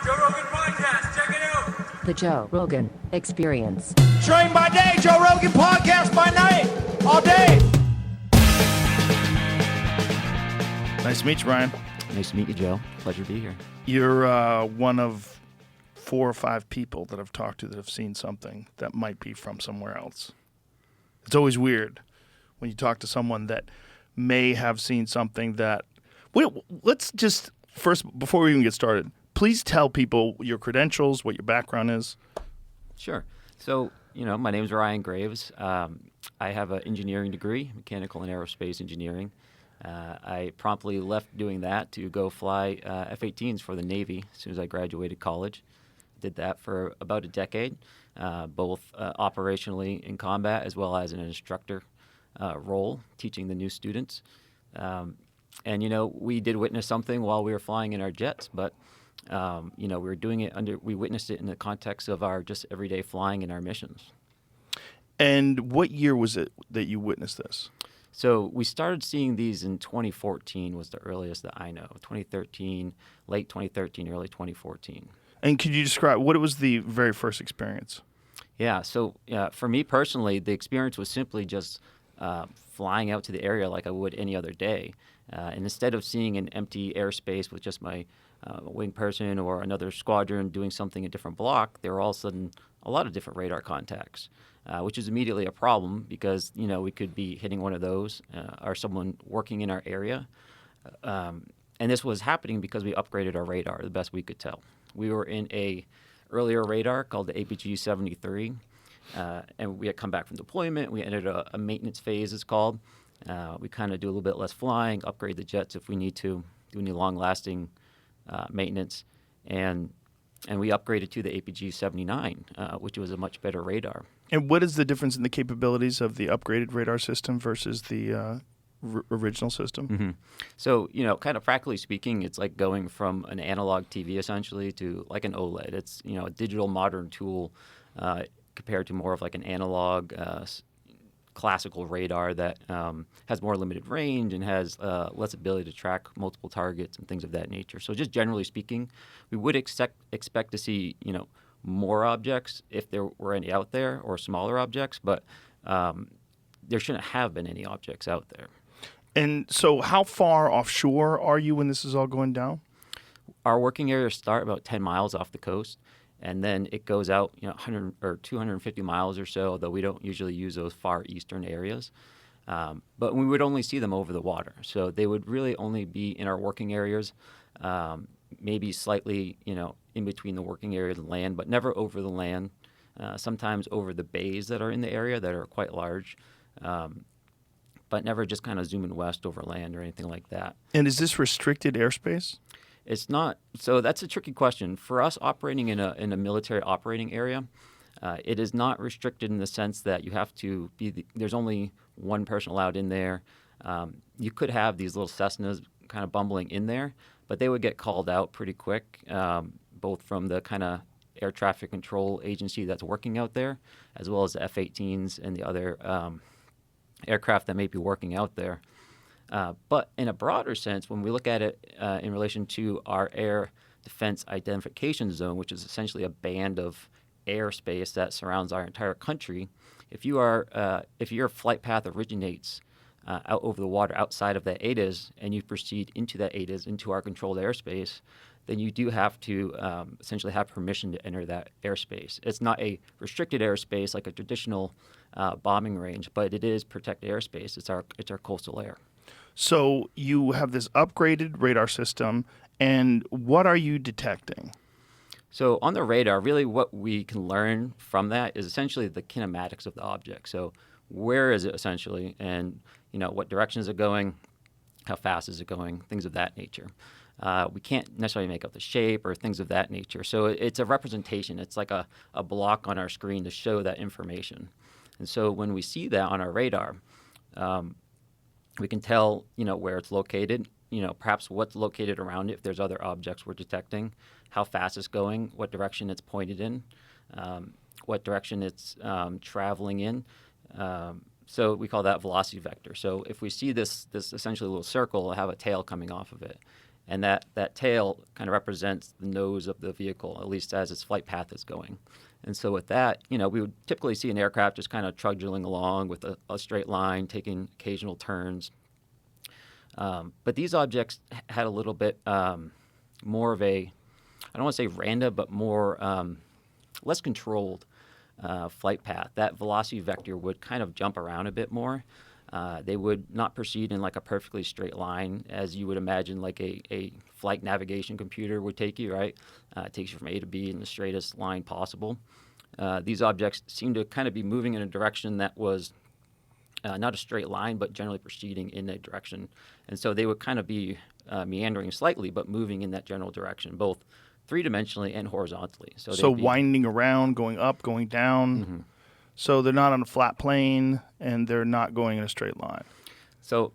Joe Rogan Podcast. Check it out. The Joe Rogan Experience. Train by day, Joe Rogan Podcast by night, all day. Nice to meet you, Ryan. Nice to meet you, Joe. Pleasure to be here. You're one of 4 or 5 people that I've talked to that have seen something that might be from somewhere else. It's always weird when you talk to someone that may have seen something that... Wait, let's just, first, before we even get started, please tell people your credentials, what your background is. Sure. So, my name is Ryan Graves. I have an engineering degree, mechanical and aerospace engineering. I promptly left doing that to go fly F-18s for the Navy as soon as I graduated college. Did that for about a decade, both operationally in combat as well as in an instructor role, teaching the new students. And we did witness something while we were flying in our jets, but we were doing it we witnessed it in the context of our just everyday flying and our missions. And what year was it that you witnessed this? So we started seeing these in 2014 was the earliest that I know. 2013, late 2013, early 2014. And could you describe what was the very first experience? Yeah, so for me personally, the experience was simply just flying out to the area like I would any other day. And instead of seeing an empty airspace with just my wing person or another squadron doing something a different block, there were all of a sudden a lot of different radar contacts, which is immediately a problem because, we could be hitting one of those or someone working in our area. And this was happening because we upgraded our radar the best we could tell. We were in a earlier radar called the APG-73, and we had come back from deployment. We entered a maintenance phase, it's called. We kind of do a little bit less flying, upgrade the jets if we need to, do any long-lasting maintenance, and we upgraded to the APG-79, which was a much better radar. And what is the difference in the capabilities of the upgraded radar system versus the original system? Mm-hmm. So, kind of practically speaking, it's like going from an analog TV essentially to like an OLED. It's, a digital modern tool compared to more of like an analog classical radar that has more limited range and has less ability to track multiple targets and things of that nature. So just generally speaking, we would expect to see, more objects if there were any out there or smaller objects, but there shouldn't have been any objects out there. And so how far offshore are you when this is all going down? Our working areas start about 10 miles off the coast, and then it goes out 100 or 250 miles or so, though we don't usually use those far eastern areas. But we would only see them over the water. So they would really only be in our working areas, maybe slightly in between the working areas and land, but never over the land, sometimes over the bays that are in the area that are quite large. But never just kind of zooming west over land or anything like that. And is this restricted airspace? It's not. So that's a tricky question. For us operating in a military operating area, it is not restricted in the sense that you have to be there's only one person allowed in there. You could have these little Cessnas kind of bumbling in there, but they would get called out pretty quick, both from the kind of air traffic control agency that's working out there, as well as the F-18s and the other aircraft that may be working out there. But in a broader sense, when we look at it in relation to our air defense identification zone, which is essentially a band of airspace that surrounds our entire country, if your flight path originates out over the water outside of that ADIZ and you proceed into that ADIZ, into our controlled airspace, then you do have to essentially have permission to enter that airspace. It's not a restricted airspace like a traditional bombing range, but it is protected airspace. It's our coastal air. So you have this upgraded radar system, and what are you detecting? So on the radar, really what we can learn from that is essentially the kinematics of the object. So where is it essentially, and what direction is it going, how fast is it going, things of that nature. We can't necessarily make out the shape or things of that nature. So it's a representation. It's like a block on our screen to show that information. And so when we see that on our radar, we can tell, where it's located, perhaps what's located around it if there's other objects we're detecting, how fast it's going, what direction it's pointed in, what direction it's traveling in. So we call that velocity vector. So if we see this essentially little circle have a tail coming off of it, and that tail kind of represents the nose of the vehicle, at least as its flight path is going. And so with that, we would typically see an aircraft just kind of trudging along with a straight line, taking occasional turns. But these objects had a little bit more of a, I don't want to say random, but more less controlled flight path. That velocity vector would kind of jump around a bit more. They would not proceed in like a perfectly straight line as you would imagine like a flight navigation computer would take you, right? It takes you from A to B in the straightest line possible. These objects seem to kind of be moving in a direction that was not a straight line, but generally proceeding in that direction. And so they would kind of be meandering slightly, but moving in that general direction, both three-dimensionally and horizontally. So they'd be winding around, going up, going down. Mm-hmm. So they're not on a flat plane, and they're not going in a straight line. So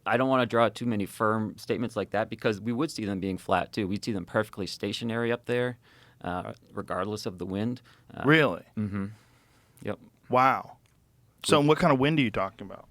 I don't want to draw too many firm statements like that because we would see them being flat too. We'd see them perfectly stationary up there, regardless of the wind. Really? Mm-hmm. Yep. Wow. So what kind of wind are you talking about?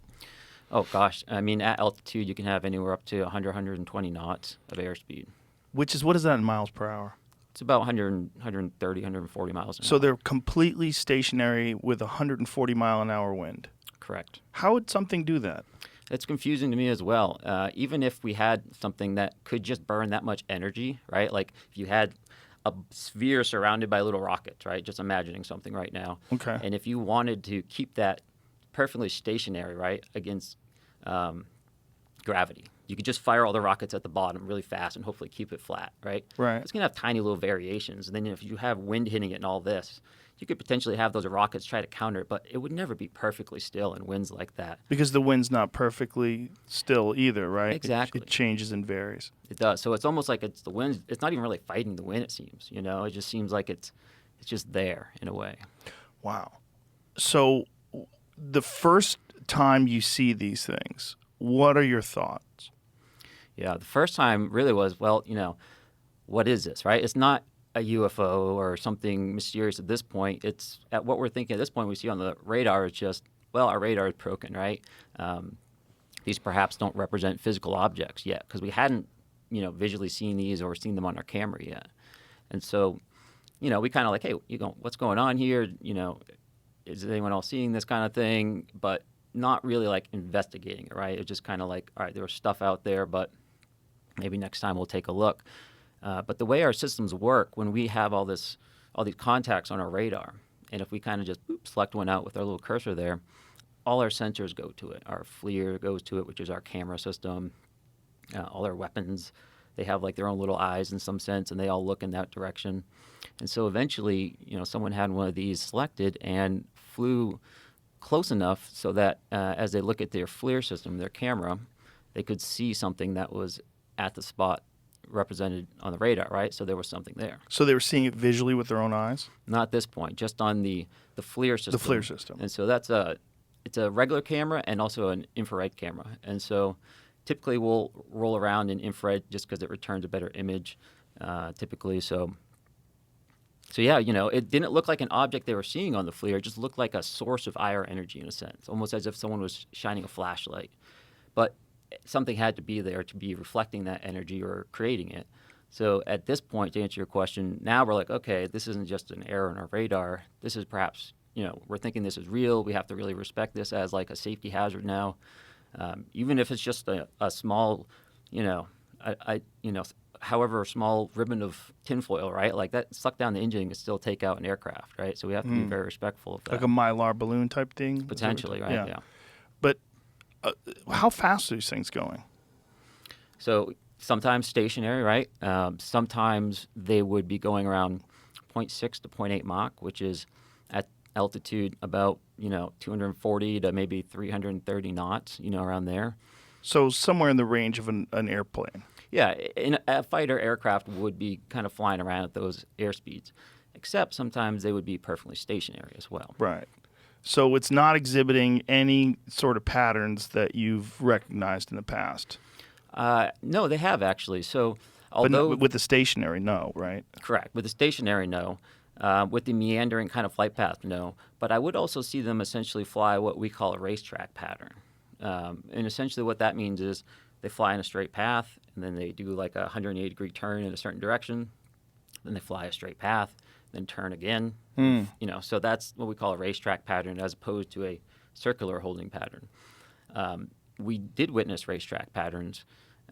Oh, gosh. I mean, at altitude, you can have anywhere up to 100, 120 knots of airspeed. What is that in miles per hour? It's about 100, 130, 140 miles an hour. So they're completely stationary with 140 mile an hour wind. Correct. How would something do that? It's confusing to me as well. Even if we had something that could just burn that much energy, right? Like if you had a sphere surrounded by little rockets, right? Just imagining something right now. Okay. And if you wanted to keep that perfectly stationary, right, against gravity, you could just fire all the rockets at the bottom really fast and hopefully keep it flat, right? Right. It's going to have tiny little variations. And then if you have wind hitting it and all this, you could potentially have those rockets try to counter it, but it would never be perfectly still in winds like that. Because the wind's not perfectly still either, right? Exactly. It changes and varies. It does. So it's almost like it's the wind. It's not even really fighting the wind, it seems. It just seems like it's just there in a way. Wow. So the first time you see these things, what are your thoughts? Yeah, the first time really was, well, what is this, right? It's not a UFO or something mysterious at this point. It's at what we're thinking at this point we see on the radar is just, well, our radar is broken, right? These perhaps don't represent physical objects yet because we hadn't, visually seen these or seen them on our camera yet. And so, we kind of like, hey, what's going on here? Is anyone else seeing this kind of thing? But not really like investigating it, right? It's just kind of like, all right, there was stuff out there, but maybe next time we'll take a look. But the way our systems work, when we have all these contacts on our radar, and if we kind of just select one out with our little cursor there, all our sensors go to it. Our FLIR goes to it, which is our camera system. All our weapons, they have like their own little eyes in some sense, and they all look in that direction. And so eventually, someone had one of these selected and flew close enough so that as they look at their FLIR system, their camera, they could see something that was at the spot represented on the radar, right? So there was something there. So they were seeing it visually with their own eyes? Not at this point, just on the FLIR system. The FLIR system. And so it's a regular camera and also an infrared camera. And so typically we'll roll around in infrared just because it returns a better image, typically. So yeah, it didn't look like an object they were seeing on the FLIR. It just looked like a source of IR energy in a sense, almost as if someone was shining a flashlight. But something had to be there to be reflecting that energy or creating it. So at this point, to answer your question, now we're like, okay, this isn't just an error in our radar. This is perhaps, we're thinking this is real. We have to really respect this as like a safety hazard now. Even if it's just a small, however small ribbon of tinfoil, right? Like that suck down the engine can still take out an aircraft, right? So we have to be very respectful of that. Like a Mylar balloon type thing? Potentially, right? Yeah. But how fast are these things going? So sometimes stationary, right? Sometimes they would be going around 0.6 to 0.8 Mach, which is at altitude about, 240 to maybe 330 knots, around there. So somewhere in the range of an airplane. Yeah, a fighter aircraft would be kind of flying around at those airspeeds, except sometimes they would be perfectly stationary as well. Right. So it's not exhibiting any sort of patterns that you've recognized in the past. No, they have actually. So, although with the stationary, no, right? Correct. With the stationary, no. With the meandering kind of flight path, no. But I would also see them essentially fly what we call a racetrack pattern. And essentially what that means is they fly in a straight path, and then they do like a 180-degree turn in a certain direction, then they fly a straight path, then turn again. So that's what we call a racetrack pattern as opposed to a circular holding pattern. We did witness racetrack patterns.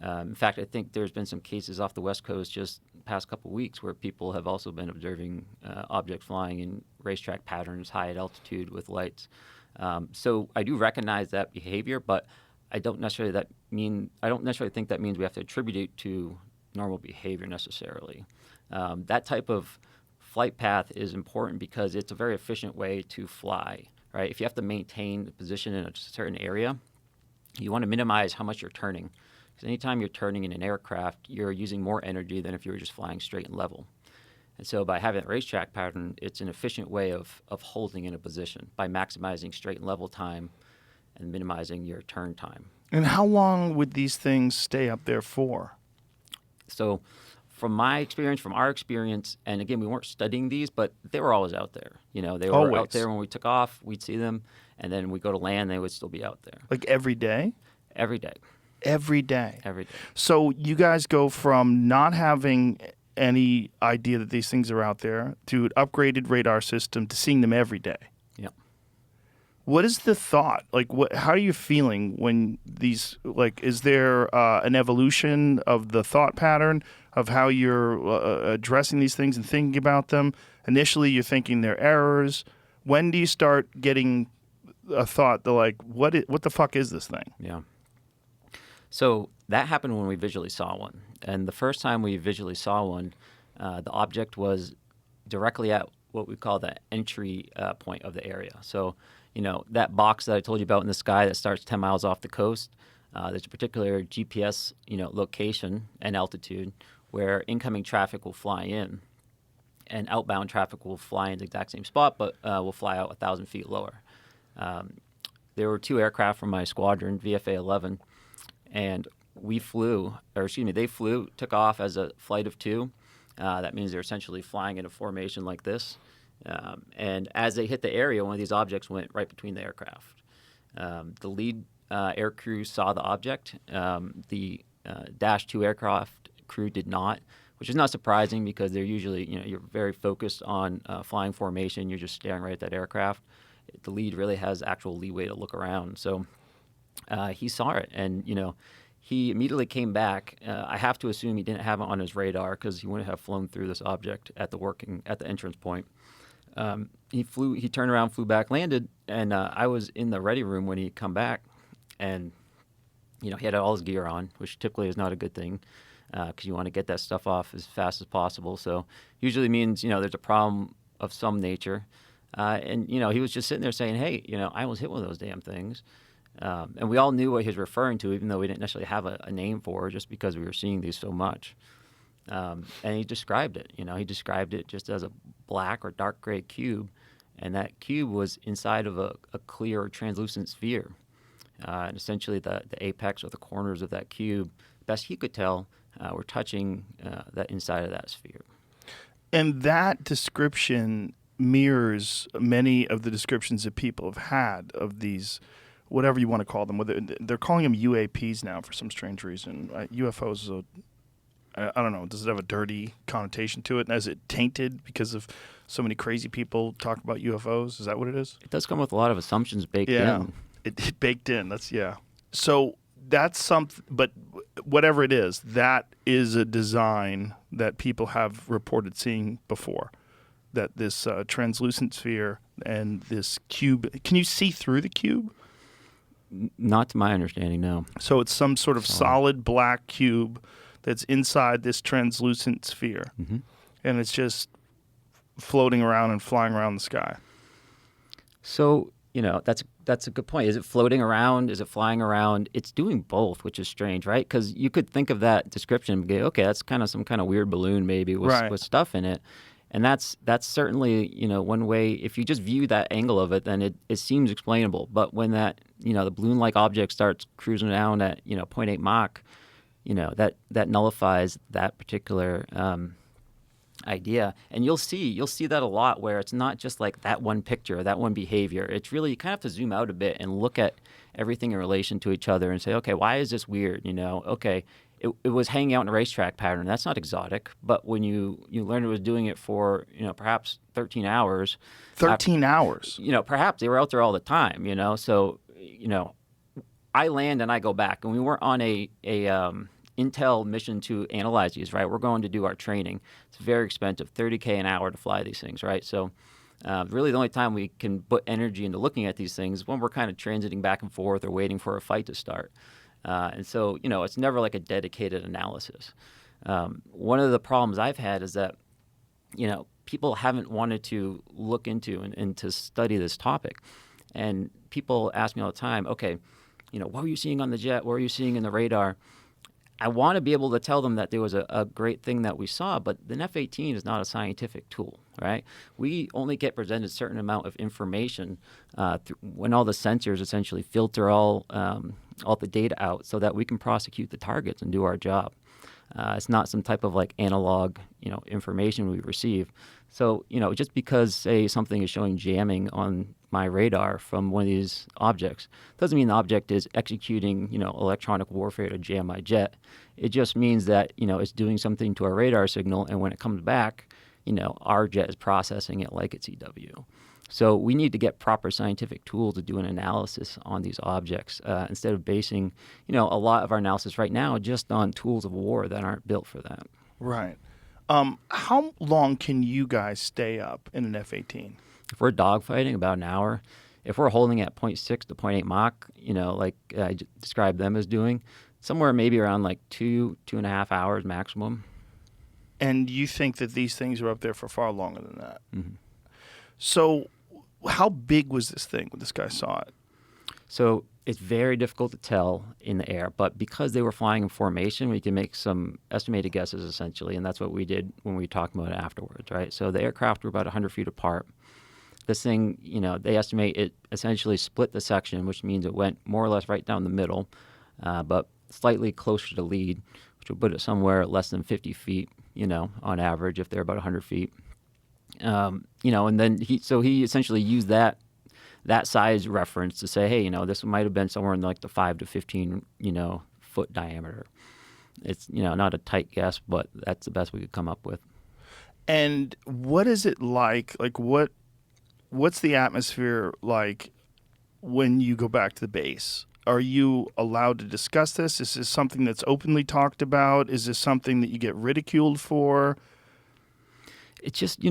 In fact, I think there's been some cases off the West Coast just the past couple of weeks where people have also been observing objects flying in racetrack patterns high at altitude with lights. So I do recognize that behavior, but I don't necessarily think that means we have to attribute it to normal behavior necessarily. That type of flight path is important because it's a very efficient way to fly, right? If you have to maintain the position in a certain area, you want to minimize how much you're turning. Because anytime you're turning in an aircraft, you're using more energy than if you were just flying straight and level. And so by having a racetrack pattern, it's an efficient way of holding in a position by maximizing straight and level time and minimizing your turn time. And how long would these things stay up there for? So from our experience, and again, we weren't studying these, but they were always out there. They were Always. out there when we took off, we'd see them, and then we go to land, they would still be out there. Like every day? Every day. Every day. Every day. So you guys go from not having any idea that these things are out there to an upgraded radar system to seeing them every day. Yeah. What is the thought? Like, how are you feeling when these, like, is there an evolution of the thought pattern of how you're addressing these things and thinking about them? Initially, you're thinking they're errors. When do you start getting a thought that, like, what the fuck is this thing? Yeah. So that happened when we visually saw one. And the first time we visually saw one, the object was directly at what we call the entry point of the area. So, that box that I told you about in the sky that starts 10 miles off the coast, there's a particular GPS, location and altitude where incoming traffic will fly in. And outbound traffic will fly in the exact same spot, but will fly out 1,000 feet lower. There were 2 aircraft from my squadron, VFA 11, and they flew, took off as a flight of 2. That means they're essentially flying in a formation like this. And as they hit the area, one of these objects went right between the aircraft. The lead air crew saw the object. The Dash 2 aircraft crew did not, which is not surprising because they're usually, you're very focused on flying formation. You're just staring right at that aircraft. The lead really has actual leeway to look around. So he saw it, and he immediately came back. I have to assume he didn't have it on his radar because he wouldn't have flown through this object at the entrance point. He turned around, flew back, landed, and I was in the ready room when he come back, and he had all his gear on, which typically is not a good thing because you want to get that stuff off as fast as possible. So usually means there's a problem of some nature, and he was just sitting there saying, "Hey, I almost hit one of those damn things." And we all knew what he was referring to, even though we didn't necessarily have a name for it, just because we were seeing these so much. And he described it. He described it just as a black or dark gray cube, and that cube was inside of a clear or translucent sphere. And essentially, the apex or the corners of that cube, best he could tell, were touching that inside of that sphere. And that description mirrors many of the descriptions that people have had of these, whatever you want to call them. Whether they're calling them UAPs now for some strange reason. UFOs is I don't know. Does it have a dirty connotation to it? And is it tainted because of so many crazy people talk about UFOs? Is that what it is? It does come with a lot of assumptions baked in. It baked in. So that's something. But whatever it is, that is a design that people have reported seeing before. That this translucent sphere and this cube. Can you see through the cube? Not to my understanding, no. So it's some sort of solid black cube that's inside this translucent sphere. Mm-hmm. And it's just floating around and flying around the sky. So, that's a good point. Is it floating around? Is it flying around? It's doing both, which is strange, right? Because you could think of that description and go, okay, that's kind of some kind of weird balloon maybe with stuff in it. And that's certainly, one way. If you just view that angle of it, then it seems explainable. But when that, the balloon-like object starts cruising around at, 0.8 Mach, that nullifies that particular idea. And you'll see that a lot where it's not just like that one picture, that one behavior. It's really, you kind of have to zoom out a bit and look at everything in relation to each other and say, okay, why is this weird? Okay, it was hanging out in a racetrack pattern. That's not exotic, but when you learned it was doing it for perhaps 13 hours. 13 hours. Perhaps they were out there all the time. So I land and I go back, and we weren't on a Intel mission to analyze these, right? We're going to do our training. It's very expensive, $30K an hour to fly these things, right? So really the only time we can put energy into looking at these things is when we're kind of transiting back and forth or waiting for a fight to start. And so, it's never like a dedicated analysis. One of the problems I've had is that, people haven't wanted to look into and to study this topic. And people ask me all the time, okay, what were you seeing on the jet? What were you seeing in the radar? I want to be able to tell them that there was a great thing that we saw, but the F-18 is not a scientific tool, right? We only get presented a certain amount of information when all the sensors essentially filter all the data out so that we can prosecute the targets and do our job. It's not some type of like analog, information we receive. So, just because, say, something is showing jamming on my radar from one of these objects doesn't mean the object is executing, electronic warfare to jam my jet. It just means that, it's doing something to our radar signal, and when it comes back, our jet is processing it like it's EW. So we need to get proper scientific tools to do an analysis on these objects instead of basing, a lot of our analysis right now just on tools of war that aren't built for that. Right. How long can you guys stay up in an F-18? If we're dogfighting, about an hour. If we're holding at 0.6 to 0.8 Mach, like I described them as doing, somewhere maybe around like 2.5 hours maximum. And you think that these things are up there for far longer than that? Mm-hmm. So how big was this thing when this guy saw it? So it's very difficult to tell in the air, but because they were flying in formation, we can make some estimated guesses essentially, and that's what we did when we talked about it afterwards, right? So the aircraft were about 100 feet apart. This thing, they estimate it essentially split the section, which means it went more or less right down the middle, but slightly closer to lead, which would put it somewhere less than 50 feet, on average, if they're about 100 feet. And then he essentially used that size reference to say, hey, this might have been somewhere in like the 5 to 15, foot diameter. It's, not a tight guess, but that's the best we could come up with. And what is it like? Like what's the atmosphere like when you go back to the base? Are you allowed to discuss this? Is this something that's openly talked about? Is this something that you get ridiculed for? It's just,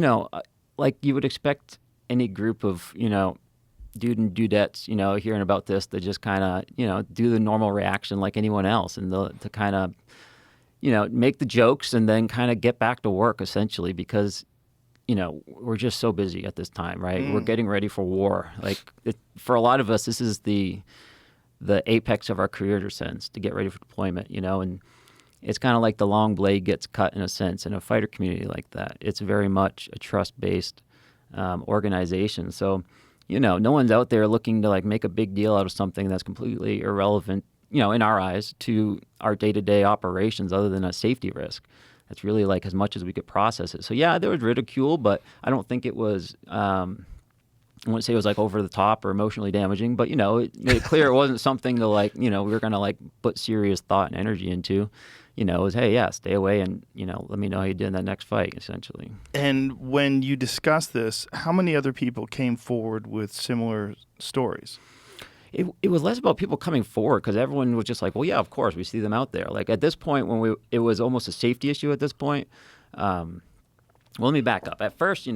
like you would expect any group of, dude and dudettes, hearing about this to just kind of, do the normal reaction like anyone else and to kind of, make the jokes and then kind of get back to work essentially because, we're just so busy at this time, right? We're getting ready for war. Like for a lot of us, this is the apex of our career in a sense to get ready for deployment, and it's kind of like the long blade gets cut in a sense in a fighter community like that. It's very much a trust-based organization. So, no one's out there looking to like make a big deal out of something that's completely irrelevant, in our eyes to our day-to-day operations other than a safety risk. That's really like as much as we could process it. So yeah, there was ridicule, but I don't think it was, I wouldn't say it was like over the top or emotionally damaging, but, it made it clear it wasn't something to like, we were going to like put serious thought and energy into. It was, hey, yeah, stay away and, let me know how you did in that next fight, essentially. And when you discuss this, how many other people came forward with similar stories? It was less about people coming forward because everyone was just like, well, yeah, of course, we see them out there. Like at this point, it was almost a safety issue at this point. Well, let me back up. At first,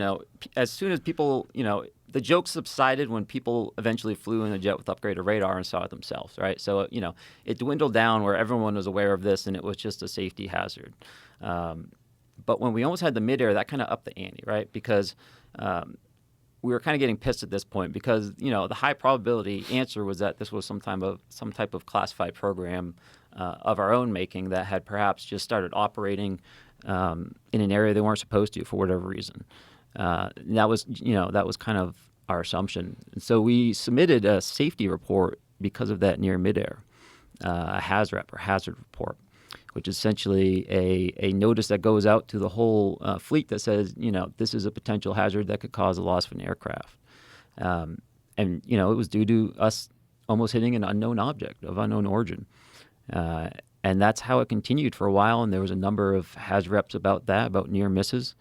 as soon as people, the jokes subsided when people eventually flew in a jet with upgraded radar and saw it themselves, right? So, it dwindled down where everyone was aware of this and it was just a safety hazard. But when we almost had the midair, that kind of upped the ante, right? Because we were kind of getting pissed at this point because, the high probability answer was that this was some type of classified program of our own making that had perhaps just started operating in an area they weren't supposed to for whatever reason. And that was kind of our assumption. And so we submitted a safety report because of that near midair, a HAZREP or hazard report, which is essentially a notice that goes out to the whole fleet that says, this is a potential hazard that could cause the loss of an aircraft. And, it was due to us almost hitting an unknown object of unknown origin. And that's how it continued for a while. And there was a number of has reps about that, about near misses.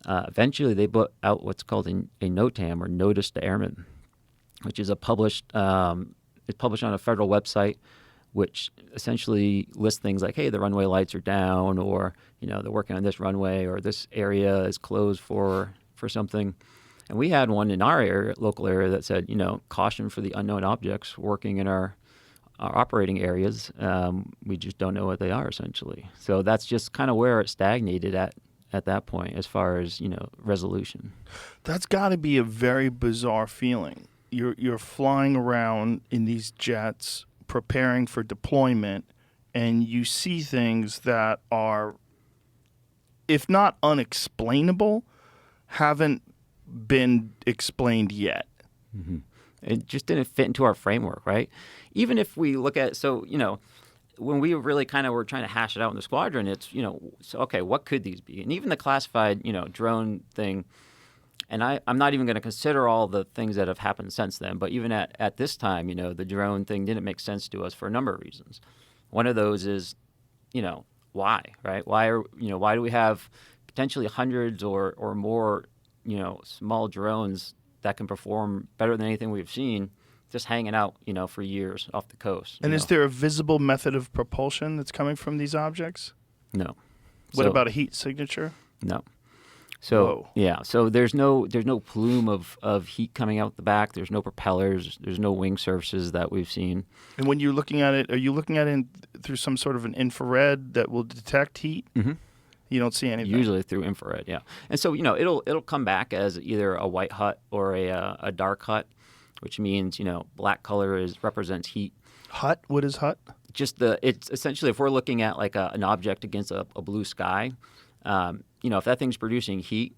Eventually, they put out what's called a NOTAM, or Notice to Airmen, which is it's published on a federal website, which essentially lists things like, hey, the runway lights are down, or, they're working on this runway, or this area is closed for something. And we had one in our area, local area, that said, caution for the unknown objects working in our operating areas. We just don't know what they are, essentially. So that's just kind of where it stagnated at that point, as far as, resolution. That's got to be a very bizarre feeling. You're flying around in these jets, preparing for deployment, and you see things that are, if not unexplainable, haven't been explained yet. Mm-hmm. It just didn't fit into our framework, right? Even if we look at, when we really kind of were trying to hash it out in the squadron, it's, so, okay, what could these be? And even the classified, drone thing, and I'm not even going to consider all the things that have happened since then, but even at this time, the drone thing didn't make sense to us for a number of reasons. One of those is, why, right? Why do we have potentially hundreds or more, small drones that can perform better than anything we've seen, just hanging out, for years off the coast? And is there a visible method of propulsion that's coming from these objects? No. What about a heat signature? No. So so there's no plume of heat coming out the back. There's no propellers. There's no wing surfaces that we've seen. And when you're looking at it, are you looking at it through some sort of an infrared that will detect heat? Mm-hmm. You don't see anything. Usually through infrared, yeah. And so it'll come back as either a white hut or a dark hut, which means black color represents heat. Hut? What is hut? It's essentially, if we're looking at like an object against a blue sky. If that thing's producing heat,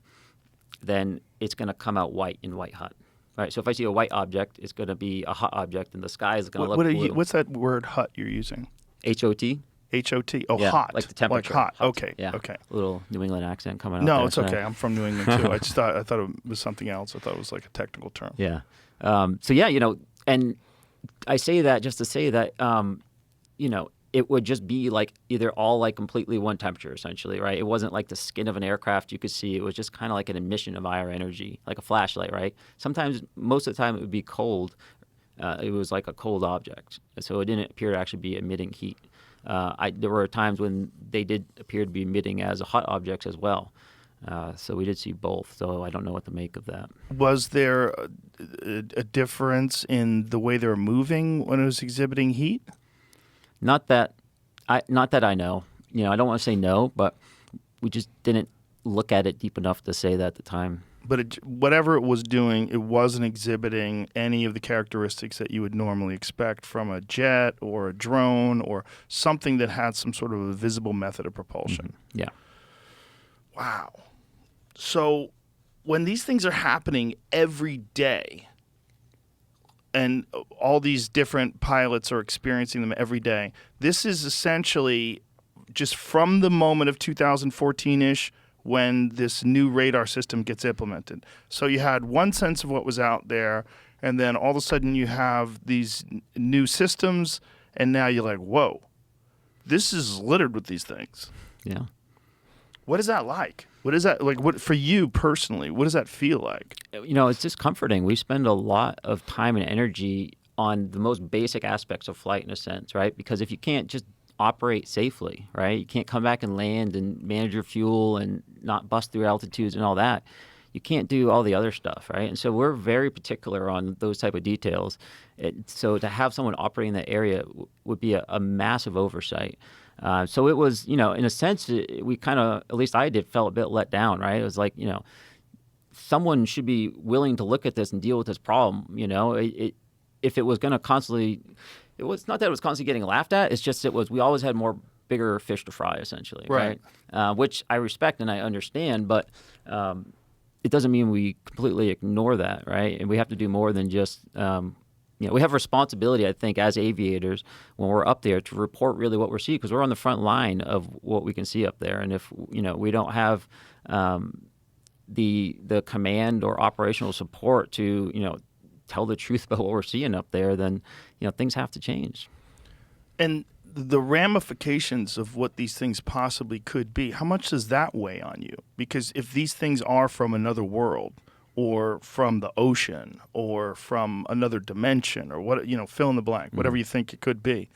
then it's going to come out white in white hot. Right. So if I see a white object, it's going to be a hot object, and the sky is going to look blue. What's that word hot you're using? H-O-T. H-O-T. Oh, yeah, hot. like the temperature. Like hot. Okay. Yeah. Okay. A little New England accent coming out. No, there, it's okay. I'm from New England too. I thought it was something else. I thought it was like a technical term. Yeah. And I say that just to say that, it would just be like either all like completely one temperature, essentially, right? It wasn't like the skin of an aircraft you could see. It was just kind of like an emission of IR energy, like a flashlight, right? Sometimes, most of the time, it would be cold. It was like a cold object. So it didn't appear to actually be emitting heat. There were times when they did appear to be emitting as hot objects as well. So we did see both. So I don't know what to make of that. Was there a difference in the way they were moving when it was exhibiting heat? Not that I know. I don't want to say no, but we just didn't look at it deep enough to say that at the time. But whatever it was doing, it wasn't exhibiting any of the characteristics that you would normally expect from a jet or a drone or something that had some sort of a visible method of propulsion. Mm-hmm. Yeah. Wow. So when these things are happening every day, and all these different pilots are experiencing them every day, this is essentially just from the moment of 2014-ish when this new radar system gets implemented. So you had one sense of what was out there, and then all of a sudden you have these new systems, and now you're like, whoa, this is littered with these things. Yeah. What is that like? What is that like? What for you personally? What does that feel like? It's just comforting. We spend a lot of time and energy on the most basic aspects of flight, in a sense, right? Because if you can't just operate safely, right, you can't come back and land and manage your fuel and not bust through altitudes and all that, you can't do all the other stuff, right? And so we're very particular on those type of details. So to have someone operating in that area would be a massive oversight. So it was, in a sense, we kind of, at least I felt a bit let down, right? It was like, someone should be willing to look at this and deal with this problem, if it was going to constantly, it was not that it was constantly getting laughed at, it's just we always had bigger fish to fry, essentially, right? Which I respect and I understand, but it doesn't mean we completely ignore that, right? And we have to do more than just we have responsibility, I think, as aviators when we're up there to report really what we're seeing, because we're on the front line of what we can see up there. And if we don't have the command or operational support to tell the truth about what we're seeing up there, then things have to change. And the ramifications of what these things possibly could be, how much does that weigh on you? Because if these things are from another world or from the ocean or from another dimension or what, fill in the blank, whatever you think it could be,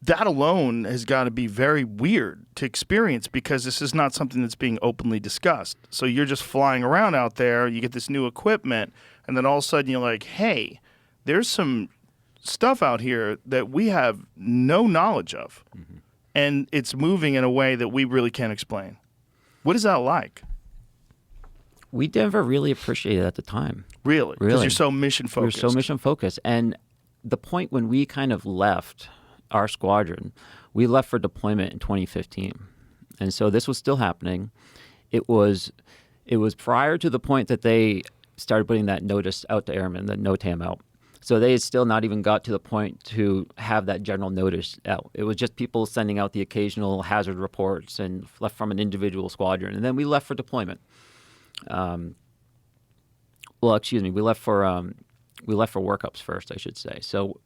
that alone has got to be very weird to experience because this is not something that's being openly discussed. So you're just flying around out there, you get this new equipment, and then all of a sudden you're like, hey, there's some stuff out here that we have no knowledge of, and it's moving in a way that we really can't explain. What is that like? We never really appreciated it at the time. Really? Because Really. you're so mission focused. We're so mission focused. And the point when we kind of left our squadron, we left for deployment in 2015. And so this was still happening. It was prior to the point that they started putting that notice out to airmen, the NOTAM out. So they had still not even got to the point to have that general notice out. It was just people sending out the occasional hazard reports and left from an individual squadron. And then we left for deployment. We left for workups first, I should say. So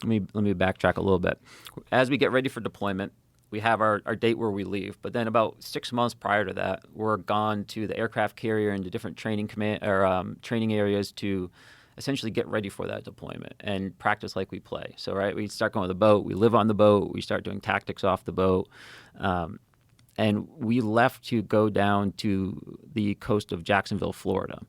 let me backtrack a little bit. As we get ready for deployment, we have our date where we leave. But then about 6 months prior to that, we're gone to the aircraft carrier and to different training training areas to essentially get ready for that deployment and practice like we play. So, right, we start going with the boat, we live on the boat, we start doing tactics off the boat. And we left to go down to the coast of Jacksonville, Florida,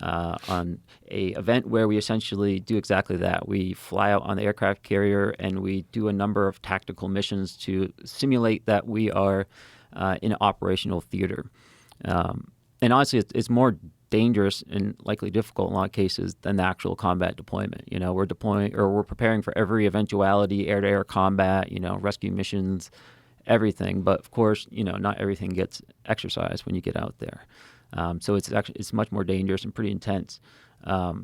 on a event where we essentially do exactly that. We fly out on the aircraft carrier and we do a number of tactical missions to simulate that we are in an operational theater. And honestly, it's more dangerous and likely difficult in a lot of cases than the actual combat deployment. We're deploying or we're preparing for every eventuality, air-to-air combat, rescue missions, everything. But of course, not everything gets exercised when you get out there. So it's much more dangerous and pretty intense. And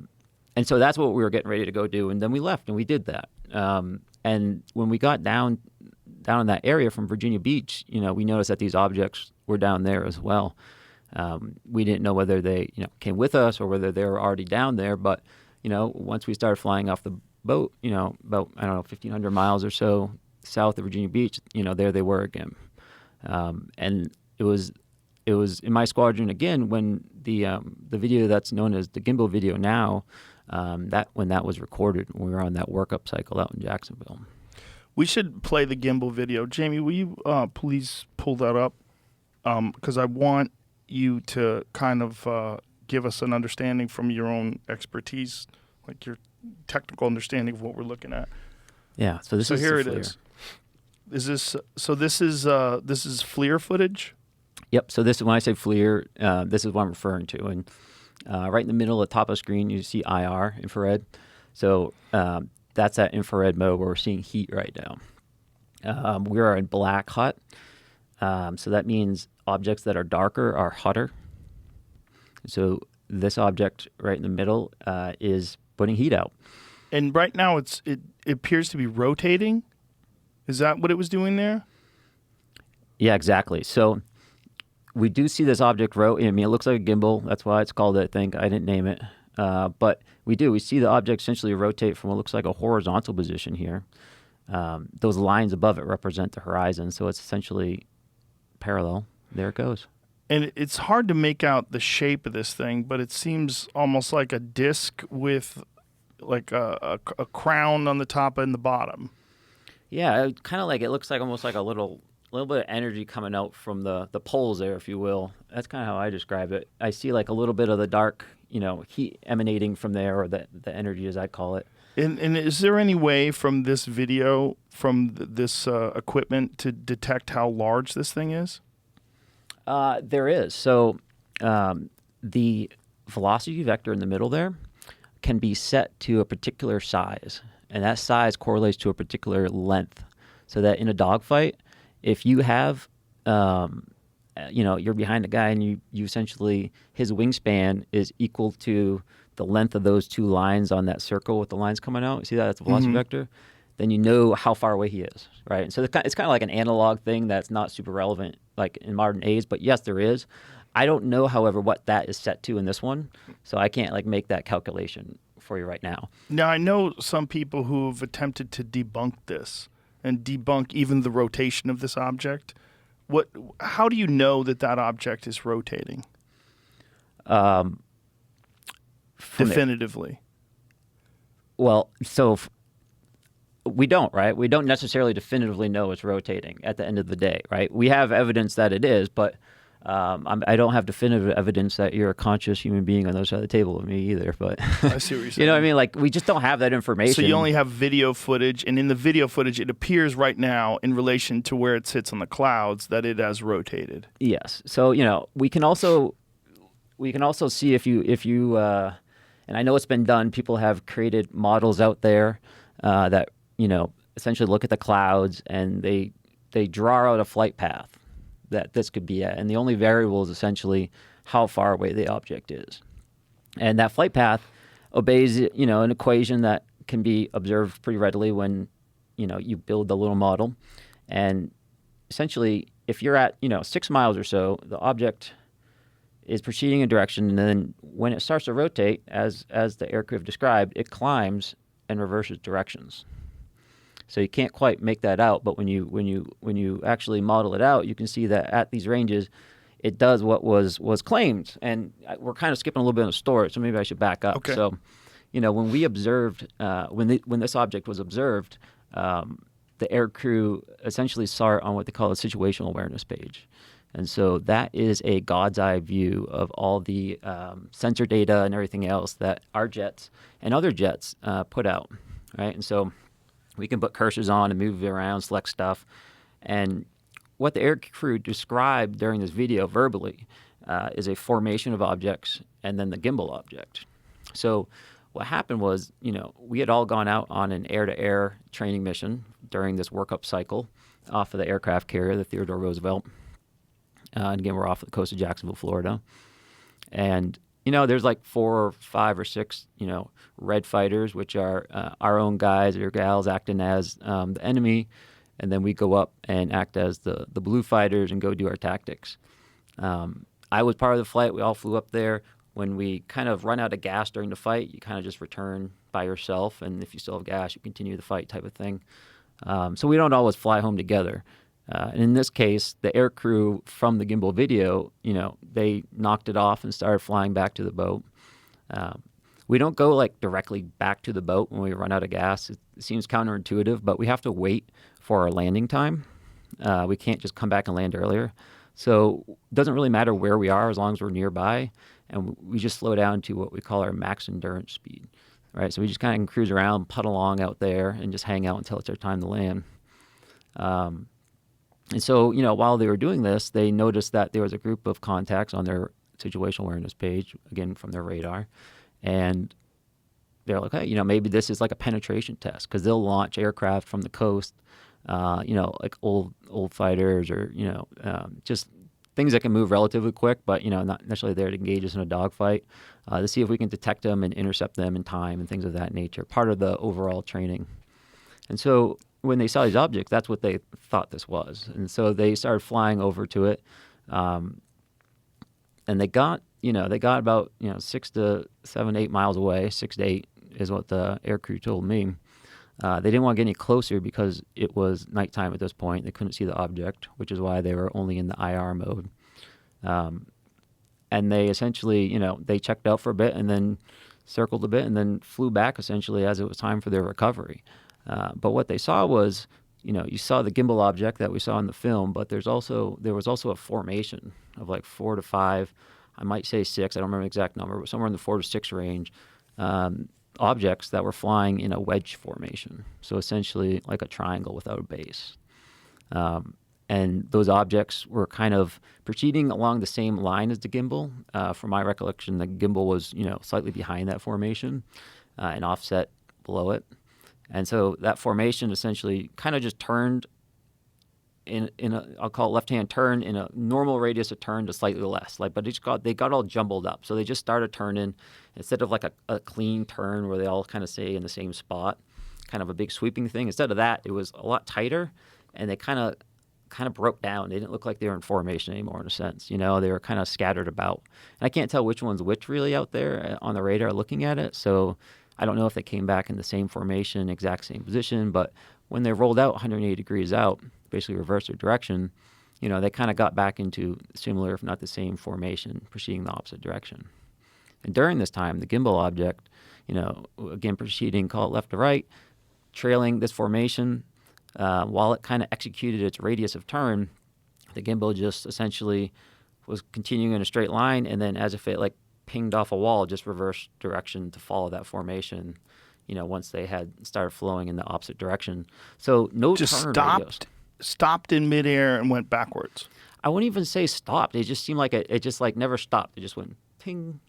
so that's what we were getting ready to go do. And then we left and we did that. And when we got down in that area from Virginia Beach, we noticed that these objects were down there as well. We didn't know whether they, came with us or whether they were already down there. But, once we started flying off the boat, about, 1,500 miles or so south of Virginia Beach, there they were again. And it was in my squadron again when the video that's known as the gimbal video now, when that was recorded when we were on that workup cycle out in Jacksonville. We should play the gimbal video. Jamie, will you please pull that up? Because I want you to kind of give us an understanding from your own expertise, like your technical understanding of what we're looking at. Yeah. So this so is here it FLIR. is. This is FLIR footage? Yep. So this, when I say FLIR, this is what I'm referring to. And right in the middle of the top of the screen, you see IR, infrared. So that's that infrared mode where we're seeing heat right now. We are in black hot. So that means objects that are darker are hotter. So this object right in the middle is putting heat out. And right now it appears to be rotating. Is that what it was doing there? Yeah, exactly. So we do see this object rotate. I mean, it looks like a gimbal. That's why it's called it, I think. I didn't name it. But we see the object essentially rotate from what looks like a horizontal position here. Those lines above it represent the horizon, so it's essentially parallel. There it goes. And it's hard to make out the shape of this thing, but it seems almost like a disc with like a crown on the top and the bottom. Yeah, kind of like it looks like almost like a little bit of energy coming out from the poles there, if you will. That's kind of how I describe it. I see like a little bit of the dark, heat emanating from there, or the energy as I call it. And is there any way from this video, from this equipment, to detect how large this thing is? There is. So the velocity vector in the middle there can be set to a particular size, and that size correlates to a particular length. So that in a dogfight, if you have, you're behind a guy and you essentially, his wingspan is equal to the length of those two lines on that circle with the lines coming out. You see that? That's the velocity vector. Then you know how far away he is, right? And so it's kind of like an analog thing that's not super relevant like in modern age, but yes, there is. I don't know, however, what that is set to in this one, so I can't like make that calculation for you right now. Now, I know some people who have attempted to debunk this, and debunk even the rotation of this object? How do you know that object is rotating? Definitively. Well, we don't, right? We don't necessarily definitively know it's rotating at the end of the day, right? We have evidence that it is, but I don't have definitive evidence that you're a conscious human being on the other side of the table with me either. But I see what you're saying. You know what I mean? Like, we just don't have that information. So you only have video footage, and in the video footage, it appears right now in relation to where it sits on the clouds that it has rotated. Yes. So we can also see if you and I know it's been done. People have created models out there that essentially look at the clouds and they draw out a flight path that this could be at, and the only variable is essentially how far away the object is, and that flight path obeys an equation that can be observed pretty readily when you build the little model, and essentially if you're at 6 miles or so, the object is proceeding in direction, and then when it starts to rotate, as the aircraft described, it climbs and reverses directions. So you can't quite make that out, but when you actually model it out, you can see that at these ranges, it does what was claimed. And we're kind of skipping a little bit of the story, so maybe I should back up. Okay. So, when we observed, when this object was observed, the air crew essentially saw it on what they call a situational awareness page. And so that is a God's eye view of all the sensor data and everything else that our jets and other jets put out, right? And so we can put cursors on and move around, select stuff. And what the air crew described during this video verbally is a formation of objects and then the gimbal object. So what happened was, we had all gone out on an air-to-air training mission during this workup cycle off of the aircraft carrier, the Theodore Roosevelt. And again, we're off the coast of Jacksonville, Florida. And, there's like 4 or 5 or 6, red fighters, which are our own guys or gals acting as the enemy. And then we go up and act as the blue fighters and go do our tactics. I was part of the flight. We all flew up there. When we kind of run out of gas during the fight, you kind of just return by yourself. And if you still have gas, you continue the fight type of thing. So we don't always fly home together. And in this case, the air crew from the gimbal video, they knocked it off and started flying back to the boat. We don't go like directly back to the boat when we run out of gas. It seems counterintuitive, but we have to wait for our landing time. We can't just come back and land earlier. So it doesn't really matter where we are as long as we're nearby. And we just slow down to what we call our max endurance speed, right? So we just kind of cruise around, putt along out there, and just hang out until it's our time to land. And so, while they were doing this, they noticed that there was a group of contacts on their situational awareness page, again, from their radar. And they're like, hey, maybe this is like a penetration test, because they'll launch aircraft from the coast, like old fighters or, just things that can move relatively quick, but, not necessarily there to engage us in a dogfight, to see if we can detect them and intercept them in time and things of that nature, part of the overall training. And so when they saw these objects, that's what they thought this was. And so they started flying over to it. And they got about, 6 to 7, 8 miles away. 6 to 8 is what the air crew told me. They didn't want to get any closer because it was nighttime at this point. They couldn't see the object, which is why they were only in the IR mode. And they essentially, they checked out for a bit and then circled a bit and then flew back essentially as it was time for their recovery. But what they saw was, you saw the gimbal object that we saw in the film, but there was also a formation of like 4 to 5, I might say 6, I don't remember the exact number, but somewhere in the 4 to 6 range, objects that were flying in a wedge formation. So essentially like a triangle without a base. And those objects were kind of proceeding along the same line as the gimbal. From my recollection, the gimbal was, slightly behind that formation, and offset below it. And so that formation essentially kind of just turned in a, I'll call it left-hand turn, in a normal radius of turn to slightly less. But they got all jumbled up. So they just started turning instead of like a clean turn where they all kind of stay in the same spot, kind of a big sweeping thing. Instead of that, it was a lot tighter, and they kind of broke down. They didn't look like they were in formation anymore in a sense. They were kind of scattered about. And I can't tell which one's which really out there on the radar looking at it. So I don't know if they came back in the same formation, exact same position, but when they rolled out 180 degrees out, basically reversed their direction, they kind of got back into similar, if not the same, formation, proceeding the opposite direction. And during this time, the gimbal object, again proceeding, call it left to right, trailing this formation, while it kind of executed its radius of turn, the gimbal just essentially was continuing in a straight line, and then as if it like pinged off a wall, just reversed direction to follow that formation. Once they had started flowing in the opposite direction, so no Just turn stopped, radios. stopped in midair and went backwards. I wouldn't even say stopped. It just seemed like it just like never stopped. It just went ping.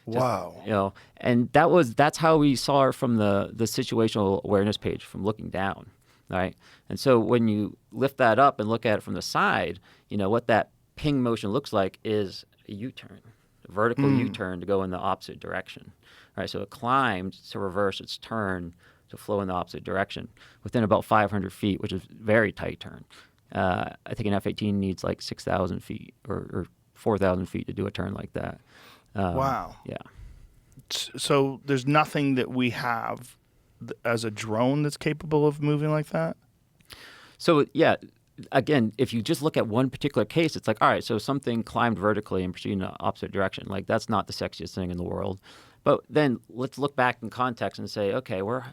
Wow. And that's how we saw it from the situational awareness page from looking down, right? And so when you lift that up and look at it from the side, what that ping motion looks like is a U-turn, a vertical U-turn to go in the opposite direction, right? So it climbed to reverse its turn to flow in the opposite direction within about 500 feet, which is very tight turn. I think an F-18 needs like 6,000 feet or 4,000 feet to do a turn like that. Wow. Yeah. So there's nothing that we have as a drone that's capable of moving like that? So, yeah, again, if you just look at one particular case, it's like, all right, so something climbed vertically and proceeded in the opposite direction. Like, that's not the sexiest thing in the world. But then let's look back in context and say, okay, we're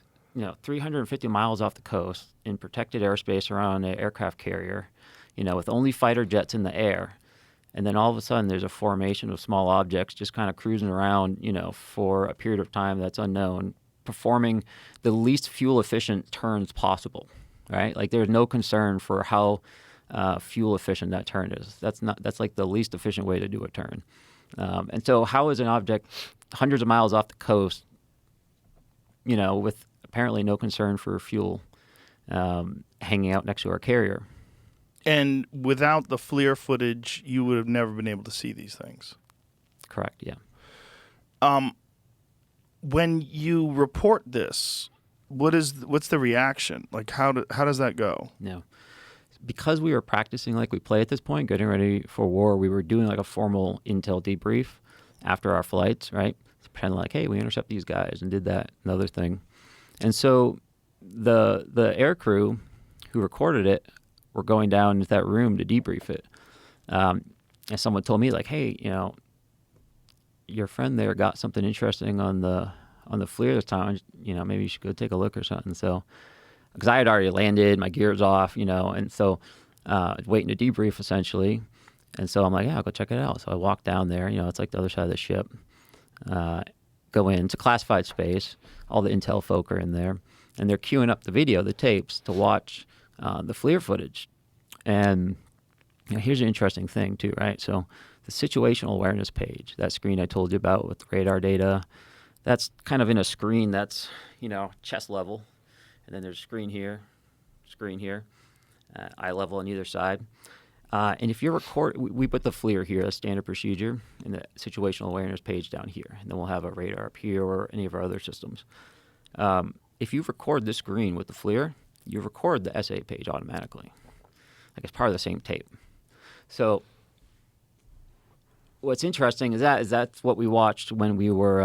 350 miles off the coast in protected airspace around an aircraft carrier, with only fighter jets in the air. And then all of a sudden there's a formation of small objects just kind of cruising around, for a period of time that's unknown, performing the least fuel efficient turns possible, right? Like there's no concern for how fuel efficient that turn is. That's like the least efficient way to do a turn. And so how is an object hundreds of miles off the coast, with apparently no concern for fuel, hanging out next to our carrier? And without the FLIR footage, you would have never been able to see these things. Correct, yeah. When you report this, what's the reaction? Like, how does that go? No. Because we were practicing like we play at this point, getting ready for war, we were doing like a formal intel debrief after our flights, right? Pretending like, hey, we intercept these guys and did that, another thing. And so the air crew who recorded it were going down into that room to debrief it. And someone told me like, hey, your friend there got something interesting on the FLIR this time. Maybe you should go take a look or something. So, because I had already landed, my gear's off, and so waiting to debrief essentially. And so I'm like, yeah, I'll go check it out. So I walk down there, it's like the other side of the ship. Go in. It's a classified space. All the intel folk are in there. And they're queuing up the video, the tapes, to watch the FLIR footage. And here's an interesting thing too, right? So the situational awareness page, that screen I told you about with the radar data, that's kind of in a screen that's, chest level. And then there's a screen here, eye level on either side. And if you're we put the FLIR here, a standard procedure, and the situational awareness page down here. And then we'll have a radar up here or any of our other systems. If you record this screen with the FLIR, you record the SA page automatically. Like it's part of the same tape. So what's interesting is that's what we watched when we were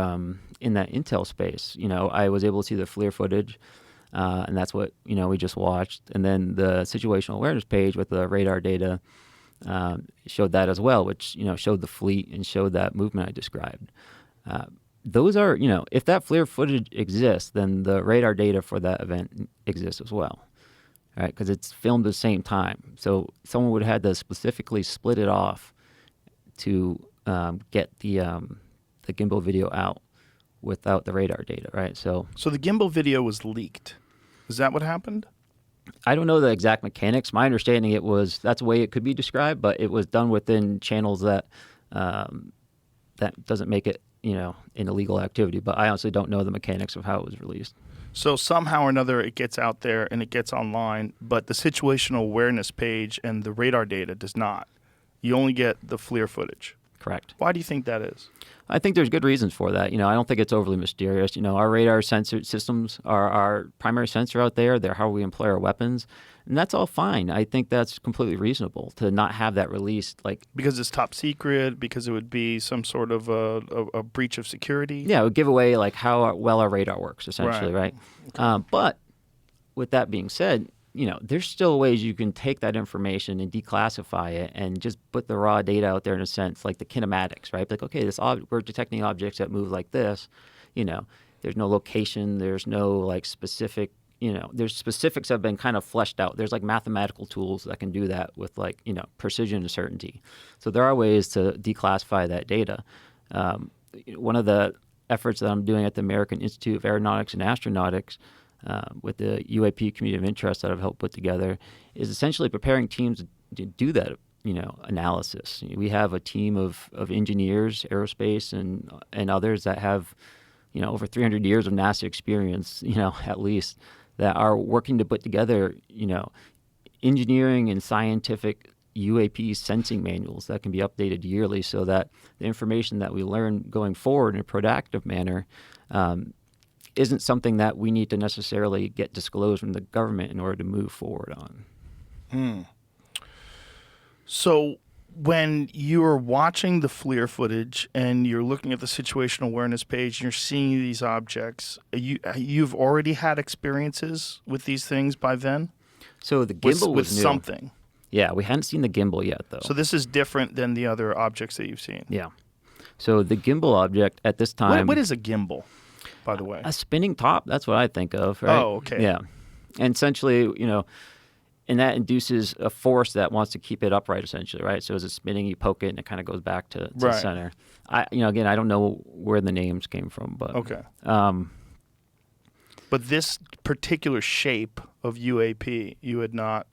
in that intel space. I was able to see the FLIR footage, and that's what, we just watched. And then the situational awareness page with the radar data showed that as well, which, showed the fleet and showed that movement I described. Those are, if that FLIR footage exists, then the radar data for that event exists as well, right? Because it's filmed at the same time. So someone would have had to specifically split it off to get the gimbal video out without the radar data, right? So the gimbal video was leaked. Is that what happened? I don't know the exact mechanics. My understanding that's the way it could be described, but it was done within channels that doesn't make it, an illegal activity. But I honestly don't know the mechanics of how it was released. So somehow or another it gets out there and it gets online, but the situational awareness page and the radar data does not. You only get the FLIR footage. Correct. Why do you think that is? I think there's good reasons for that. I don't think it's overly mysterious. Our radar sensor systems are our primary sensor out there. They're how we employ our weapons. And that's all fine. I think that's completely reasonable to not have that released. Because it's top secret, because it would be some sort of a breach of security? Yeah, it would give away how well our radar works, essentially, right? Okay. But with that being said, there's still ways you can take that information and declassify it and just put the raw data out there in a sense, like the kinematics, right? Like, okay, we're detecting objects that move like this. There's no location. There's no like specific. There's specifics that have been kind of fleshed out. There's like mathematical tools that can do that with like precision and certainty. So there are ways to declassify that data. One of the efforts that I'm doing at the American Institute of Aeronautics and Astronautics with the UAP community of interest that I've helped put together is essentially preparing teams to do that, analysis. We have a team of engineers, aerospace, and others that have, over 300 years of NASA experience, at least, that are working to put together, engineering and scientific UAP sensing manuals that can be updated yearly so that the information that we learn going forward in a productive manner isn't something that we need to necessarily get disclosed from the government in order to move forward on. So when you're watching the FLIR footage and you're looking at the situational awareness page and you're seeing these objects, you've already had experiences with these things by then? So the gimbal with was new. Something. Yeah, we hadn't seen the gimbal yet, though. So this is different than the other objects that you've seen? Yeah. So the gimbal object at this time... What is a gimbal, by the way? A spinning top, that's what I think of, right? Oh, okay. Yeah. And essentially, and that induces a force that wants to keep it upright, essentially, right? So as it's spinning, you poke it, and it kind of goes back to the center. Again, I don't know where the names came from, but... Okay. But this particular shape of UAP, you had not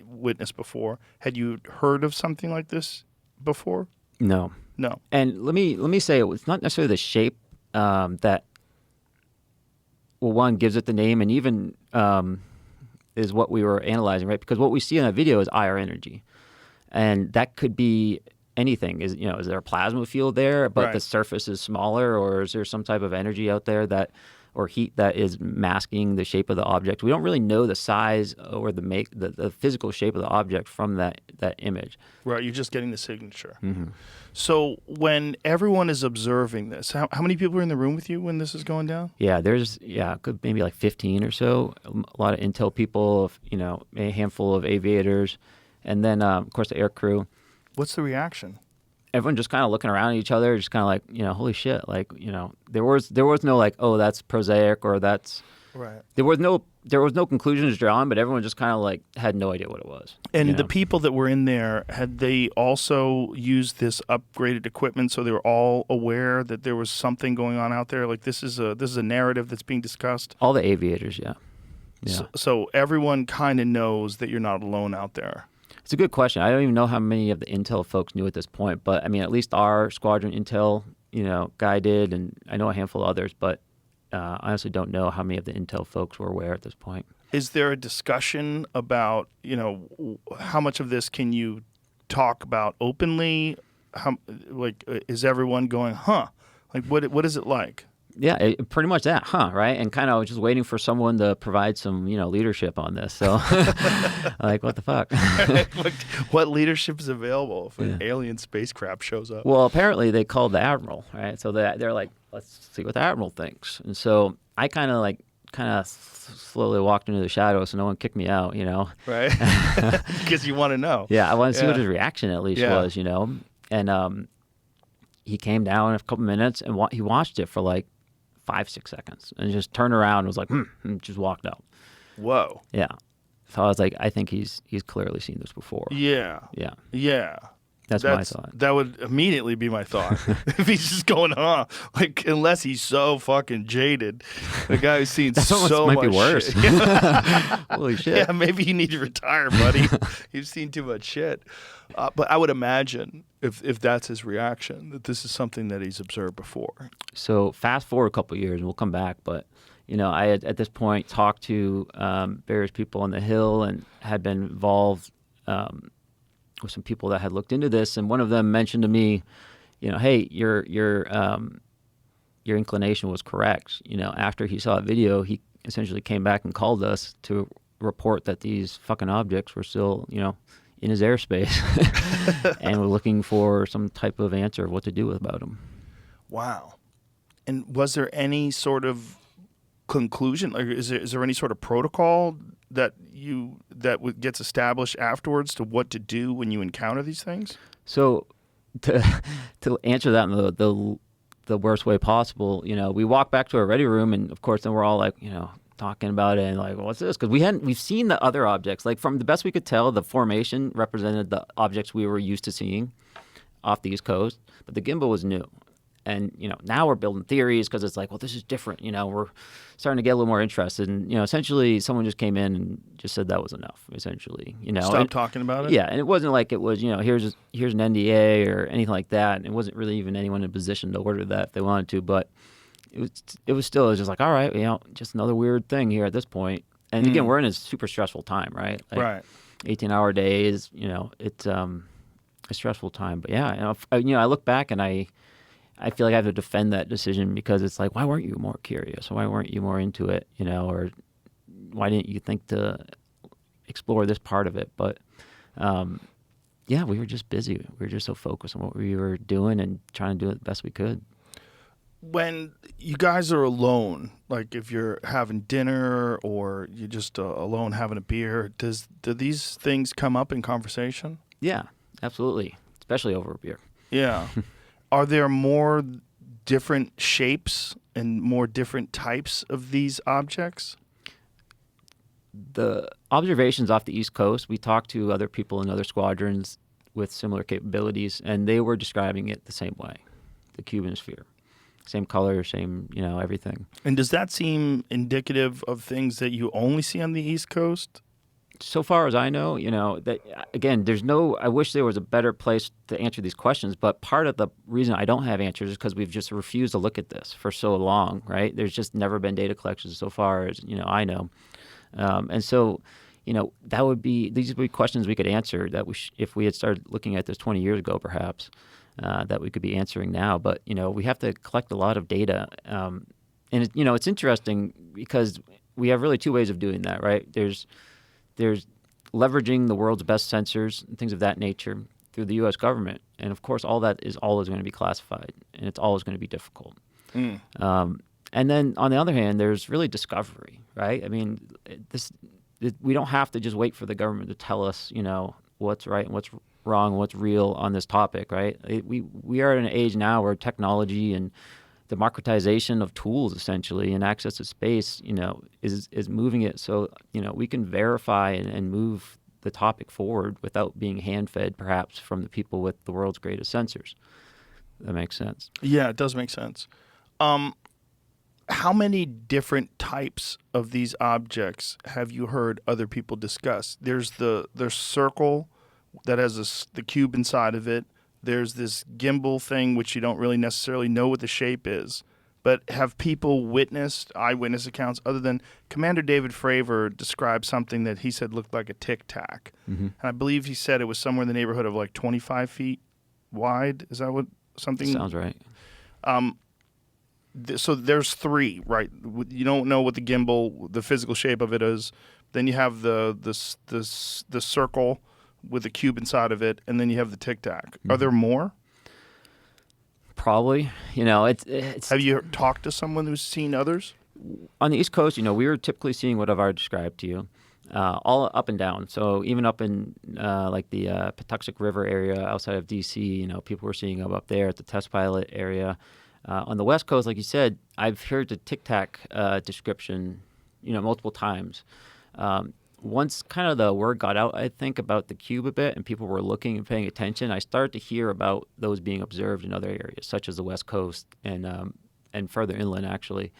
witnessed before. Had you heard of something like this before? No. No. And let me say, it's not necessarily the shape that, well, one, gives it the name, and even... is what we were analyzing, right? Because what we see in that video is IR energy. And that could be anything. Is there a plasma field there, but the surface is smaller, or is there some type of energy out there or heat that is masking the shape of the object? We don't really know the size or the physical shape of the object from that image. Right, you're just getting the signature. Mm-hmm. So when everyone is observing this, how many people are in the room with you when this is going down? Yeah, there's maybe like 15 or so. A lot of intel people, a handful of aviators, and then of course the air crew. What's the reaction? Everyone just kind of looking around at each other, just kind of like, holy shit, like, there was no like, oh, that's prosaic or that's right. There was no conclusions drawn, but everyone just kind of like had no idea what it was. And the people that were in there, had they also used this upgraded equipment so they were all aware that there was something going on out there? Like this is a narrative that's being discussed? All the aviators, yeah. So everyone kind of knows that you're not alone out there. It's a good question. I don't even know how many of the intel folks knew at this point, but I mean, at least our squadron intel, guy did, and I know a handful of others, but I honestly don't know how many of the intel folks were aware at this point. Is there a discussion about, how much of this can you talk about openly? Is everyone going, huh? Like, what is it like? Yeah, pretty much that, right? And kind of just waiting for someone to provide some, leadership on this. So, like, what the fuck? What leadership is available if an alien spacecraft shows up? Well, apparently they called the admiral, right? So they're like, let's see what the admiral thinks. And so I kind of slowly walked into the shadows so no one kicked me out, Right? Because you want to know. Yeah, I want to see what his reaction at least was, And he came down in a couple minutes and he watched it for like 5-6 seconds and just turned around and was like, and just walked out. Whoa. Yeah. So I was like, I think he's clearly seen this before. Yeah. Yeah. Yeah. That's my thought. That would immediately be my thought. If he's just going, like, unless he's so fucking jaded. The guy who's seen so much might be worse. shit. Yeah. Holy shit. Yeah, maybe you need to retire, buddy. You've seen too much shit. But I would imagine, if that's his reaction, that this is something that he's observed before. So fast forward a couple of years, and we'll come back, but I had at this point talked to various people on the Hill and had been involved with some people that had looked into this, and one of them mentioned to me, hey, your inclination was correct. After he saw a video, he essentially came back and called us to report that these fucking objects were still, in his airspace, and we're looking for some type of answer of what to do about them. Wow. And was there any sort of conclusion? Like, is there any sort of protocol that gets established afterwards to what to do when you encounter these things? So to answer that in the worst way possible, we walk back to our ready room, and of course then we're all like, talking about it and like, what's this? Because we've seen the other objects. Like, from the best we could tell, the formation represented the objects we were used to seeing off the East Coast, but the gimbal was new. And, now we're building theories because it's like, well, this is different. We're starting to get a little more interested. And, essentially someone just came in and just said that was enough, essentially. Stop talking about it? Yeah, and it wasn't like it was, here's an NDA or anything like that. And it wasn't really even anyone in a position to order that if they wanted to. But it was just like, all right, just another weird thing here at this point. And again, we're in a super stressful time, right? Like, right. 18-hour days, it's a stressful time. But yeah, I look back and I feel like I have to defend that decision because it's like, why weren't you more curious? Why weren't you more into it? Or why didn't you think to explore this part of it? But yeah, we were just busy. We were just so focused on what we were doing and trying to do it the best we could. When you guys are alone, like if you're having dinner or you're just alone having a beer, do these things come up in conversation? Yeah, absolutely, especially over a beer. Yeah. Are there more different shapes and more different types of these objects? The observations off the East Coast, we talked to other people in other squadrons with similar capabilities, and they were describing it the same way, the Cuban sphere. Same color, same, everything. And does that seem indicative of things that you only see on the East Coast? So far as I know, that again, I wish there was a better place to answer these questions, but part of the reason I don't have answers is because we've just refused to look at this for so long, right? There's just never been data collection so far as, I know. And so, these would be questions we could answer that if we had started looking at this 20 years ago, perhaps, that we could be answering now. But, we have to collect a lot of data. And, it's interesting because we have really two ways of doing that, right? There's leveraging the world's best sensors and things of that nature through the U.S. government. And, of course, all that is always going to be classified, and it's always going to be difficult. And then, on the other hand, there's really discovery, right? I mean, we don't have to just wait for the government to tell us, what's right and what's wrong and what's real on this topic, right? We are in an age now where technology and democratization of tools, essentially, and access to space, is moving it so, we can verify and move the topic forward without being hand-fed, perhaps, from the people with the world's greatest sensors. That makes sense. Yeah, it does make sense. How many different types of these objects have you heard other people discuss? There's the circle that has the cube inside of it. There's this gimbal thing, which you don't really necessarily know what the shape is. But have people witnessed eyewitness accounts other than Commander David Fravor described something that he said looked like a Tic Tac. Mm-hmm. And I believe he said it was somewhere in the neighborhood of like 25 feet wide. Is that what something? Sounds right. So there's three, right? You don't know what the gimbal, the physical shape of it is. Then you have the circle with a cube inside of it, and then you have the Tic Tac. Mm-hmm. Are there more? Probably. It's. Have you talked to someone who's seen others? On the East Coast, we were typically seeing what I've already described to you, all up and down. So even up in like the Patuxent River area outside of D.C., people were seeing them up there at the test pilot area. On the West Coast, like you said, I've heard the Tic Tac description, multiple times. Once kind of the word got out, I think, about the cube a bit and people were looking and paying attention, I started to hear about those being observed in other areas, such as the West Coast and further inland, actually,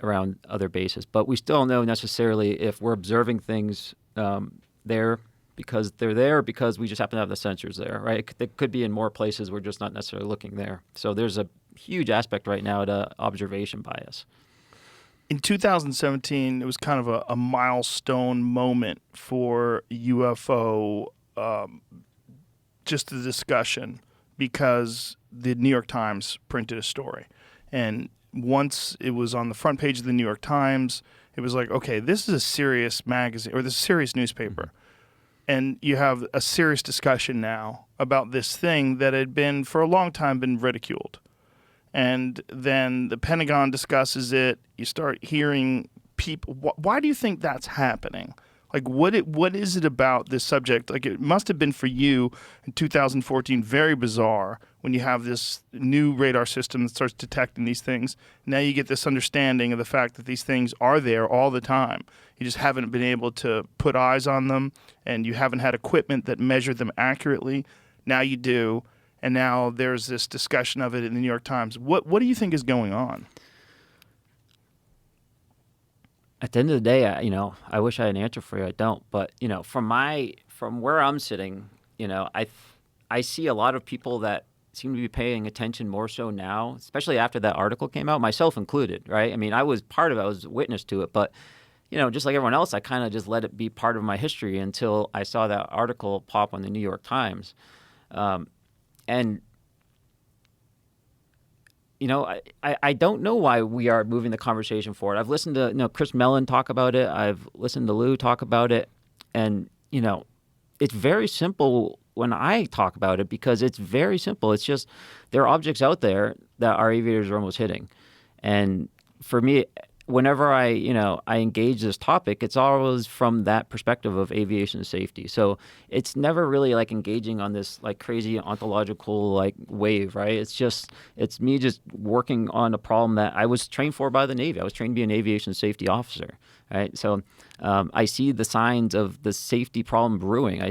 around other bases. But we still don't know necessarily if we're observing things there because they're there because we just happen to have the sensors there, right? They could be in more places. We're just not necessarily looking there. So there's a huge aspect right now to observation bias. In 2017, it was kind of a milestone moment for UFO, just the discussion, because the New York Times printed a story. And once it was on the front page of the New York Times, it was like, okay, this is a serious magazine, or this is a serious newspaper. And you have a serious discussion now about this thing that had been, for a long time, been ridiculed. and then the Pentagon discusses it. You start hearing people. Why do you think that's happening? Like, what is it about this subject? Like, it must have been for you in 2014 very bizarre when you have this new radar system that starts detecting these things. Now you get this understanding of the fact that these things are there all the time. You just haven't been able to put eyes on them, and you haven't had equipment that measure them accurately. Now you do, and now there's this discussion of it in the New York Times. What do you think is going on? At the end of the day, I wish I had an answer for you. I don't. But, from where I'm sitting, I see a lot of people that seem to be paying attention more so now, especially after that article came out, myself included, right? I mean, I was part of it. I was witness to it. But, just like everyone else, I kind of just let it be part of my history until I saw that article pop on the New York Times. And I don't know why we are moving the conversation forward. I've listened to Chris Mellon talk about it. I've listened to Lou talk about it, and it's very simple when I talk about it because it's very simple. It's just there are objects out there that our aviators are almost hitting, and for me, whenever I engage this topic, it's always from that perspective of aviation safety. So it's never really like engaging on this like crazy ontological like wave, right? It's me just working on a problem that I was trained for by the Navy. I was trained to be an aviation safety officer, right? So I see the signs of the safety problem brewing.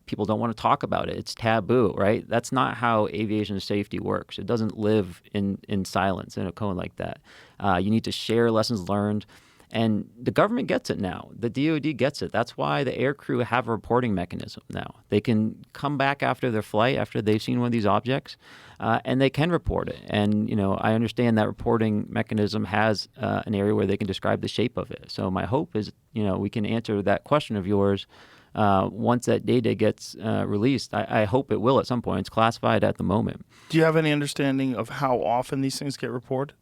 People don't want to talk about it. It's taboo, right? That's not how aviation safety works. It doesn't live in silence in a cone like that. You need to share lessons learned, and the government gets it now. The DoD gets it. That's why the air crew have a reporting mechanism now. They can come back after their flight, after they've seen one of these objects, and they can report it. And, I understand that reporting mechanism has an area where they can describe the shape of it. So my hope is, we can answer that question of yours once that data gets released. I hope it will at some point. It's classified at the moment. Do you have any understanding of how often these things get reported?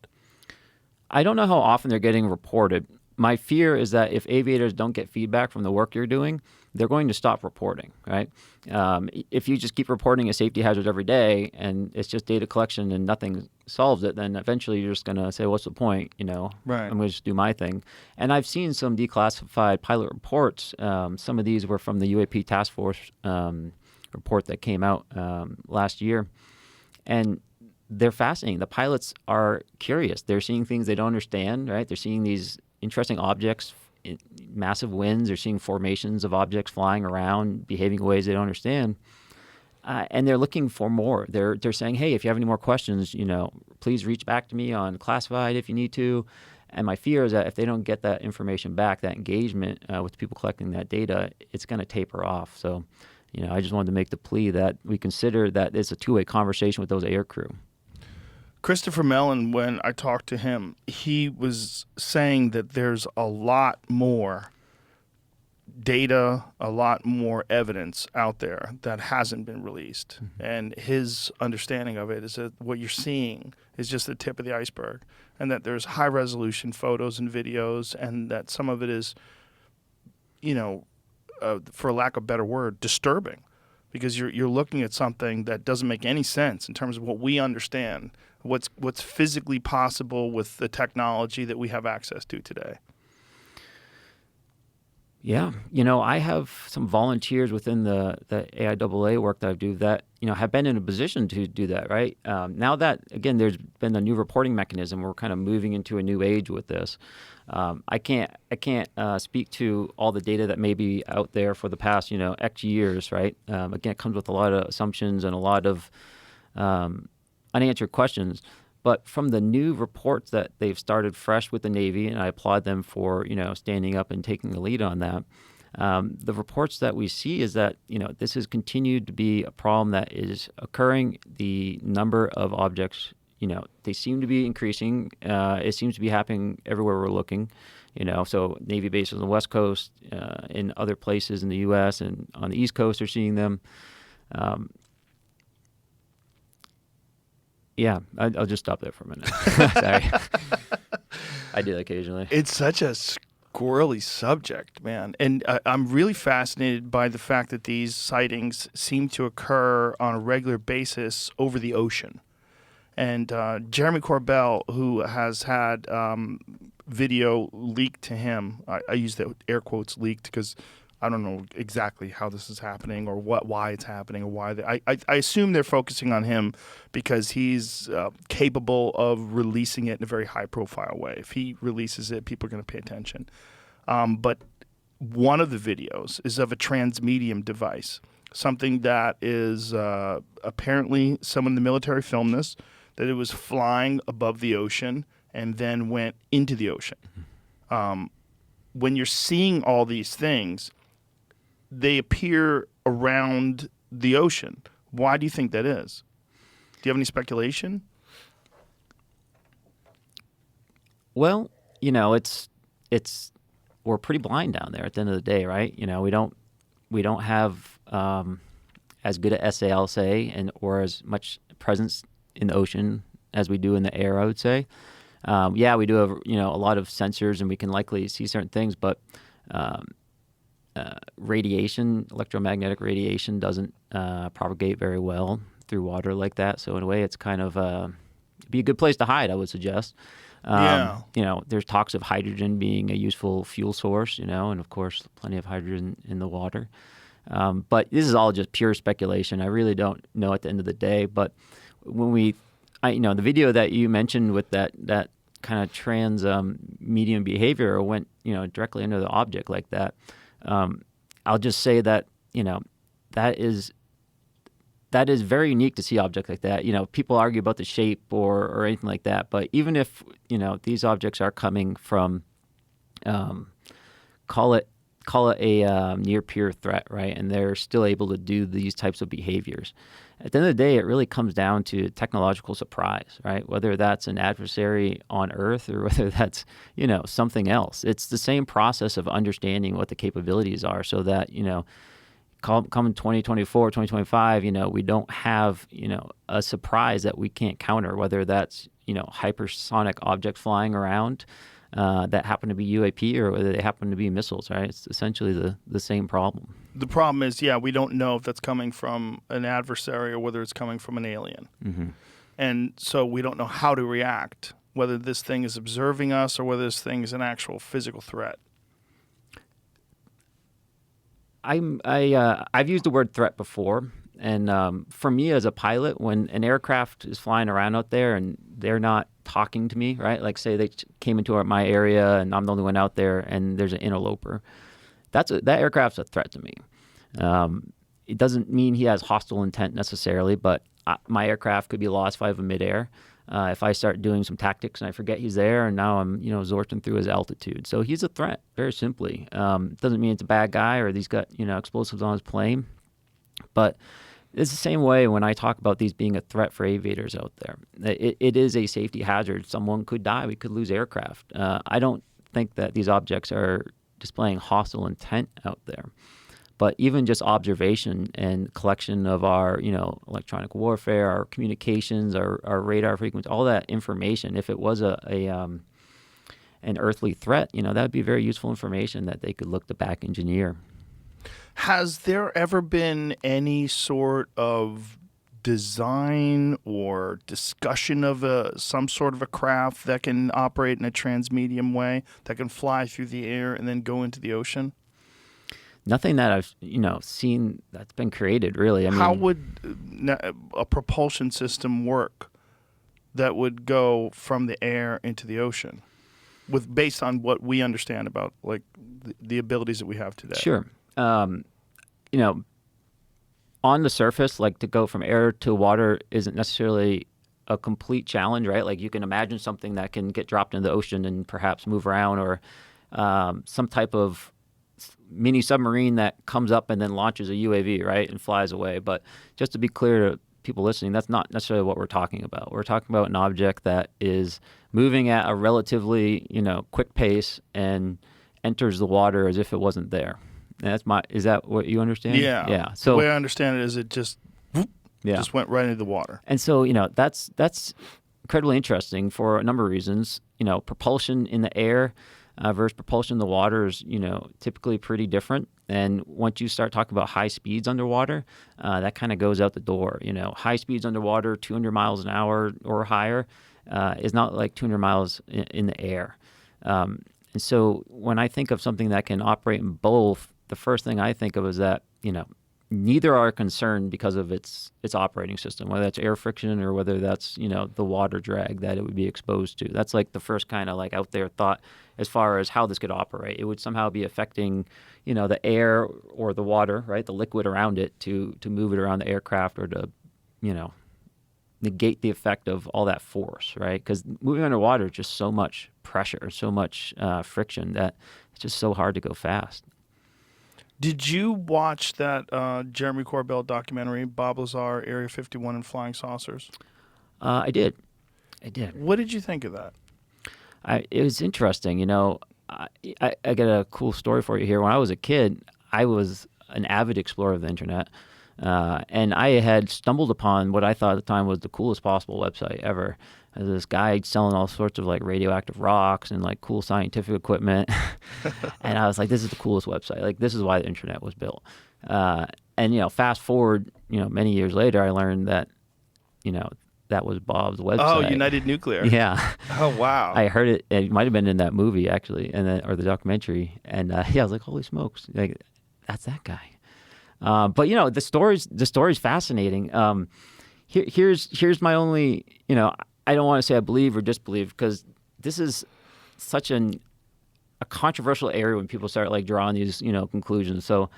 I don't know how often they're getting reported. My fear is that if aviators don't get feedback from the work you're doing, they're going to stop reporting, right? If you just keep reporting a safety hazard every day and it's just data collection and nothing solves it, then eventually you're just going to say, what's the point? Right. I'm going to just do my thing. And I've seen some declassified pilot reports. Some of these were from the UAP task force report that came out last year. And they're fascinating. The pilots are curious. They're seeing things they don't understand, right? They're seeing these interesting objects, massive winds. They're seeing formations of objects flying around, behaving in ways they don't understand. And they're looking for more. They're saying, hey, if you have any more questions, please reach back to me on classified if you need to. And my fear is that if they don't get that information back, that engagement with the people collecting that data, it's going to taper off. So, I just wanted to make the plea that we consider that it's a two-way conversation with those air crew. Christopher Mellon, when I talked to him, he was saying that there's a lot more data, a lot more evidence out there that hasn't been released. Mm-hmm. And his understanding of it is that what you're seeing is just the tip of the iceberg, and that there's high-resolution photos and videos, and that some of it is, for lack of a better word, disturbing, because you're looking at something that doesn't make any sense in terms of what we understand, what's physically possible with the technology that we have access to today. Yeah. I have some volunteers within the AIAA work that I do that, have been in a position to do that, right? Now that, again, there's been a new reporting mechanism, we're kind of moving into a new age with this. I can't speak to all the data that may be out there for the past, X years, right? Again, it comes with a lot of assumptions and a lot of unanswered questions. But from the new reports that they've started fresh with the Navy, and I applaud them for, standing up and taking the lead on that, the reports that we see is that, this has continued to be a problem that is occurring. The number of objects, they seem to be increasing. It seems to be happening everywhere we're looking, so Navy bases on the West Coast, in other places in the U.S. and on the East Coast are seeing them. Yeah, I'll just stop there for a minute. Sorry. I do that occasionally. It's such a squirrely subject, man. And I'm really fascinated by the fact that these sightings seem to occur on a regular basis over the ocean. And Jeremy Corbell, who has had video leaked to him, I use the air quotes leaked because I don't know exactly how this is happening or why it's happening or why. I assume they're focusing on him because he's capable of releasing it in a very high-profile way. If he releases it, people are going to pay attention. But one of the videos is of a transmedium device, something that is apparently someone in the military filmed this, that it was flying above the ocean and then went into the ocean. When you're seeing all these things, they appear around the ocean. Why do you think that is? Do you have any speculation? Well, it's we're pretty blind down there at the end of the day, right? We don't have as good a SAL say or as much presence in the ocean as we do in the air, I would say. Yeah, we do have a lot of sensors and we can likely see certain things, but radiation, electromagnetic radiation, doesn't propagate very well through water like that. So in a way, it's kind of be a good place to hide, I would suggest. Yeah. There's talks of hydrogen being a useful fuel source, and of course, plenty of hydrogen in the water. But this is all just pure speculation. I really don't know at the end of the day. But when the video that you mentioned with that kind of trans medium behavior went, directly into the object like that. I'll just say that, that is very unique to see objects like that. People argue about the shape or anything like that, but even if, these objects are coming from, call it a near peer threat, right? And they're still able to do these types of behaviors. At the end of the day, it really comes down to technological surprise, right? Whether that's an adversary on Earth or whether that's, something else. It's the same process of understanding what the capabilities are so that, come 2024, 2025, we don't have, a surprise that we can't counter, whether that's, hypersonic objects flying around that happen to be UAP or whether they happen to be missiles, right? It's essentially the same problem. The problem is, we don't know if that's coming from an adversary or whether it's coming from an alien. Mm-hmm. And so we don't know how to react, whether this thing is observing us or whether this thing is an actual physical threat. I've used the word threat before, and for me as a pilot, when an aircraft is flying around out there and they're not talking to me, right? Like say they came into my area and I'm the only one out there, and there's an interloper. That aircraft's a threat to me. It doesn't mean he has hostile intent necessarily, but my aircraft could be lost if I have a midair. If I start doing some tactics and I forget he's there, and now I'm, zorting through his altitude. So he's a threat, very simply. Doesn't mean it's a bad guy or he's got, explosives on his plane. But it's the same way when I talk about these being a threat for aviators out there. It is a safety hazard. Someone could die. We could lose aircraft. I don't think that these objects are displaying hostile intent out there. But even just observation and collection of our, electronic warfare, our communications, our radar frequency, all that information, if it was an earthly threat, that would be very useful information that they could look to back engineer. Has there ever been any sort of design or discussion of some sort of a craft that can operate in a transmedium way, that can fly through the air and then go into the ocean? Nothing that I've seen that's been created, really. I mean, how would a propulsion system work that would go from the air into the ocean, based on what we understand about like the abilities that we have today? Sure. On the surface, like to go from air to water isn't necessarily a complete challenge, right? Like you can imagine something that can get dropped into the ocean and perhaps move around, or some type of mini submarine that comes up and then launches a UAV, right, and flies away. But just to be clear to people listening, that's not necessarily what we're talking about. We're talking about an object that is moving at a relatively, quick pace and enters the water as if it wasn't there. And is that what you understand? Yeah. Yeah. So the way I understand it is it just went right into the water. And so, that's incredibly interesting for a number of reasons. Propulsion in the air versus propulsion in the water is, typically pretty different. And once you start talking about high speeds underwater, that kind of goes out the door. High speeds underwater, 200 miles an hour or higher, is not like 200 miles in the air. And so when I think of something that can operate in both, the first thing I think of is that, neither are concerned because of its operating system, whether that's air friction or whether that's, the water drag that it would be exposed to. That's like the first kind of like out there thought as far as how this could operate. It would somehow be affecting, the air or the water, right, the liquid around it to move it around the aircraft or to, negate the effect of all that force, right? Because moving underwater is just so much pressure, so much friction that it's just so hard to go fast. Did you watch that Jeremy Corbell documentary, Bob Lazar, Area 51 and Flying Saucers? I did. What did you think of that? It was interesting. I got a cool story for you here. When I was a kid, I was an avid explorer of the internet. And I had stumbled upon what I thought at the time was the coolest possible website ever. There's this guy selling all sorts of like radioactive rocks and like cool scientific equipment. And I was like, this is the coolest website. Like, this is why the internet was built. And fast forward, many years later, I learned that, that was Bob's website. Oh, United Nuclear. Yeah. Oh, wow. I heard it. It might have been in that movie actually, or the documentary. And I was like, holy smokes, like that's that guy. But the story's fascinating. Here's my only, I don't want to say I believe or disbelieve because this is such a controversial area when people start like drawing these, conclusions. So,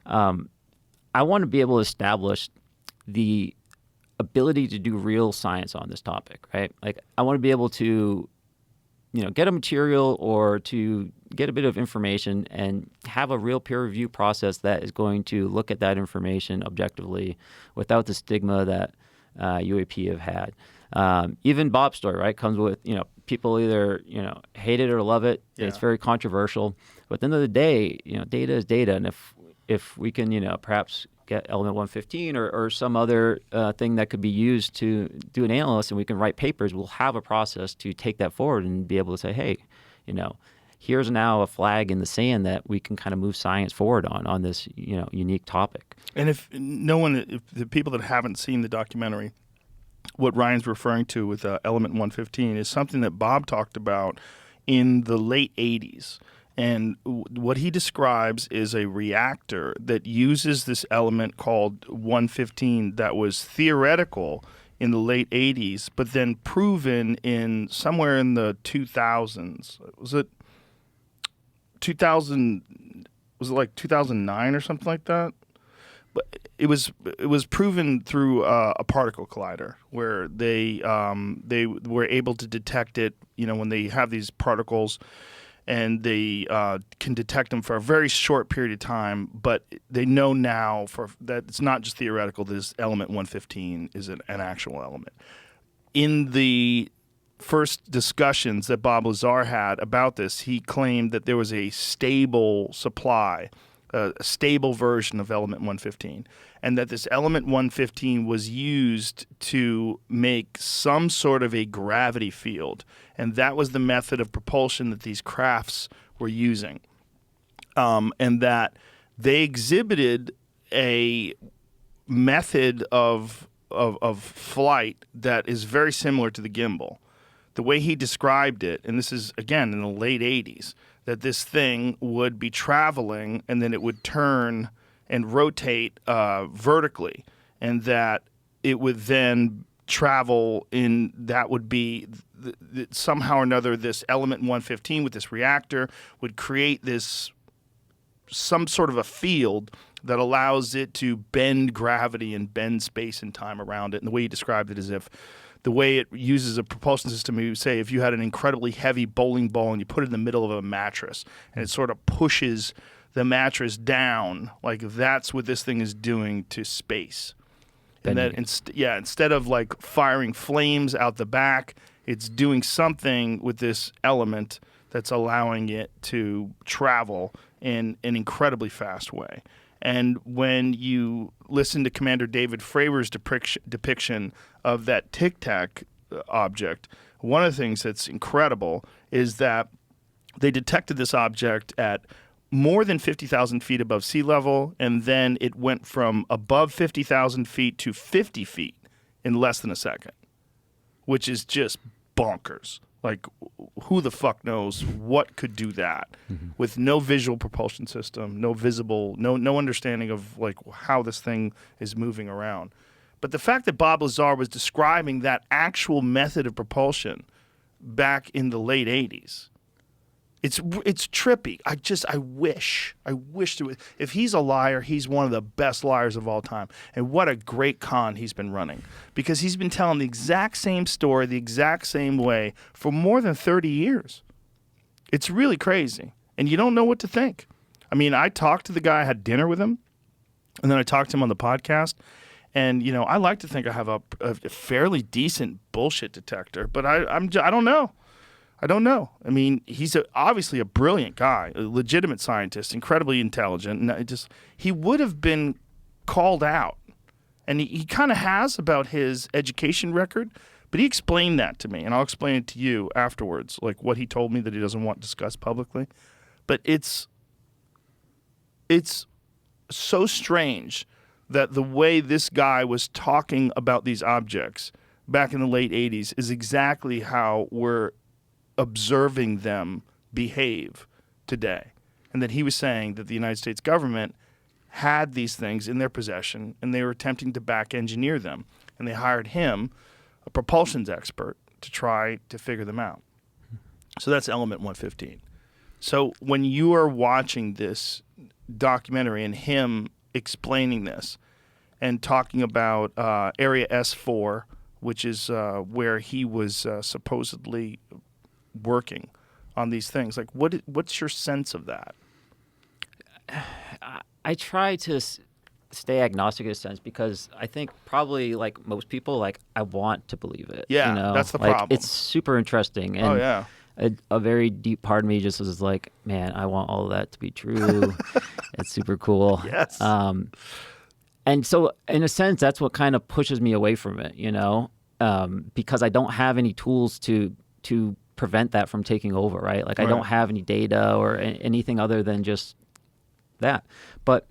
I want to be able to establish the ability to do real science on this topic, right? Like I want to be able to, get a material or to get a bit of information and have a real peer review process that is going to look at that information objectively without the stigma that UAP have had. Even Bob's story, right, comes with, people either, hate it or love it. Yeah. It's very controversial. But at the end of the day, data is data. And if we can, perhaps get element 115 or some other thing that could be used to do an analysis and we can write papers, we'll have a process to take that forward and be able to say, hey, here's now a flag in the sand that we can kind of move science forward on this, unique topic. And if the people that haven't seen the documentary, what Ryan's referring to with element 115 is something that Bob talked about in the late 80s. And what he describes is a reactor that uses this element called 115 that was theoretical in the late 80s, but then proven in somewhere in the 2000s. Was it 2000? Was it like 2009 or something like that? But it was proven through a particle collider where they were able to detect it. When they have these particles, and they can detect them for a very short period of time. But they know now that it's not just theoretical. This element 115 is an actual element. In the first discussions that Bob Lazar had about this, he claimed that there was a stable supply, a stable version of element 115, and that this element 115 was used to make some sort of a gravity field, and that was the method of propulsion that these crafts were using, and that they exhibited a method of flight that is very similar to the gimbal. The way he described it, and this is, again, in the late 80s, that this thing would be traveling and then it would turn and rotate vertically, and that it would then travel in, that would be somehow or another this element 115 with this reactor would create some sort of a field that allows it to bend gravity and bend space and time around it. And the way he described it is if the way it uses a propulsion system, you say if you had an incredibly heavy bowling ball and you put it in the middle of a mattress and it sort of pushes the mattress down, like that's what this thing is doing to space. And that instead of like firing flames out the back, it's doing something with this element that's allowing it to travel in an incredibly fast way. And when you listen to Commander David Fravor's depiction of that Tic Tac object, one of the things that's incredible is that they detected this object at more than 50,000 feet above sea level, and then it went from above 50,000 feet to 50 feet in less than a second, which is just bonkers. Like, who the fuck knows what could do that with no visual propulsion system, no visible, no understanding of like how this thing is moving around. But the fact that Bob Lazar was describing that actual method of propulsion back in the late 80s, it's trippy. I wish there was, if he's a liar, he's one of the best liars of all time. And what a great con he's been running, because he's been telling the exact same story the exact same way for more than 30 years. It's really crazy. And you don't know what to think. I mean, I talked to the guy, I had dinner with him, and then I talked to him on the podcast. And, I like to think I have a fairly decent bullshit detector, but I don't know. I don't know. I mean, he's obviously a brilliant guy, a legitimate scientist, incredibly intelligent. And he would have been called out. And he kind of has about his education record, but he explained that to me. And I'll explain it to you afterwards, like what he told me that he doesn't want discussed publicly. But it's so strange that the way this guy was talking about these objects back in the late 80s is exactly how we're observing them behave today. And that he was saying that the United States government had these things in their possession and they were attempting to back engineer them. And they hired him, a propulsions expert, to try to figure them out. So that's element 115. So when you are watching this documentary and him explaining this and talking about Area S4, which is where he was supposedly working on these things, like what's your sense of that? I try to stay agnostic in a sense, because I think probably like most people, like I want to believe it. Yeah, that's the like, problem. It's super interesting. And a very deep part of me just was like, man, I want all of that to be true. It's super cool. Yes. And so in a sense, that's what kind of pushes me away from it, because I don't have any tools to prevent that from taking over, right? Like I don't have any data or anything other than just that. But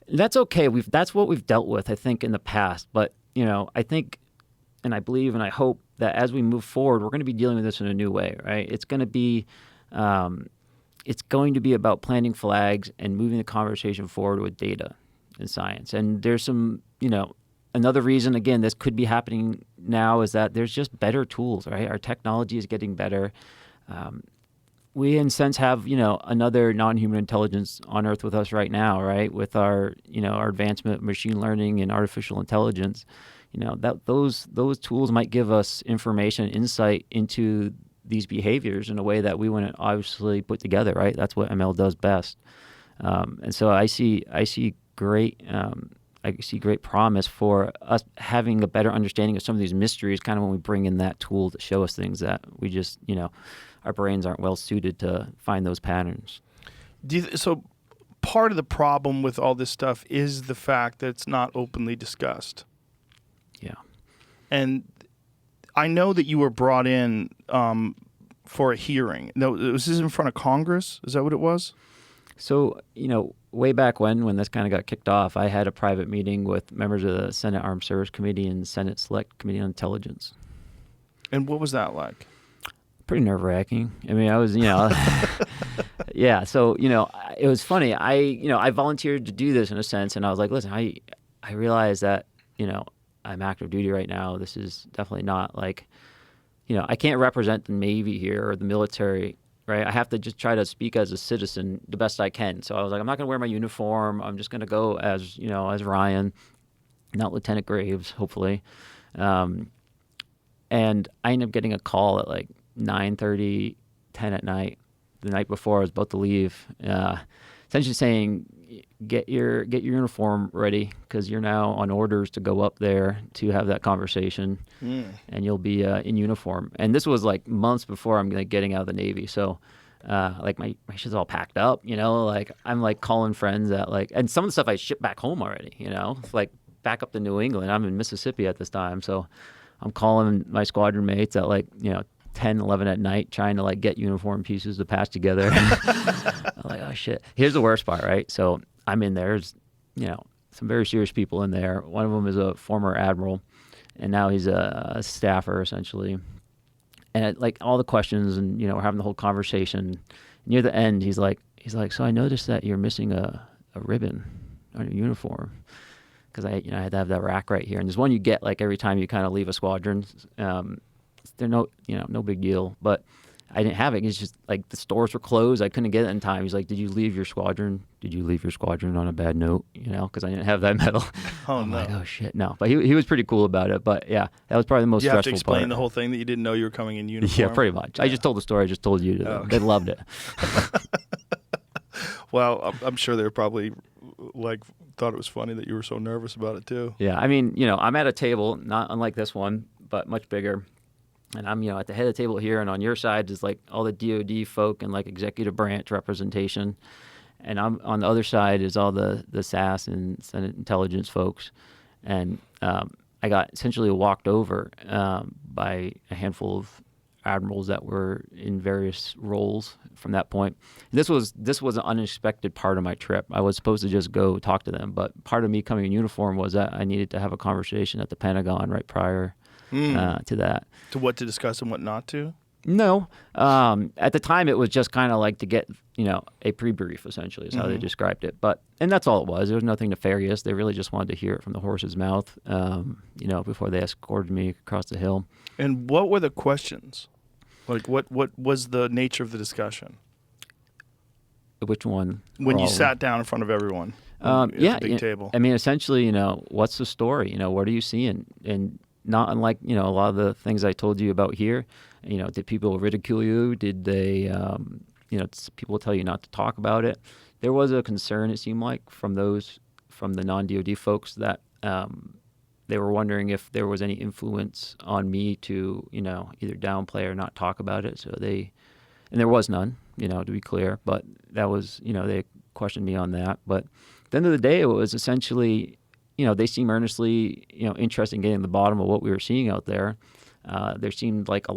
that's okay. That's what we've dealt with, I think, in the past. But, I think, and I believe and I hope that as we move forward, we're going to be dealing with this in a new way, right? It's going to be about planting flags and moving the conversation forward with data and science. And there's some, another reason, again, this could be happening now is that there's just better tools, right? Our technology is getting better. We, in a sense, have, another non-human intelligence on Earth with us right now, right? With our, our advancement of machine learning and artificial intelligence, that those tools might give us information, insight into these behaviors in a way that we wouldn't obviously put together, right? That's what ML does best. And so I see great promise for us having a better understanding of some of these mysteries, kind of when we bring in that tool to show us things that we just, our brains aren't well suited to find those patterns. So part of the problem with all this stuff is the fact that it's not openly discussed. Yeah. And I know that you were brought in for a hearing. No, was this in front of Congress? Is that what it was? So, way back when this kind of got kicked off, I had a private meeting with members of the Senate Armed Services Committee and Senate Select Committee on Intelligence. And what was that like? Pretty nerve-wracking. I mean, I was, yeah. So, it was funny. I volunteered to do this in a sense, and I was like, listen, I realize that, I'm active duty right now. This is definitely not like, I can't represent the Navy here or the military, right? I have to just try to speak as a citizen the best I can. So I was like, I'm not going to wear my uniform. I'm just going to go as, as Ryan, not Lieutenant Graves, hopefully. And I ended up getting a call at like 9:30, 10 at night, the night before I was about to leave, essentially saying, get your uniform ready because you're now on orders to go up there to have that conversation, and you'll be in uniform. And this was like months before I'm like getting out of the Navy, so like my shit's all packed up, like I'm like calling friends that like, and some of the stuff I shipped back home already, like back up to New England. I'm in Mississippi at this time, so I'm calling my squadron mates at like 10, 11 at night trying to like get uniform pieces to patch together. I'm like, oh shit. Here's the worst part, right? So I'm in there. There's, some very serious people in there. One of them is a former admiral, and now he's a staffer essentially. And like all the questions, and we're having the whole conversation. Near the end, he's like, so I noticed that you're missing a ribbon on your uniform, because I had to have that rack right here. And there's one you get like every time you kind of leave a squadron. They're no big deal, but I didn't have it. It's just like the stores were closed. I couldn't get it in time. He's like, did you leave your squadron on a bad note? Because I didn't have that medal. I'm like, oh shit, no. But he was pretty cool about it. But yeah, that was probably the most stressful part. You have to explain the whole thing that you didn't know you were coming in uniform? Yeah, pretty much. Yeah. I just told the story I just told you to them. Okay. They loved it. Well, I'm sure they were probably thought it was funny that you were so nervous about it too. Yeah, I mean, I'm at a table, not unlike this one, but much bigger. And I'm, at the head of the table here, and on your side is like all the DoD folk and like executive branch representation. And I'm on the other side is all the SAS and Senate intelligence folks. And I got essentially walked over by a handful of admirals that were in various roles from that point. This was an unexpected part of my trip. I was supposed to just go talk to them, but part of me coming in uniform was that I needed to have a conversation at the Pentagon right prior to that. To what to discuss and what not to? No. At the time, it was just kind of like to get, a pre-brief, essentially, is how they described it. And that's all it was. There was nothing nefarious. They really just wanted to hear it from the horse's mouth, before they escorted me across the hill. And what were the questions? Like, what was the nature of the discussion? Which one? When you sat down in front of everyone at the big table. I mean, essentially, what's the story? What are you seeing? And not unlike, a lot of the things I told you about here, did people ridicule you? Did they, people tell you not to talk about it? There was a concern, it seemed like, from the non-DOD folks that they were wondering if there was any influence on me to, either downplay or not talk about it. And there was none, to be clear, but that was, they questioned me on that. But at the end of the day, it was essentially, they seemed earnestly, interested in getting to the bottom of what we were seeing out there. There seemed like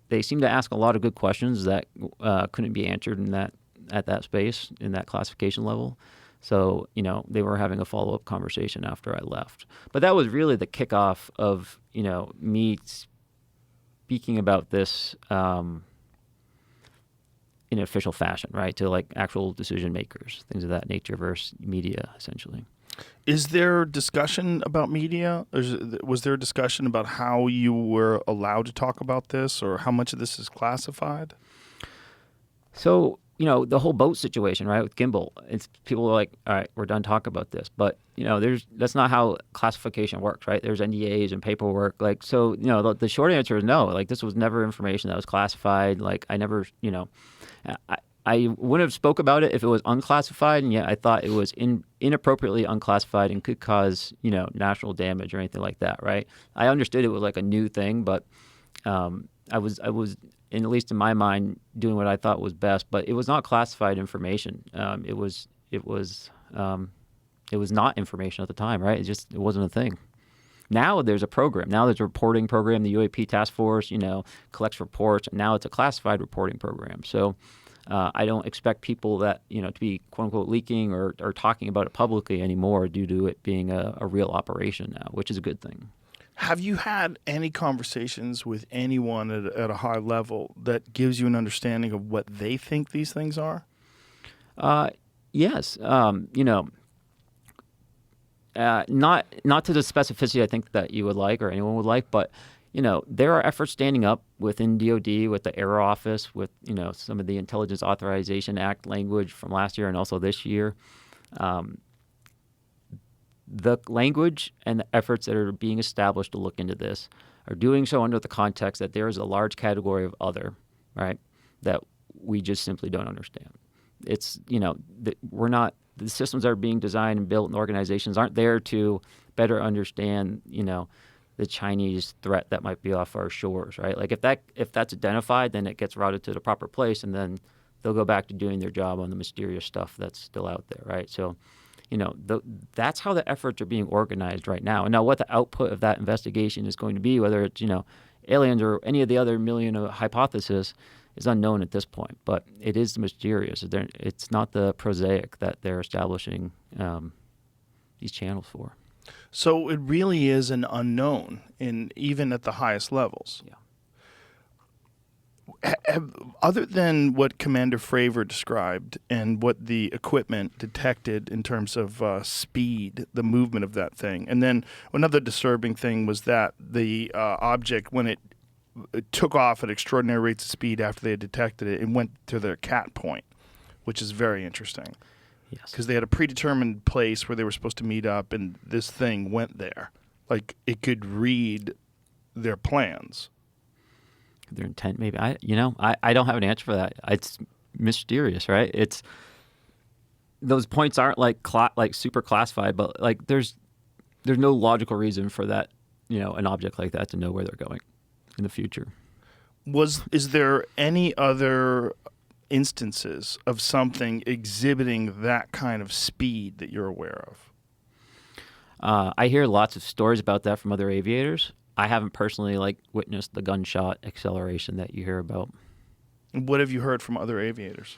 they seemed to ask a lot of good questions that couldn't be answered at that space, in that classification level. So, they were having a follow-up conversation after I left. But that was really the kickoff of, me speaking about this in an official fashion, right, to like actual decision makers, things of that nature versus media, essentially. Is there discussion about media? Was there a discussion about how you were allowed to talk about this, or how much of this is classified? So, the whole boat situation, right, with Gimbal, people are like, all right, we're done talking about this. But, that's not how classification works, right? There's NDAs and paperwork. Like, so, the short answer is no. Like, this was never information that was classified. Like, I never, I wouldn't have spoke about it if it was unclassified, and yet I thought it was inappropriately unclassified and could cause, national damage or anything like that, right? I understood it was like a new thing, but I was, at least in my mind, doing what I thought was best. But it was not classified information. It was not information at the time, right? It wasn't a thing. Now there's a program. Now there's a reporting program. The UAP task force, collects reports. And now it's a classified reporting program. So I don't expect people that, to be quote unquote leaking or talking about it publicly anymore due to it being a real operation now, which is a good thing. Have you had any conversations with anyone at a high level that gives you an understanding of what they think these things are? Yes. Not to the specificity I think that you would like or anyone would like, but there are efforts standing up within DOD, with the Air Office, with some of the Intelligence Authorization Act language from last year and also this year. The language and the efforts that are being established to look into this are doing so under the context that there is a large category of other, right, that we just simply don't understand. It's, the systems that are being designed and built and organizations aren't there to better understand, the Chinese threat that might be off our shores, right? Like if that's identified, then it gets routed to the proper place, and then they'll go back to doing their job on the mysterious stuff that's still out there, right? So, that's how the efforts are being organized right now. And now what the output of that investigation is going to be, whether it's, aliens or any of the other million hypotheses is unknown at this point. But it is mysterious. It's not the prosaic that they're establishing these channels for. So it really is an unknown, even at the highest levels. Yeah. Other than what Commander Fravor described and what the equipment detected in terms of speed, the movement of that thing, and then another disturbing thing was that the object, when it took off at extraordinary rates of speed after they had detected it, it went to their cat point, which is very interesting. Yes. Because they had a predetermined place where they were supposed to meet up, and this thing went there. Like, it could read their plans. Their intent, maybe. I don't have an answer for that. It's mysterious, right? It's those points aren't like super classified, but like there's no logical reason for that, an object like that to know where they're going in the future. Is there any other instances of something exhibiting that kind of speed that you're aware of? I hear lots of stories about that from other aviators. I haven't personally witnessed the gunshot acceleration that you hear about. What have you heard from other aviators?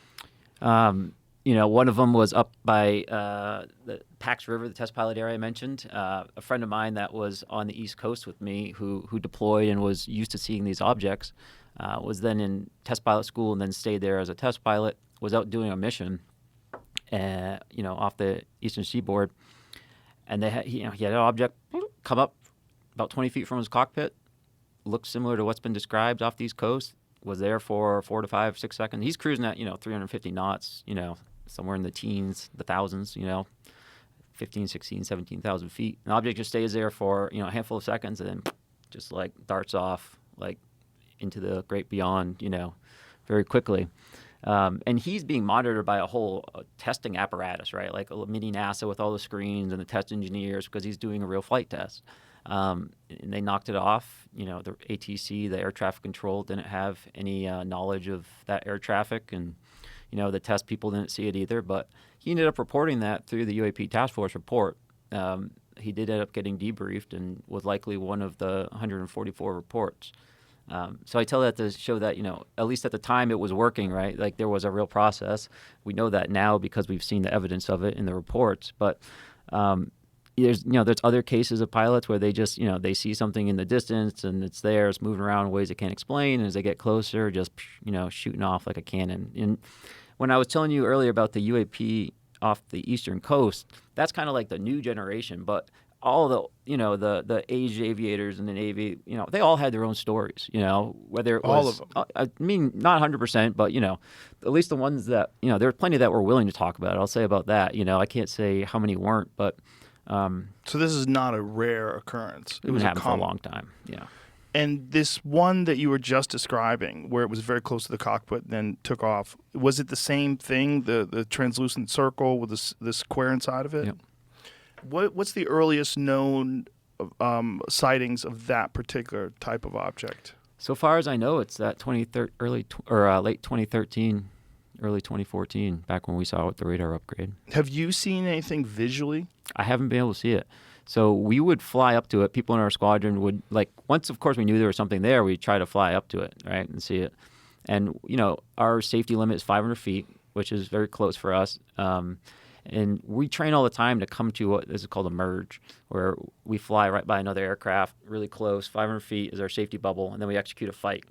One of them was up by the Pax River, the test pilot area I mentioned. A friend of mine that was on the East Coast with me who deployed and was used to seeing these objects was then in test pilot school and then stayed there as a test pilot, was out doing a mission, off the eastern seaboard. And he had an object come up about 20 feet from his cockpit, looked similar to what's been described off the East Coast, was there for 4 to 5, 6 seconds. He's cruising at, 350 knots, somewhere in the teens, the thousands, 15, 16, 17,000 feet. An object just stays there for, a handful of seconds and then just darts off into the great beyond, very quickly. And he's being monitored by a whole testing apparatus, right? Like a mini NASA with all the screens and the test engineers because he's doing a real flight test. And they knocked it off. The ATC, the air traffic control, didn't have any knowledge of that air traffic. And, the test people didn't see it either. But he ended up reporting that through the UAP Task Force report. He did end up getting debriefed and was likely one of the 144 reports. So I tell that to show that, at least at the time it was working, right? Like there was a real process. We know that now because we've seen the evidence of it in the reports. But there's other cases of pilots where they just, they see something in the distance and it's there, it's moving around in ways they can't explain. And as they get closer, just, shooting off like a cannon. And when I was telling you earlier about the UAP off the eastern coast, that's kind of like the new generation. But all the the aged aviators and the Navy, they all had their own stories. Whether it was all of them. I mean, not 100%, but at least the ones that there were plenty that were willing to talk about it. I'll say about that. I can't say how many weren't, but so this is not a rare occurrence. It was happening for a long time. Yeah. And this one that you were just describing, where it was very close to the cockpit, and then took off, was it the same thing? The translucent circle with the square inside of it? Yep. What's the earliest known sightings of that particular type of object? So far as I know, it's that late 2013, early 2014, back when we saw it with the radar upgrade. Have you seen anything visually? I haven't been able to see it. So we would fly up to it. People in our squadron would, once, of course, we knew there was something there, we'd try to fly up to it, right, and see it. And, our safety limit is 500 feet, which is very close for us. And we train all the time to come to what is called a merge, where we fly right by another aircraft, really close, 500 feet is our safety bubble, and then we execute a fight,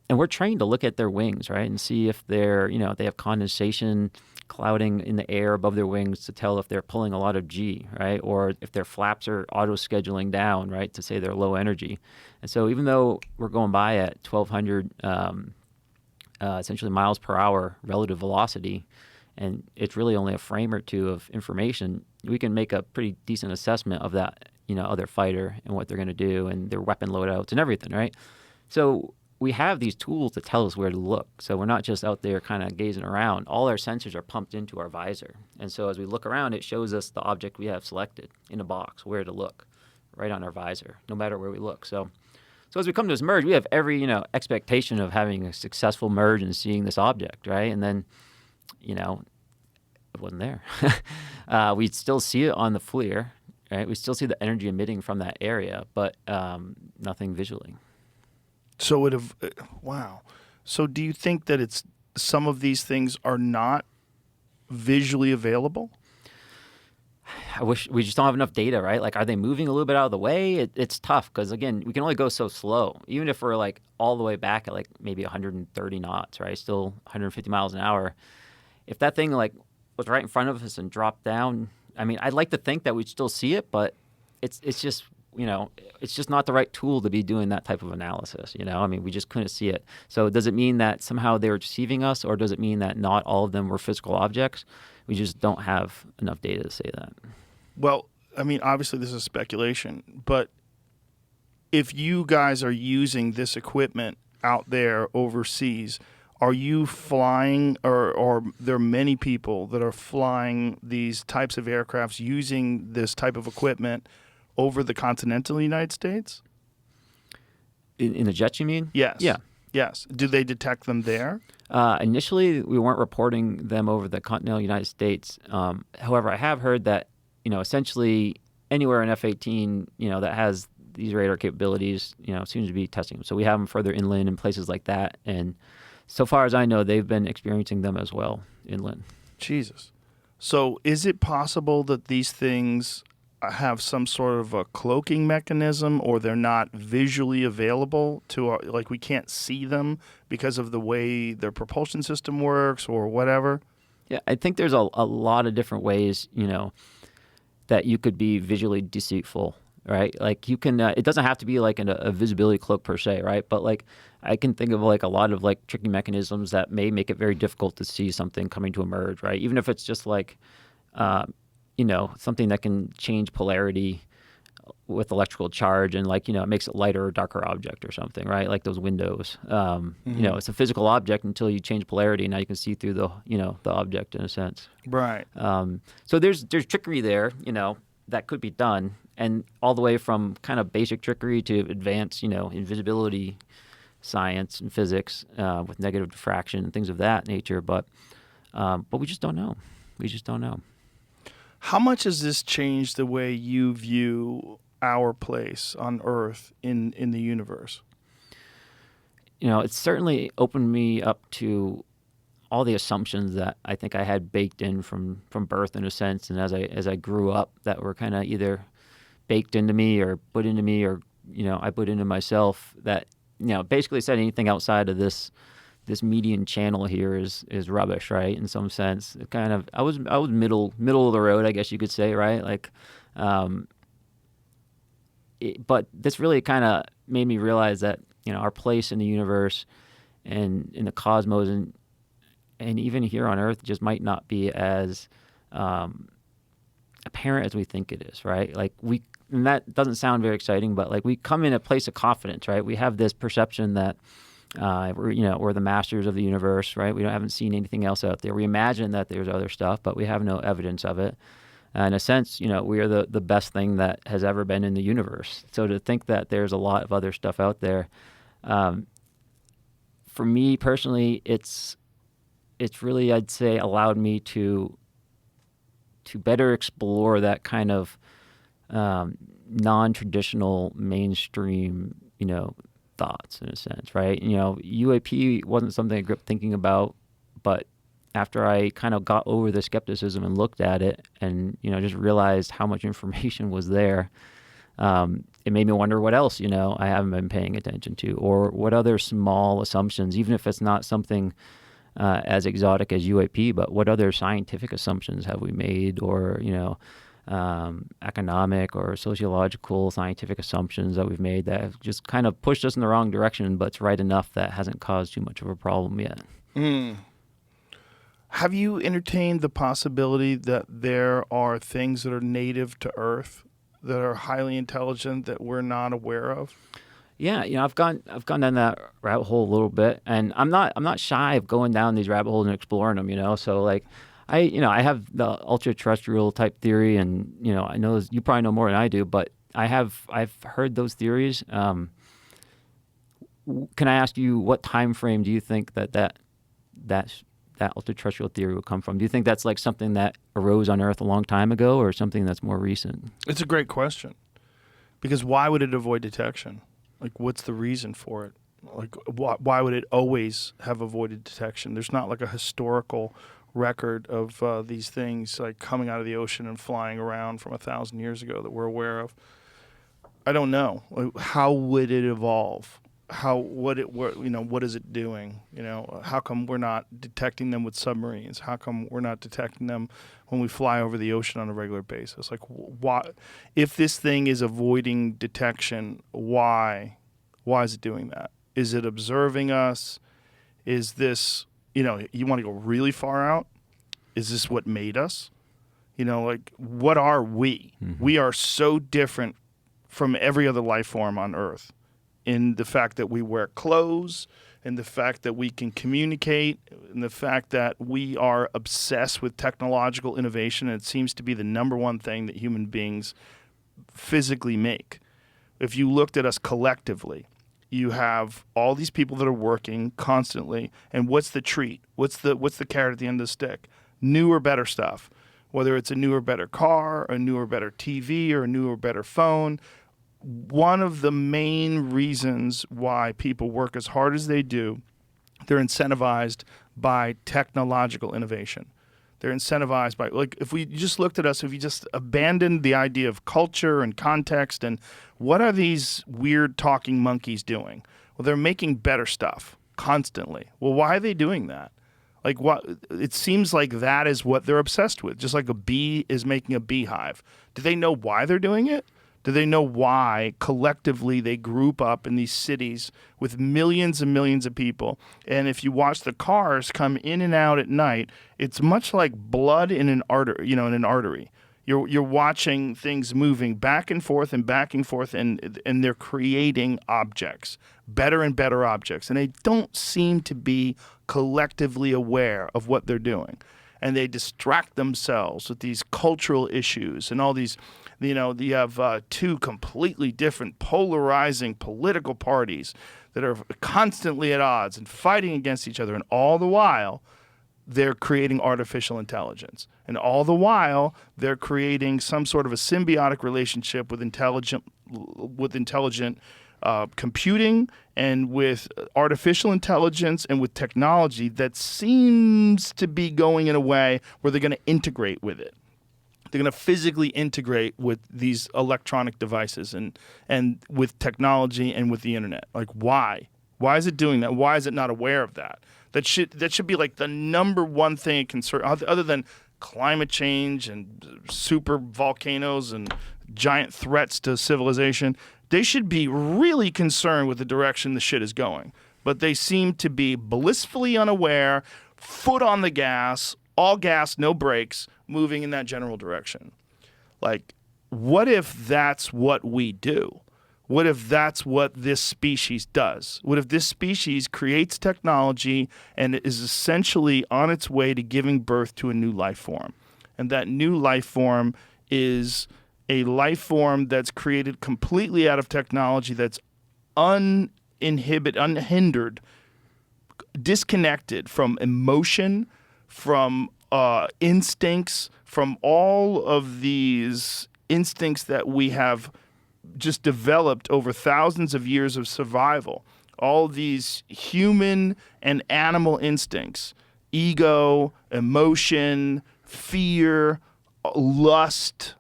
And we're trained to look at their wings, right, and see if they're, they have condensation, clouding in the air above their wings to tell if they're pulling a lot of G, right, or if their flaps are auto-scheduling down, right, to say they're low energy. And so even though we're going by at 1,200 essentially miles per hour relative velocity, and it's really only a frame or two of information, we can make a pretty decent assessment of that, other fighter and what they're going to do and their weapon loadouts and everything, right? So we have these tools to tell us where to look. So we're not just out there kind of gazing around. All our sensors are pumped into our visor. And so as we look around, it shows us the object we have selected in a box, where to look, right on our visor, no matter where we look. So as we come to this merge, we have every, expectation of having a successful merge and seeing this object, right? And then, it wasn't there. We'd still see it on the FLIR, right? We still see the energy emitting from that area, but nothing visually. So wow. So do you think that it's some of these things are not visually available? I wish we just don't have enough data, right? Like, are they moving a little bit out of the way? It's tough because, again, we can only go so slow. Even if we're like all the way back at like maybe 130 knots, right? Still 150 miles an hour. If that thing like was right in front of us and dropped down, I mean, I'd like to think that we'd still see it, but it's just, it's just not the right tool to be doing that type of analysis, I mean, we just couldn't see it. So does it mean that somehow they were deceiving us, or does it mean that not all of them were physical objects? We just don't have enough data to say that. Well, I mean, obviously this is speculation, but if you guys are using this equipment out there overseas, are you flying, or there are many people that are flying these types of aircrafts using this type of equipment over the continental United States? In the jets, you mean? Yes. Yeah. Yes. Do they detect them there? Initially, we weren't reporting them over the continental United States. However, I have heard that, essentially anywhere in F-18, that has these radar capabilities, seems to be testing them. So we have them further inland in places like that. And so far as I know, they've been experiencing them as well inland. Jesus. So is it possible that these things have some sort of a cloaking mechanism, or they're not visually available to like we can't see them because of the way their propulsion system works or whatever? Yeah, I think there's a lot of different ways, that you could be visually deceitful, right? Like you can, it doesn't have to be like a visibility cloak per se, right? But like I can think of like a lot of like tricky mechanisms that may make it very difficult to see something coming to emerge, right? Even if it's just like, something that can change polarity with electrical charge and like, it makes it lighter or darker object or something, right? Like those windows. It's a physical object until you change polarity, and now you can see through the object in a sense. Right. So there's trickery there, that could be done, and all the way from kind of basic trickery to advanced, invisibility science and physics with negative diffraction and things of that nature. But we just don't know. We just don't know. How much has this changed the way you view our place on Earth in the universe? It's certainly opened me up to all the assumptions that I think I had baked in from birth, in a sense, and as I grew up, that were kind of either baked into me or put into me, or I put into myself, that basically said anything outside of this median channel here is rubbish, right? In some sense, it kind of I was middle of the road, I guess you could say, right? Like, but this really kind of made me realize that our place in the universe and in the cosmos and even here on Earth just might not be as apparent as we think it is, right? Like and that doesn't sound very exciting, but like we come in a place of confidence, right? We have this perception that we're the masters of the universe, right? We haven't seen anything else out there. We imagine that there's other stuff, but we have no evidence of it. In a sense, we are the best thing that has ever been in the universe. So to think that there's a lot of other stuff out there, for me personally, it's really, I'd say, allowed me to better explore that kind of non-traditional mainstream, thoughts, in a sense, right? UAP wasn't something I grew up thinking about, but after I kind of got over the skepticism and looked at it and, just realized how much information was there, it made me wonder what else, I haven't been paying attention to, or what other small assumptions, even if it's not something as exotic as UAP, but what other scientific assumptions have we made, or, economic or sociological scientific assumptions that we've made that have just kind of pushed us in the wrong direction, but it's right enough that hasn't caused too much of a problem yet. Have you entertained the possibility that there are things that are native to Earth that are highly intelligent that we're not aware of? Yeah, I've gone down that rabbit hole a little bit, and I'm not shy of going down these rabbit holes and exploring them. So like, I have the ultra terrestrial type theory, and I know you probably know more than I do, but I've heard those theories. Can I ask you, what time frame do you think that that ultra-terrestrial theory would come from? Do you think that's like something that arose on Earth a long time ago, or something that's more recent? It's a great question. Because why would it avoid detection? Like, what's the reason for it? Like, why would it always have avoided detection? There's not like a historical record of these things like coming out of the ocean and flying around from 1,000 years ago that we're aware of. I don't know. Like, how would it evolve? What is it doing? How come we're not detecting them with submarines? How come we're not detecting them when we fly over the ocean on a regular basis? Like, why, if this thing is avoiding detection, why is it doing that? Is it observing us? Is this, you want to go really far out? Is this what made us? Like, what are we? Mm-hmm. We are so different from every other life form on Earth, in the fact that we wear clothes, in the fact that we can communicate, in the fact that we are obsessed with technological innovation, and it seems to be the number one thing that human beings physically make. If you looked at us collectively, you have all these people that are working constantly, and what's the treat? What's the carrot at the end of the stick? Newer, better stuff. Whether it's a newer, better car, a newer, better TV, or a newer, better phone. One of the main reasons why people work as hard as they do, they're incentivized by technological innovation. They're incentivized by, like, if we just looked at us, if you just abandoned the idea of culture and context and what are these weird talking monkeys doing? Well, they're making better stuff constantly. Well, why are they doing that? Like, what? It seems like that is what they're obsessed with, just like a bee is making a beehive. Do they know why they're doing it? Do they know why collectively they group up in these cities with millions and millions of people? And if you watch the cars come in and out at night, it's much like blood in an artery. In an artery. You're watching things moving back and forth, and they're creating objects, better and better objects, and they don't seem to be collectively aware of what they're doing, and they distract themselves with these cultural issues and all these. You have two completely different polarizing political parties that are constantly at odds and fighting against each other. And all the while, they're creating artificial intelligence. And all the while, they're creating some sort of a symbiotic relationship with intelligent computing and with artificial intelligence and with technology that seems to be going in a way where they're going to integrate with it. They're going to physically integrate with these electronic devices and with technology and with the internet. Like, why? Why is it doing that? Why is it not aware of that? That should be like the number one thing it concern, other than climate change and super volcanoes and giant threats to civilization. They should be really concerned with the direction the shit is going. But they seem to be blissfully unaware, foot on the gas, all gas, no brakes, moving in that general direction. Like, what if that's what we do? What if that's what this species does? What if this species creates technology and is essentially on its way to giving birth to a new life form? And that new life form is a life form that's created completely out of technology, that's unhindered, disconnected from emotion, from instincts, from all of these instincts that we have just developed over thousands of years of survival. All these human and animal instincts, ego, emotion, fear, lust,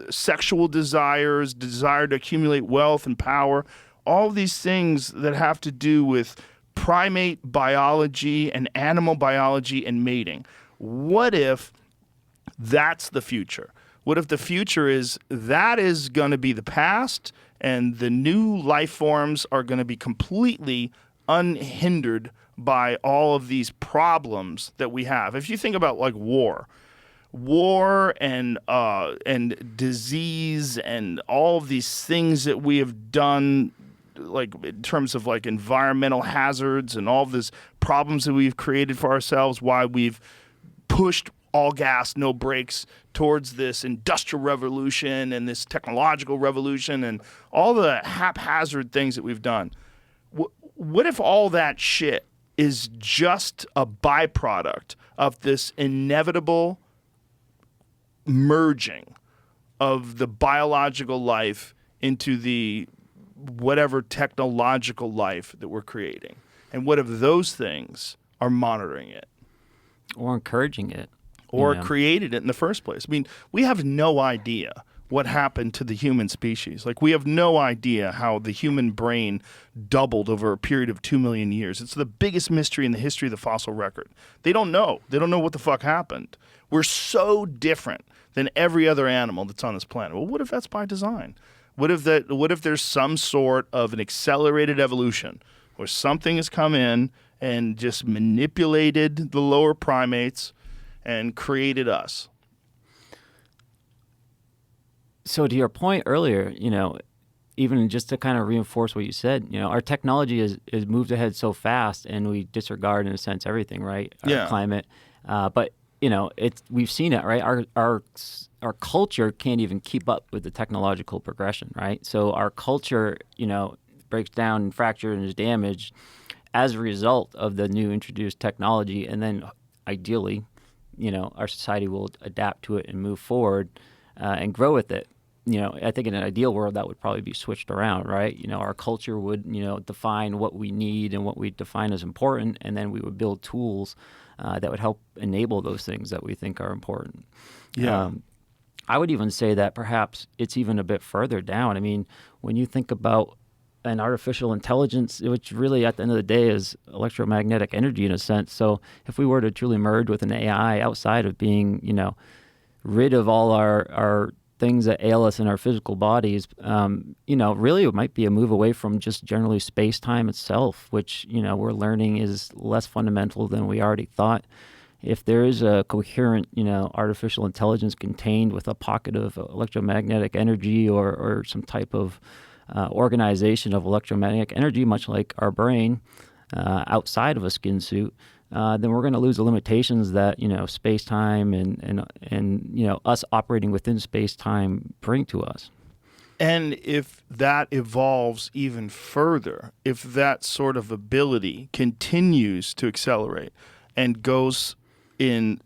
sexual desires, desire to accumulate wealth and power, all these things that have to do with primate biology and animal biology and mating. What if that's the future? What if the future is that is going to be the past and the new life forms are going to be completely unhindered by all of these problems that we have? If you think about like war and disease and all of these things that we have done, like in terms of like environmental hazards and all of these problems that we've created for ourselves, why we've pushed all gas, no brakes towards this industrial revolution and this technological revolution and all the haphazard things that we've done. What if all that shit is just a byproduct of this inevitable merging of the biological life into the whatever technological life that we're creating? And what if those things are monitoring it? Or encouraging it. Or created it in the first place? I mean, we have no idea what happened to the human species. Like, we have no idea how the human brain doubled over a period of 2 million years. It's the biggest mystery in the history of the fossil record. They don't know. They don't know what the fuck happened. We're so different than every other animal that's on this planet. Well, what if that's by design? What if there's some sort of an accelerated evolution where something has come in and just manipulated the lower primates and created us? So to your point earlier, even just to kind of reinforce what you said, our technology is moved ahead so fast, and we disregard, in a sense, everything, right? Our climate. But we've seen it, right? Our culture can't even keep up with the technological progression, right? So our culture, breaks down and fractures and is damaged as a result of the new introduced technology, and then ideally, our society will adapt to it and move forward and grow with it. I think in an ideal world that would probably be switched around, right? Our culture would, define what we need and what we define as important, and then we would build tools that would help enable those things that we think are important. Yeah. I would even say that perhaps it's even a bit further down. I mean, when you think about an artificial intelligence, which really at the end of the day is electromagnetic energy in a sense. So if we were to truly merge with an AI outside of being, rid of all our things that ail us in our physical bodies, really it might be a move away from just generally space-time itself, which, we're learning is less fundamental than we already thought. If there is a coherent, artificial intelligence contained with a pocket of electromagnetic energy or some type of organization of electromagnetic energy, much like our brain, outside of a skin suit, then we're going to lose the limitations that space-time and us operating within space-time bring to us. And if that evolves even further, if that sort of ability continues to accelerate and goes in,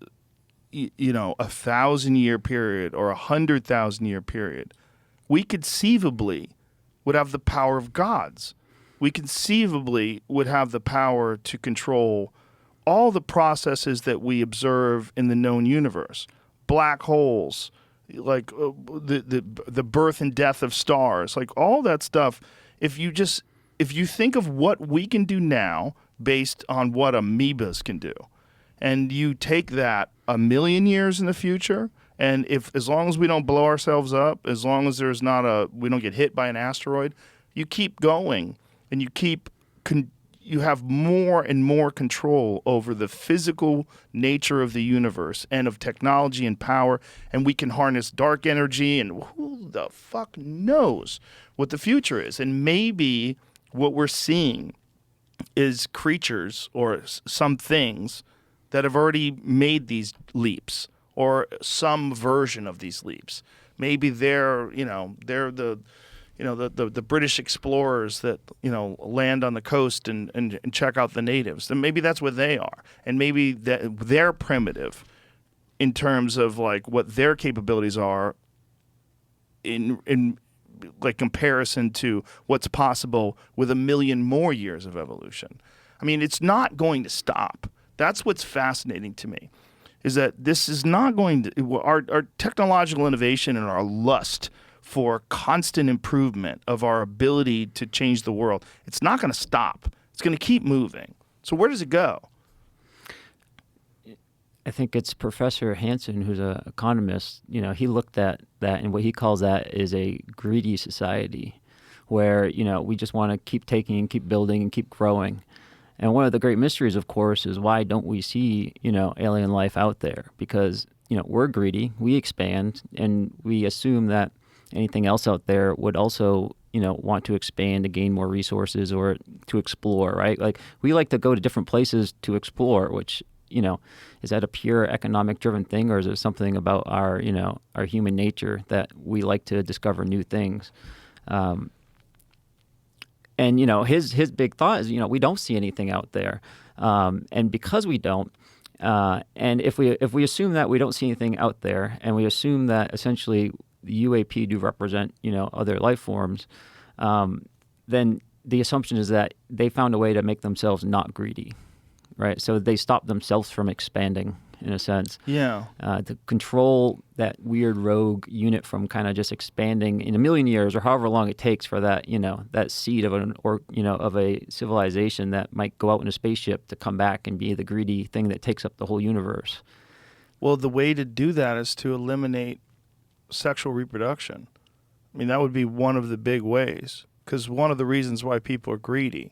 a 1,000-year period or 100,000-year period, we conceivably would have the power of gods. We conceivably would have the power to control all the processes that we observe in the known universe. Black holes, like the birth and death of stars, like all that stuff. If you think of what we can do now based on what amoebas can do, and you take that 1 million years in the future, and as long as we don't blow ourselves up, as long as we don't get hit by an asteroid, you keep going, and you have more and more control over the physical nature of the universe and of technology and power, and we can harness dark energy, and who the fuck knows what the future is. And maybe what we're seeing is creatures or some things that have already made these leaps, or some version of these leaps. Maybe they're the British explorers that land on the coast and check out the natives. And maybe that's what they are. And maybe they're primitive in terms of like what their capabilities are in like comparison to what's possible with 1 million more years of evolution. I mean, it's not going to stop. That's what's fascinating to me, is that this is not going to, our technological innovation and our lust for constant improvement of our ability to change the world, it's not going to stop. It's going to keep moving. So where does it go? I think it's Professor Hansen, who's an economist, he looked at that, and what he calls that is a greedy society where, we just want to keep taking and keep building and keep growing. And one of the great mysteries, of course, is why don't we see, alien life out there? Because, we're greedy, we expand, and we assume that anything else out there would also, want to expand to gain more resources or to explore, right? Like, we like to go to different places to explore, which, is that a pure economic driven thing, or is it something about our, our human nature that we like to discover new things? And his big thought is, we don't see anything out there, and because we don't, and if we assume that we don't see anything out there, and we assume that essentially the UAP do represent other life forms, then the assumption is that they found a way to make themselves not greedy, right? So they stop themselves from expanding, in a sense. Yeah. To control that weird rogue unit from kind of just expanding in a million years or however long it takes for that, that seed of of a civilization that might go out in a spaceship to come back and be the greedy thing that takes up the whole universe. Well, the way to do that is to eliminate sexual reproduction. I mean, that would be one of the big ways, because one of the reasons why people are greedy,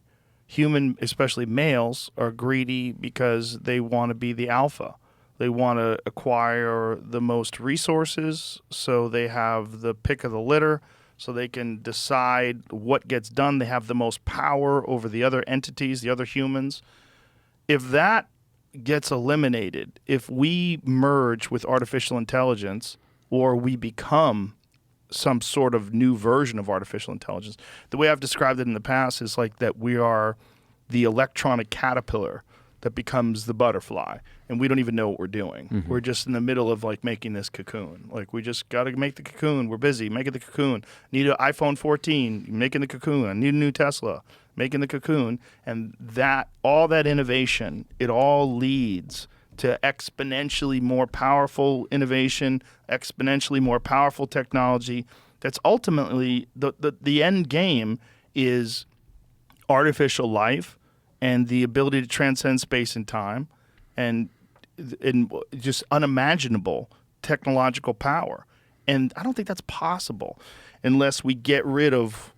especially males, are greedy because they want to be the alpha. They want to acquire the most resources, so they have the pick of the litter, so they can decide what gets done. They have the most power over the other entities, the other humans. If that gets eliminated, if we merge with artificial intelligence, or we become some sort of new version of artificial intelligence, the way I've described it in the past is like that we are the electronic caterpillar that becomes the butterfly, and we don't even know what we're doing. Mm-hmm. We're just in the middle of like making this cocoon. Like, we just got to make the cocoon. We're busy making the cocoon. Need an iPhone 14, making the cocoon. I need a new Tesla, making the cocoon. And all that innovation, it all leads to exponentially more powerful innovation, exponentially more powerful technology. That's ultimately the end game is artificial life and the ability to transcend space and time, and just unimaginable technological power. And I don't think that's possible unless we get rid of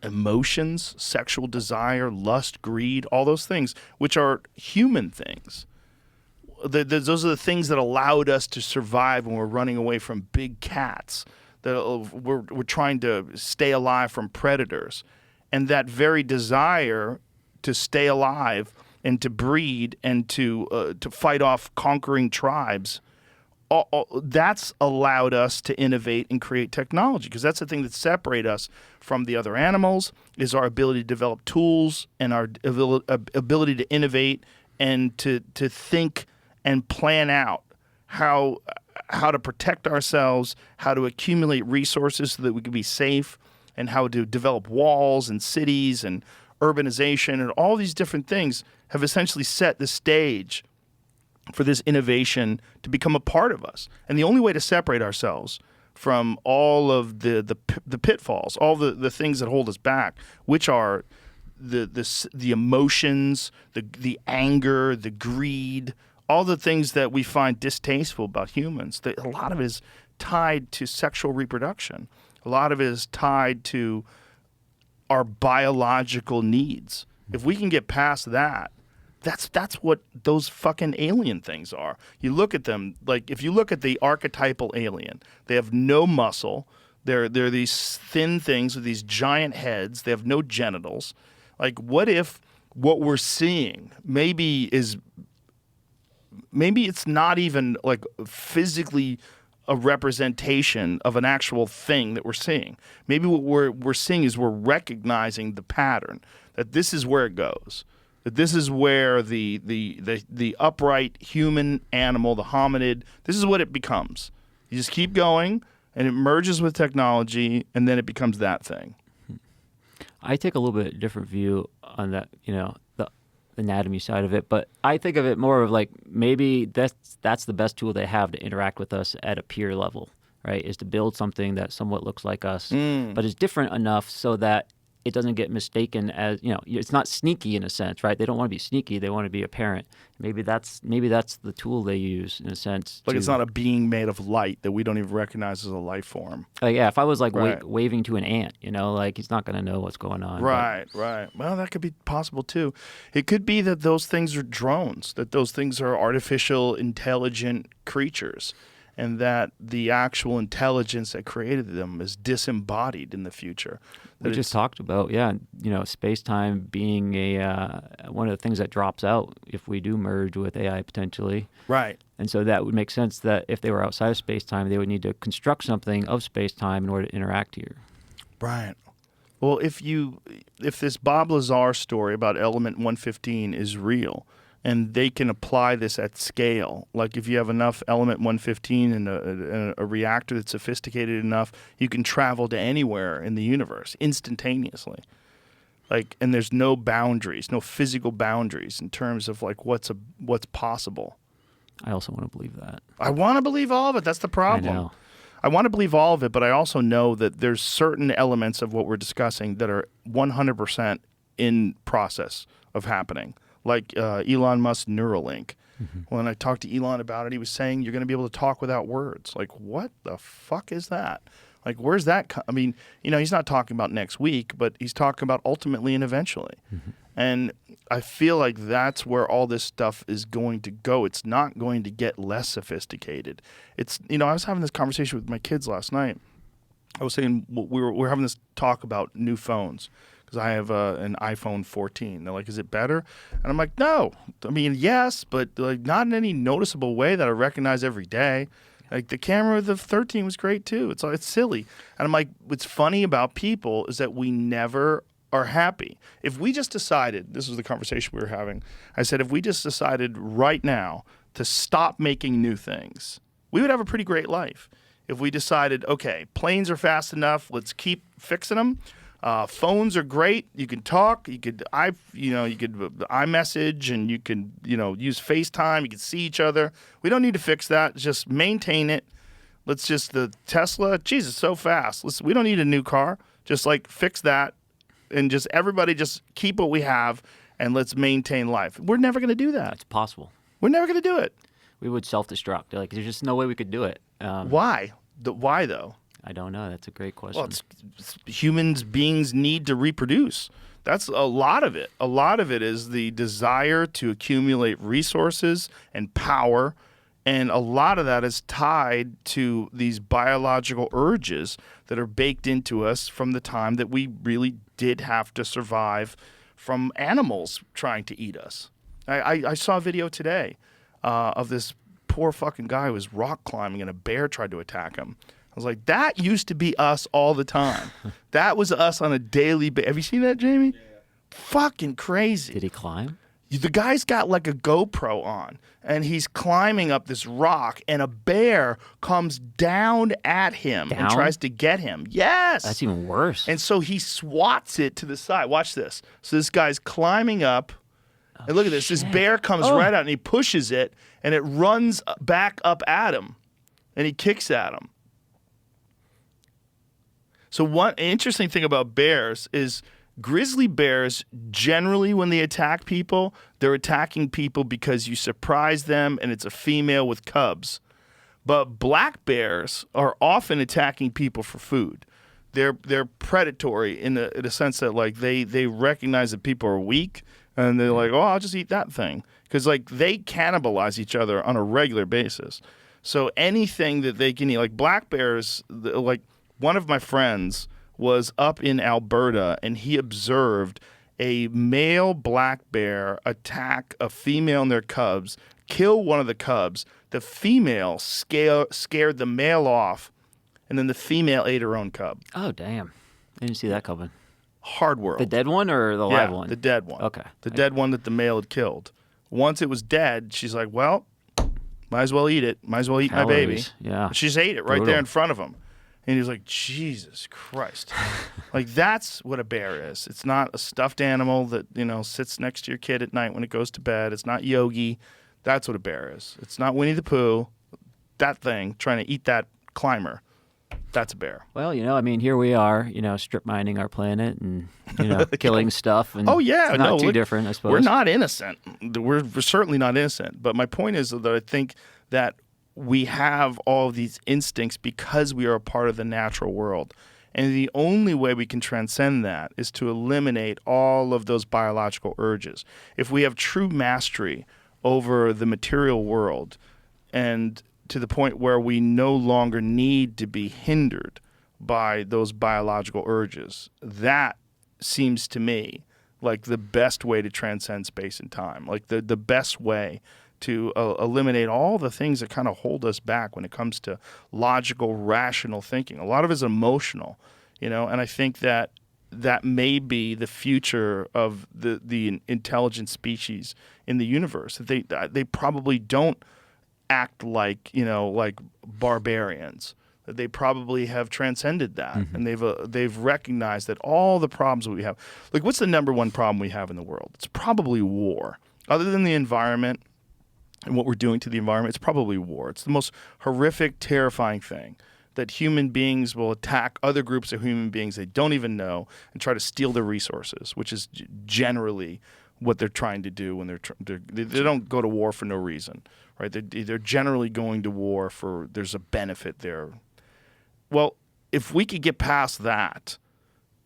emotions, sexual desire, lust, greed, all those things, which are human things. Those are the things that allowed us to survive when we're running away from big cats. We're trying to stay alive from predators. And that very desire to stay alive and to breed and to fight off conquering tribes, that's allowed us to innovate and create technology, because that's the thing that separates us from the other animals, is our ability to develop tools and our ability to innovate and to think and plan out how to protect ourselves, how to accumulate resources so that we can be safe, and how to develop walls and cities and urbanization, and all these different things have essentially set the stage for this innovation to become a part of us. And the only way to separate ourselves from all of the pitfalls, all the things that hold us back, which are the emotions, the anger, the greed, all the things that we find distasteful about humans, a lot of it is tied to sexual reproduction. A lot of it is tied to our biological needs. If we can get past that, that's what those fucking alien things are. You look at them, like if you look at the archetypal alien, they have no muscle. They're these thin things with these giant heads. They have no genitals. Like, what if what we're seeing maybe it's not even like physically a representation of an actual thing that we're seeing. Maybe what we're seeing is we're recognizing the pattern, that this is where it goes, that this is where the upright human animal, the hominid, this is what it becomes. You just keep going, and it merges with technology, and then it becomes that thing. I take a little bit different view on that, the anatomy side of it, but I think of it more of like maybe that's the best tool they have to interact with us at a peer level, right? Is to build something that somewhat looks like us, but is different enough so that it doesn't get mistaken as, it's not sneaky in a sense, right? They don't want to be sneaky. They want to be apparent. Maybe that's the tool they use in a sense. Like, it's not a being made of light that we don't even recognize as a life form. Yeah, if I was like Right. waving to an ant, like he's not going to know what's going on. Right. Well, that could be possible too. It could be that those things are drones, that those things are artificial intelligent creatures, and that the actual intelligence that created them is disembodied in the future. We just talked about, space-time being one of the things that drops out if we do merge with AI potentially. Right. And so that would make sense that if they were outside of space-time, they would need to construct something of space-time in order to interact here. Right. Well, if this Bob Lazar story about element 115 is real, and they can apply this at scale, like if you have enough element 115 in a reactor that's sophisticated enough, you can travel to anywhere in the universe instantaneously. Like, and there's no boundaries, no physical boundaries in terms of like what's possible. I also want to believe that. I want to believe all of it. That's the problem. I know. I want to believe all of it, but I also know that there's certain elements of what we're discussing that are 100% in process of happening, like Elon Musk's Neuralink. When I talked to Elon about it, he was saying you're going to be able to talk without words. Like, what the fuck is that? Like, where's that? I mean, he's not talking about next week, but he's talking about ultimately and eventually. And I feel like that's where all this stuff is going to go. It's not going to get less sophisticated. It's, I was having this conversation with my kids last night. I was saying we were having this talk about new phones because I have an iPhone 14. They're like, is it better? And I'm like, no. I mean, yes, but like not in any noticeable way that I recognize every day. Like the camera of the 13 was great too. It's silly. And I'm like, what's funny about people is that we never are happy. If we just decided, this was the conversation we were having, I said, if we just decided right now to stop making new things, we would have a pretty great life. If we decided, okay, planes are fast enough, let's keep fixing them. Phones are great. You can talk. You could iMessage, and you can use FaceTime. You can see each other. We don't need to fix that. Just maintain it. Let's just the Tesla. Jesus, so fast. We don't need a new car. Just like fix that, and just everybody just keep what we have, and let's maintain life. We're never going to do that. It's possible. We're never going to do it. We would self-destruct. Like, there's just no way we could do it. Why? Why though? I don't know. That's a great question. Well, beings need to reproduce. That's a lot of it. A lot of it is the desire to accumulate resources and power, and a lot of that is tied to these biological urges that are baked into us from the time that we really did have to survive from animals trying to eat us. I saw a video today of this poor fucking guy who was rock climbing and a bear tried to attack him. I was like, that used to be us all the time. That was us on a daily basis. Have you seen that, Jamie? Yeah. Fucking crazy. Did he climb? The guy's got like a GoPro on, and he's climbing up this rock, and a bear comes down at him and tries to get him. Yes. That's even worse. And so he swats it to the side. Watch this. So this guy's climbing up, and look at this. This bear comes right out, and he pushes it, and it runs back up at him, and he kicks at him. So one interesting thing about bears is grizzly bears, generally when they attack people, they're attacking people because you surprise them and it's a female with cubs. But black bears are often attacking people for food. They're predatory in a sense that like they recognize that people are weak and they're like, oh, I'll just eat that thing. Because like they cannibalize each other on a regular basis. So anything that they can eat, like black bears, like one of my friends was up in Alberta, and he observed a male black bear attack a female and their cubs, kill one of the cubs. The female scared the male off, and then the female ate her own cub. Oh, damn. I didn't see that coming. Hard world. The dead one or the live one? The dead one. Okay. The dead one that the male had killed. Once it was dead, she's like, well, might as well eat it. Might as well eat my baby. Yeah. She just ate it right there in front of him. And he was like, Jesus Christ. Like, that's what a bear is. It's not a stuffed animal that, sits next to your kid at night when it goes to bed. It's not Yogi. That's what a bear is. It's not Winnie the Pooh. That thing trying to eat that climber. That's a bear. Well, here we are, strip mining our planet and, killing stuff. And oh, yeah. It's not too different, I suppose. We're not innocent. We're certainly not innocent. But my point is that I think that we have all of these instincts because we are a part of the natural world. And the only way we can transcend that is to eliminate all of those biological urges. If we have true mastery over the material world and to the point where we no longer need to be hindered by those biological urges, that seems to me like the best way to transcend space and time, like the best way to eliminate all the things that kind of hold us back when it comes to logical, rational thinking. A lot of it is emotional, and I think that that may be the future of the intelligent species in the universe. That they probably don't act like like barbarians. That they probably have transcended that, and they've recognized that all the problems we have. Like, what's the number one problem we have in the world? It's probably war. Other than the environment and what we're doing to the environment, it's probably war. It's the most horrific, terrifying thing. That human beings will attack other groups of human beings they don't even know and try to steal their resources, which is generally what they're trying to do when they don't go to war for no reason, right? They're generally going to war for there's a benefit there. Well, if we could get past that,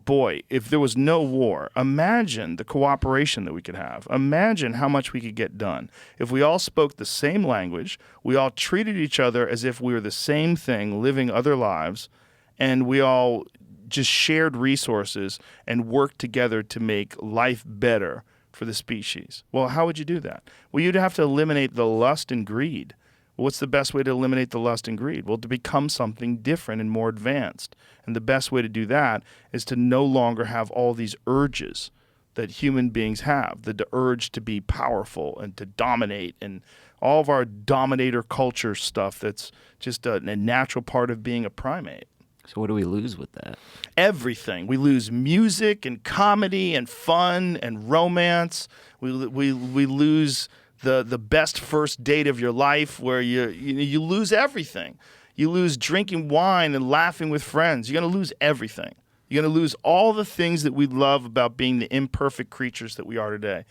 boy, if there was no war, imagine the cooperation that we could have. Imagine how much we could get done. If we all spoke the same language, we all treated each other as if we were the same thing, living other lives, and we all just shared resources and worked together to make life better for the species. Well, how would you do that? Well, you'd have to eliminate the lust and greed. What's the best way to eliminate the lust and greed? Well, to become something different and more advanced. And the best way to do that is to no longer have all these urges that human beings have, the urge to be powerful and to dominate and all of our dominator culture stuff that's just a natural part of being a primate. So what do we lose with that? Everything. We lose music and comedy and fun and romance. We lose the best first date of your life, where you lose everything. You lose drinking wine and laughing with friends. You're going to lose everything. You're going to lose all the things that we love about being the imperfect creatures that we are today.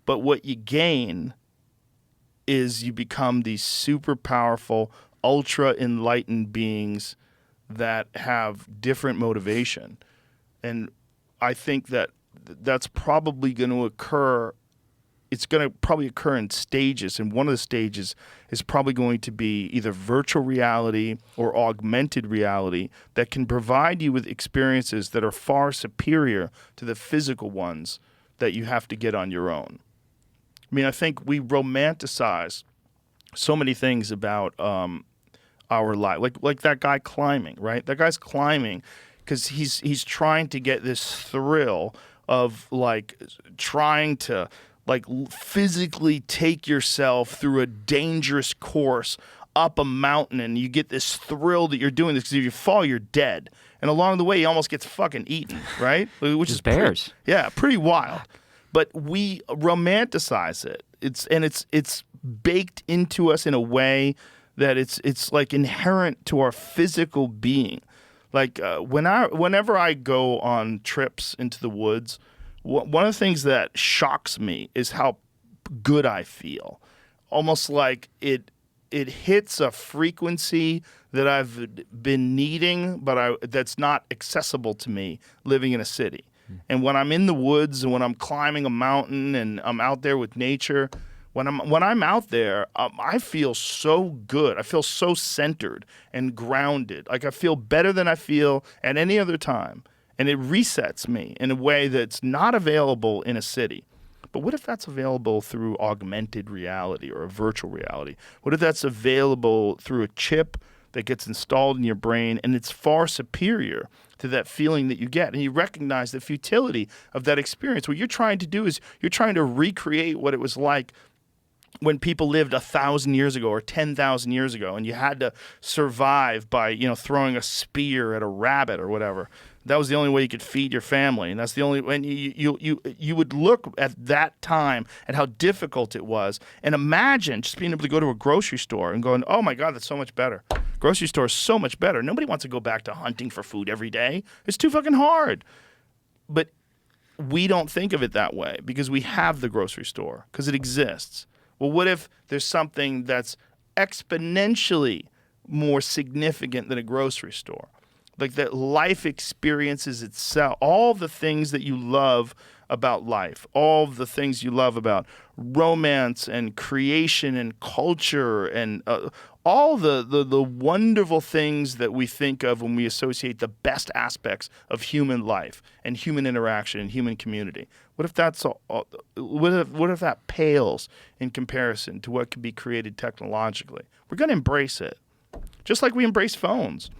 But what you gain is you become these super powerful, ultra enlightened beings that have different motivation. And I think that's probably going to occur. It's going to probably occur in stages, and one of the stages is probably going to be either virtual reality or augmented reality that can provide you with experiences that are far superior to the physical ones that you have to get on your own. I mean, I think we romanticize so many things about our life, like that guy climbing, right? That guy's climbing because he's trying to get this thrill of like trying to like physically take yourself through a dangerous course up a mountain, and you get this thrill that you're doing this because if you fall, you're dead. And along the way, he almost gets fucking eaten, right? Which is bears. Pretty wild. But we romanticize it. It's baked into us in a way that it's like inherent to our physical being. Like whenever I go on trips into the woods, one of the things that shocks me is how good I feel. Almost like it hits a frequency that I've been needing, but that's not accessible to me living in a city. And when I'm in the woods and when I'm climbing a mountain and I'm out there with nature, when I'm out there, I feel so good. I feel so centered and grounded. Like I feel better than I feel at any other time. And it resets me in a way that's not available in a city. But what if that's available through augmented reality or a virtual reality? What if that's available through a chip that gets installed in your brain and it's far superior to that feeling that you get? And you recognize the futility of that experience. What you're trying to do is you're trying to recreate what it was like when people lived 1,000 years ago or 10,000 years ago, and you had to survive by throwing a spear at a rabbit or whatever. That was the only way you could feed your family, and that's the only. And you would look at that time and how difficult it was, and imagine just being able to go to a grocery store and going, "Oh my God, that's so much better. Grocery store is so much better. Nobody wants to go back to hunting for food every day. It's too fucking hard." But we don't think of it that way because we have the grocery store because it exists. Well, what if there's something that's exponentially more significant than a grocery store? Like that life experiences itself, all the things that you love about life, all the things you love about romance and creation and culture and all the wonderful things that we think of when we associate the best aspects of human life and human interaction and human community. What if that's what if that pales in comparison to what can be created technologically? We're going to embrace it, just like we embrace phones.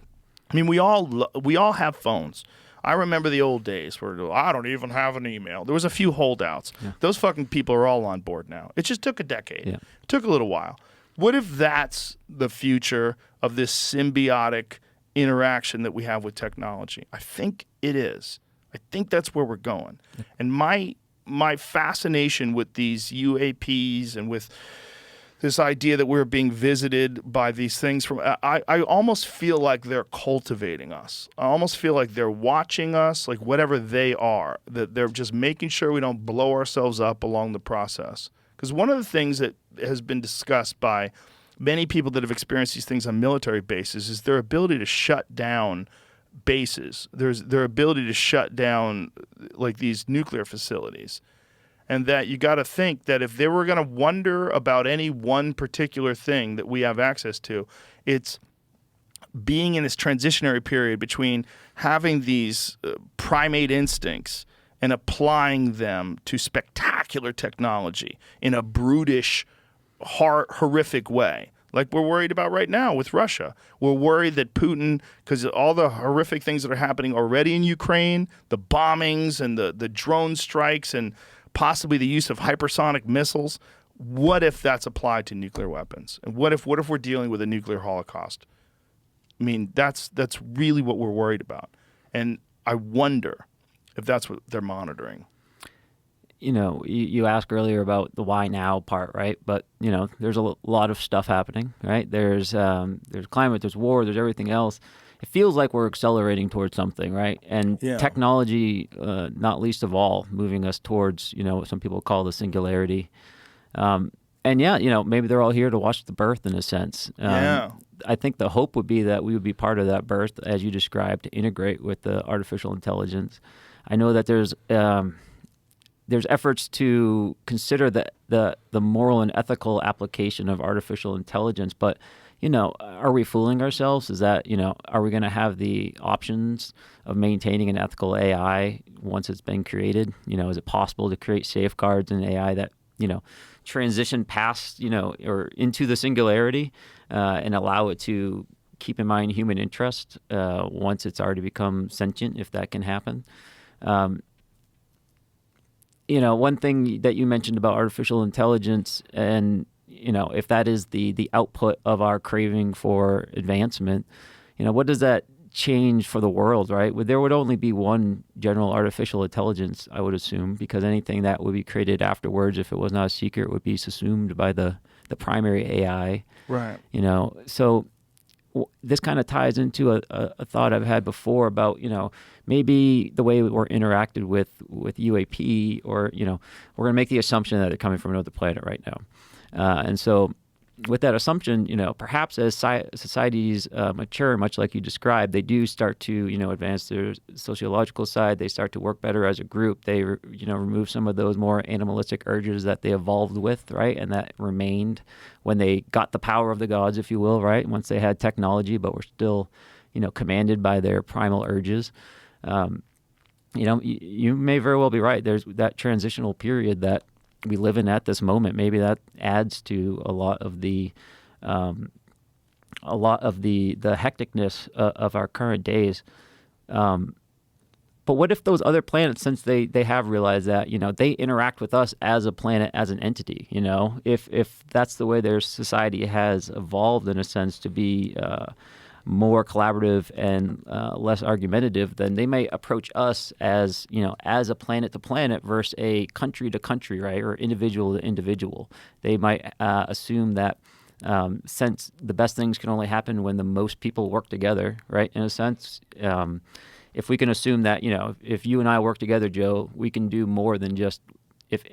I mean, we all have phones. I remember the old days where I don't even have an email. There was a few holdouts. Yeah. Those fucking people are all on board now. It just took a decade. Yeah. It took a little while. What if that's the future of this symbiotic interaction that we have with technology? I think it is. I think that's where we're going. And my fascination with these UAPs and with this idea that we're being visited by these things from, I almost feel like they're cultivating us. I almost feel like they're watching us, like whatever they are, that they're just making sure we don't blow ourselves up along the process. Because one of the things that has been discussed by many people that have experienced these things on military bases is their ability to shut down bases. There's their ability to shut down like these nuclear facilities. And that you got to think that if they were going to wonder about any one particular thing that we have access to, it's being in this transitionary period between having these primate instincts and applying them to spectacular technology in a brutish, horrific way. Like we're worried about right now with Russia. We're worried that Putin, because all the horrific things that are happening already in Ukraine, the bombings and the drone strikes and possibly the use of hypersonic missiles, what if that's applied to nuclear weapons? And what if we're dealing with a nuclear holocaust? I mean, that's really what we're worried about. And I wonder if that's what they're monitoring. You know, you asked earlier about the why now part, right? But, you know, there's a lot of stuff happening, right? There's climate, there's war, there's everything else. It feels like we're accelerating towards something, right? And technology, not least of all, moving us towards, you know, what some people call the singularity. And yeah, you know, maybe they're all here to watch the birth in a sense. I think the hope would be that we would be part of that birth, as you described, to integrate with the artificial intelligence. I know that there's efforts to consider the moral and ethical application of artificial intelligence, but you know, are we fooling ourselves? Is that, you know, are we going to have the options of maintaining an ethical AI once it's been created? You know, is it possible to create safeguards in AI that, you know, transition past, you know, or into the singularity and allow it to keep in mind human interest once it's already become sentient, if that can happen? You know, one thing that you mentioned about artificial intelligence and, you know, if that is the output of our craving for advancement, you know, what does that change for the world, right? There would only be one general artificial intelligence, I would assume, because anything that would be created afterwards, if it was not a secret, would be subsumed by the primary AI. Right. You know, so this kind of ties into a thought I've had before about, you know, maybe the way we're interacted with UAP, or, you know, we're going to make the assumption that they're coming from another planet right now. And so with that assumption, you know, perhaps as societies mature, much like you described, they do start to, you know, advance their sociological side. They start to work better as a group. They, you know, remove some of those more animalistic urges that they evolved with, right? And that remained when they got the power of the gods, if you will, right? Once they had technology, but were still, you know, commanded by their primal urges. You know, you may very well be right. There's that transitional period that we live in at this moment. Maybe that adds to a lot of the hecticness of our current days. But what if those other planets, since they have realized that, you know, they interact with us as a planet, as an entity, you know, if that's the way their society has evolved in a sense to be more collaborative and less argumentative, then they may approach us as, you know, as a planet to planet versus a country to country, right, or individual to individual. They might assume that since the best things can only happen when the most people work together, right, in a sense, if we can assume that, you know, if you and I work together, Joe, we can do more than just if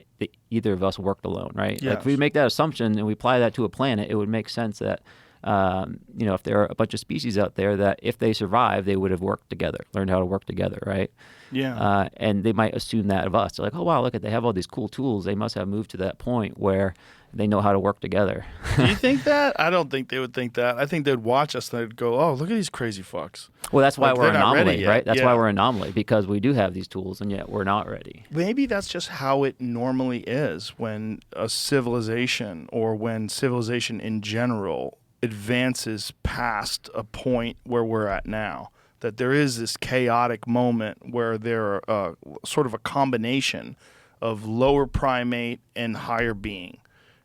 either of us worked alone, right? Yes. Like if we make that assumption and we apply that to a planet, it would make sense that you know, if there are a bunch of species out there that if they survive, they would have worked together, learned how to work together, right? Yeah. And they might assume that of us. They're like, oh, wow, look, they have all these cool tools. They must have moved to that point where they know how to work together. Do you think that? I don't think they would think that. I think they'd watch us and they'd go, oh, look at these crazy fucks. Well, that's why Like, we're an they're not ready anomaly, yet. right? That's Yeah. why we're an anomaly, because we do have these tools and yet we're not ready. Maybe that's just how it normally is when a civilization, or when civilization in general, advances past a point where we're at now. that there is this chaotic moment where there are sort of a combination of lower primate and higher being.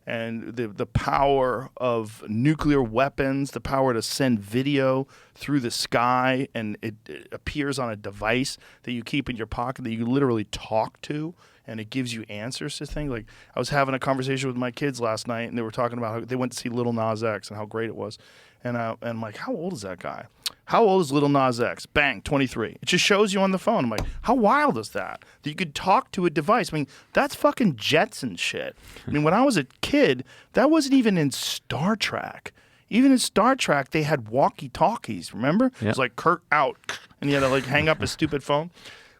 And the power of nuclear weapons, the power to send video through the sky, and it appears on a device that you keep in your pocket that you literally talk to, and it gives you answers to things. Like, I was having a conversation with my kids last night, and they were talking about how they went to see Lil Nas X and how great it was. And I'm like, how old is that guy? How old is Lil Nas X? Bang, 23. It just shows you on the phone. I'm like, how wild is that? That you could talk to a device. I mean, that's fucking Jetson shit. I mean, when I was a kid, that wasn't even in Star Trek. Even in Star Trek, they had walkie-talkies, remember? It was like, Kurt out. And you had to like hang up his stupid phone.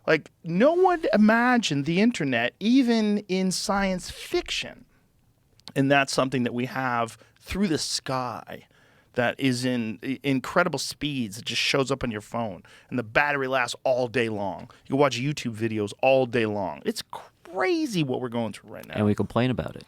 Like, no one imagined the internet, even in science fiction. And that's something that we have through the sky. That is in incredible speeds. It just shows up on your phone. And the battery lasts all day long. You can watch YouTube videos all day long. It's crazy what we're going through right now. And we complain about it.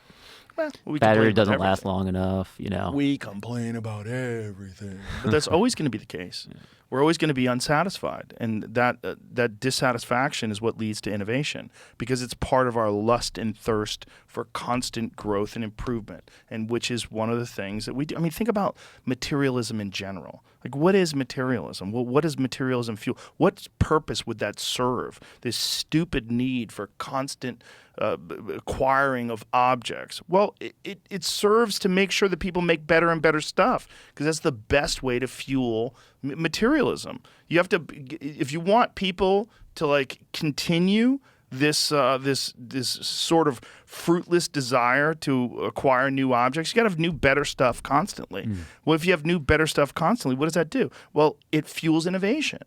Well, we Battery complain about doesn't last everything. long enough, you know. We complain about everything. But that's always going to be the case. We're always going to be unsatisfied. And that dissatisfaction is what leads to innovation, because it's part of our lust and thirst for constant growth and improvement, and which is one of the things that we do. I mean, think about materialism in general. Like, what is materialism? Well, what does materialism fuel? What purpose would that serve? This stupid need for constant acquiring of objects. Well, it serves to make sure that people make better and better stuff, because that's the best way to fuel materialism. You have to, if you want people to like continue this sort of fruitless desire to acquire new objects, you got to have new, better stuff constantly. Well, if you have new, better stuff constantly, what does that do? Well, it fuels innovation,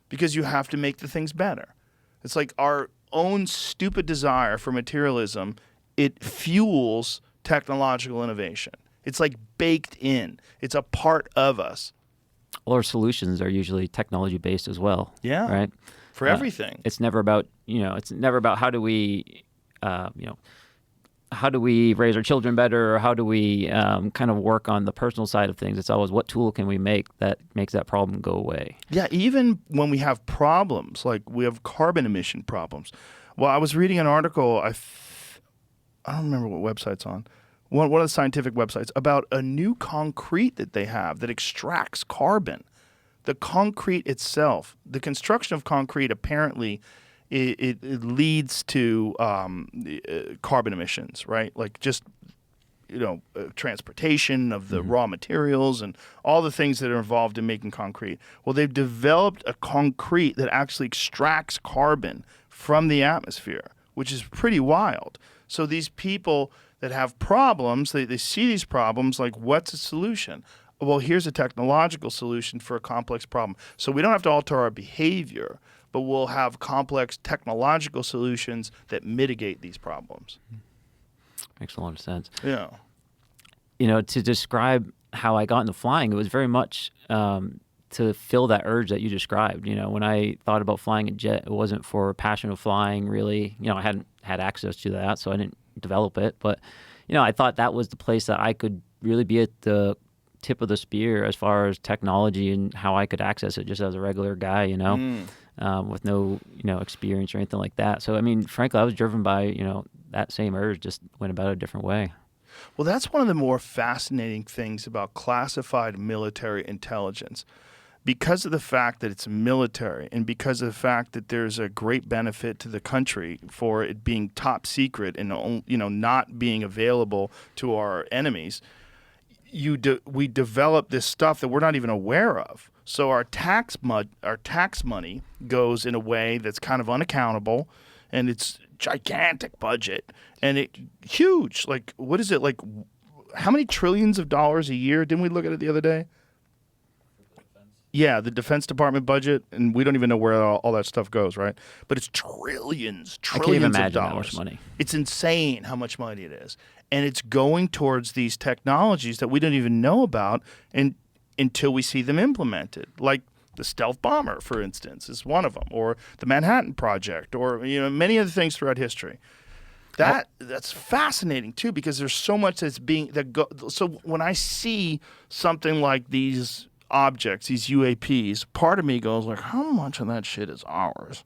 because you have to make the things better. It's like our own stupid desire for materialism, it fuels technological innovation. It's like baked in. It's a part of us. All our solutions are usually technology based as well. Yeah. Right? For everything. It's never about, it's never about how do we, how do we raise our children better, or how do we kind of work on the personal side of things. It's always what tool can we make that makes that problem go away. Yeah, even when we have problems, like we have carbon emission problems. Well, I was reading an article, I don't remember what website it's on, one of the scientific websites, about a new concrete that they have that extracts carbon. The concrete itself, the construction of concrete, apparently it leads to carbon emissions, right? Like just, transportation of the raw materials and all the things that are involved in making concrete. Well, they've developed a concrete that actually extracts carbon from the atmosphere, which is pretty wild. So these people that have problems, they see these problems like, what's the solution? Well, here's a technological solution for a complex problem. So we don't have to alter our behavior, but we'll have complex technological solutions that mitigate these problems. Makes a lot of sense. Yeah. To describe how I got into flying, it was very much to fill that urge that you described. When I thought about flying a jet, it wasn't for a passion of flying, really. I hadn't had access to that, so I didn't develop it. But, I thought that was the place that I could really be at the tip of the spear as far as technology and how I could access it just as a regular guy, with no, experience or anything like that. So, I mean, frankly, I was driven by, that same urge, just went about it a different way. Well, that's one of the more fascinating things about classified military intelligence. Because of the fact that it's military, and because of the fact that there's a great benefit to the country for it being top secret and not being available to our enemies, we develop this stuff that we're not even aware of. So our tax money goes in a way that's kind of unaccountable, and it's gigantic budget, and it huge. Like, what is it, like, how many trillions of dollars a year? Didn't we look at it the other day? Yeah, the Defense Department budget, and we don't even know where all that stuff goes, right? But it's trillions I can't even of imagine dollars. that much money. It's insane how much money it is. And it's going towards these technologies that we don't even know about until we see them implemented. Like the stealth bomber, for instance, is one of them, or the Manhattan Project, or many other things throughout history. That's fascinating too, because there's so much that's being so when I see something like these objects, these UAPs, part of me goes like, how much of that shit is ours?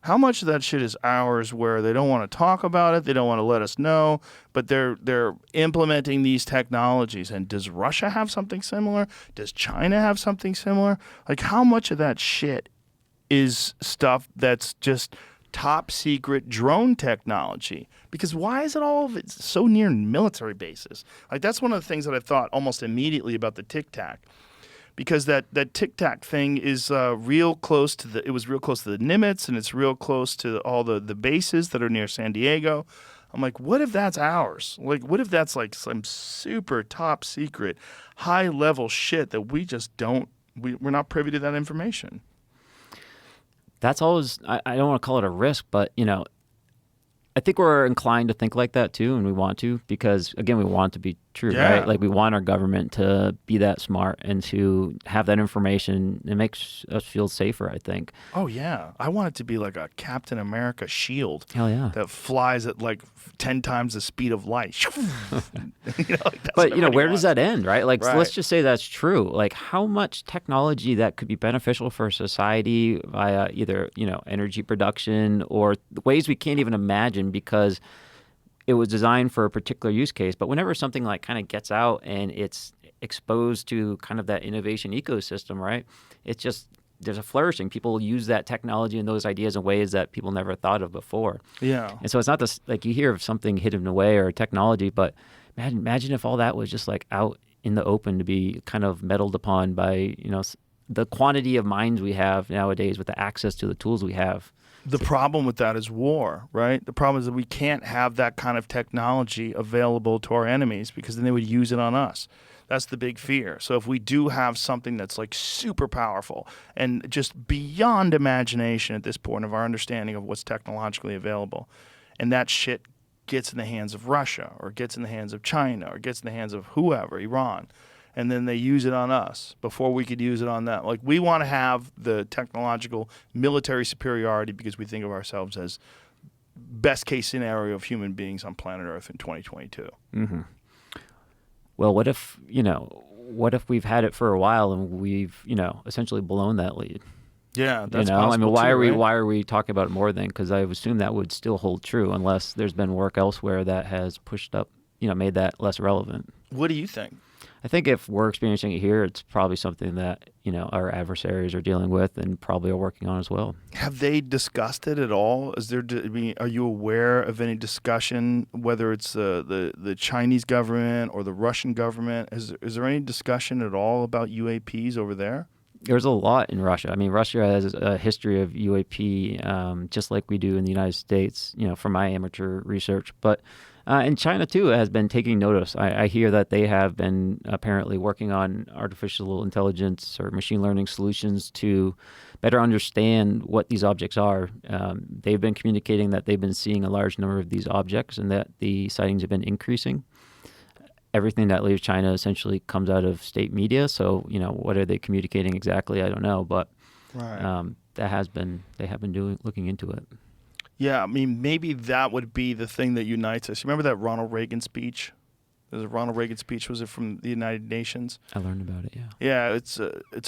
How much of that shit is ours where they don't want to talk about it, they don't want to let us know, but they're implementing these technologies? And does Russia have something similar? Does China have something similar? Like, how much of that shit is stuff that's just top secret drone technology? Because why is it all of it so near military bases? Like, that's one of the things that I thought almost immediately about the Tic Tac, because that Tic Tac thing is real close to it was real close to the Nimitz, and it's real close to all the bases that are near San Diego. I'm like, what if that's ours? Like, what if that's like some super top secret, high level shit that we just we're not privy to that information? That's always, I don't want to call it a risk, but, I think we're inclined to think like that too, and we want to, because again, we want it to be true, Yeah. right? Like, we want our government to be that smart and to have that information. It makes us feel safer, I think. Oh yeah, I want it to be like a Captain America shield. Hell yeah. That flies at like 10 times the speed of light. But where does that end, right? Like, Right. let's just say that's true. Like, how much technology that could be beneficial for society via either energy production or ways we can't even imagine, because it was designed for a particular use case. But whenever something like kind of gets out and it's exposed to kind of that innovation ecosystem, right? It's just, there's a flourishing. People use that technology and those ideas in ways that people never thought of before. Yeah. And so it's not this, like, you hear of something hidden away or technology, but imagine if all that was just like out in the open to be kind of meddled upon by, the quantity of minds we have nowadays with the access to the tools we have. The problem with that is war, right? The problem is that we can't have that kind of technology available to our enemies, because then they would use it on us. That's the big fear. So if we do have something that's like super powerful and just beyond imagination at this point of our understanding of what's technologically available, and that shit gets in the hands of Russia or gets in the hands of China or gets in the hands of whoever, Iran, and then they use it on us before we could use it on them. Like, we want to have the technological military superiority because we think of ourselves as best case scenario of human beings on planet Earth in 2022. Mm-hmm. Well, what if we've had it for a while and we've, essentially blown that lead? Yeah, that's I possible mean, why too, are we right? why are we talking about it more then? Because I assume that would still hold true unless there's been work elsewhere that has pushed up, made that less relevant. What do you think? I think if we're experiencing it here, it's probably something that, our adversaries are dealing with and probably are working on as well. Have they discussed it at all? Are you aware of any discussion, whether it's the Chinese government or the Russian government? Is there any discussion at all about UAPs over there? There's a lot in Russia. I mean, Russia has a history of UAP, just like we do in the United States, from my amateur research. But and China, too, has been taking notice. I hear that they have been apparently working on artificial intelligence or machine learning solutions to better understand what these objects are. They've been communicating that they've been seeing a large number of these objects and that the sightings have been increasing. Everything that leaves China essentially comes out of state media. So, what are they communicating exactly? I don't know. But Right. they have been looking into it. Yeah, I mean, maybe that would be the thing that unites us. You remember that Ronald Reagan speech? There's a Ronald Reagan speech. Was it from the United Nations? I learned about it, yeah. Yeah, it's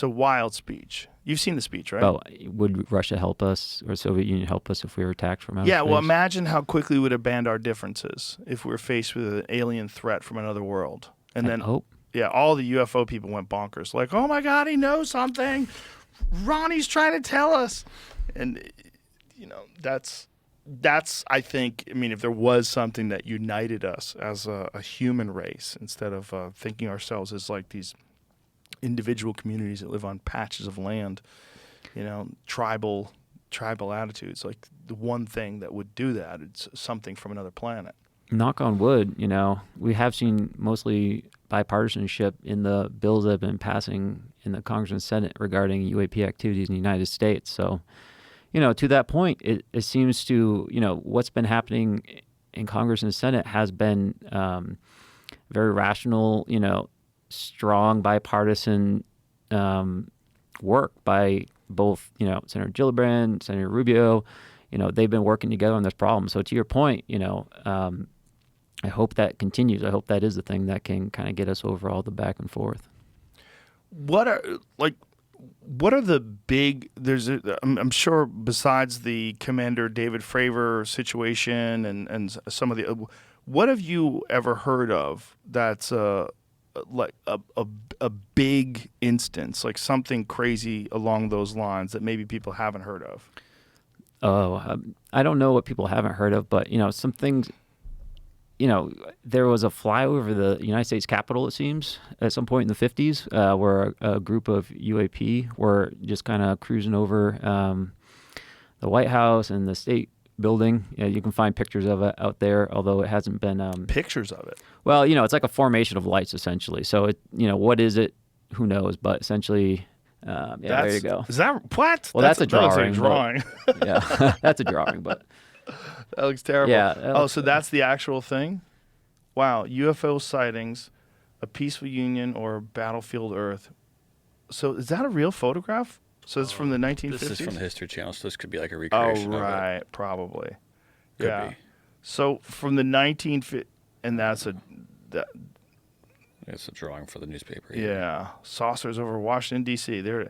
a wild speech. You've seen the speech, right? Oh, would Russia help us or Soviet Union help us if we were attacked from outer Yeah, well, space? imagine how quickly we would have banned our differences if we were faced with an alien threat from another world. And then, yeah, all the UFO people went bonkers. Like, oh my God, he knows something. Ronnie's trying to tell us. And, that's, I think, I mean, if there was something that united us as a human race, instead of thinking ourselves as like these individual communities that live on patches of land, tribal attitudes, like the one thing that would do that, it's something from another planet. Knock on wood, we have seen mostly bipartisanship in the bills that have been passing in the Congress and Senate regarding UAP activities in the United States. So, to that point, it seems to, what's been happening in Congress and Senate has been very rational, strong bipartisan work by both, Senator Gillibrand, Senator Rubio. They've been working together on this problem. So to your point, I hope that continues. I hope that is the thing that can kind of get us over all the back and forth. what are the big? I'm sure besides the Commander David Fravor situation and some of the, what have you ever heard of that's like a big instance, like something crazy along those lines that maybe people haven't heard of? Oh, I don't know what people haven't heard of, but some things. There was a flyover the United States Capitol, it seems, at some point in the 50s, where a group of UAP were just kind of cruising over the White House and the State Building. You can find pictures of it out there, although it hasn't been... Pictures of it? Well, it's like a formation of lights, essentially. So, what is it? Who knows? But essentially... there you go. Is that what? Well, that's a drawing. That looks like a drawing. But, yeah, that's a drawing, but... That looks terrible. Yeah. So that's the actual thing? Wow. UFO sightings, a peaceful union, or battlefield Earth. So is that a real photograph? So it's from the 1950s? This is from the History Channel, so this could be like a recreation of it. Right. Probably. Could be. So from the 1950s, and It's a drawing for the newspaper. Yeah. Saucers over Washington, D.C. There.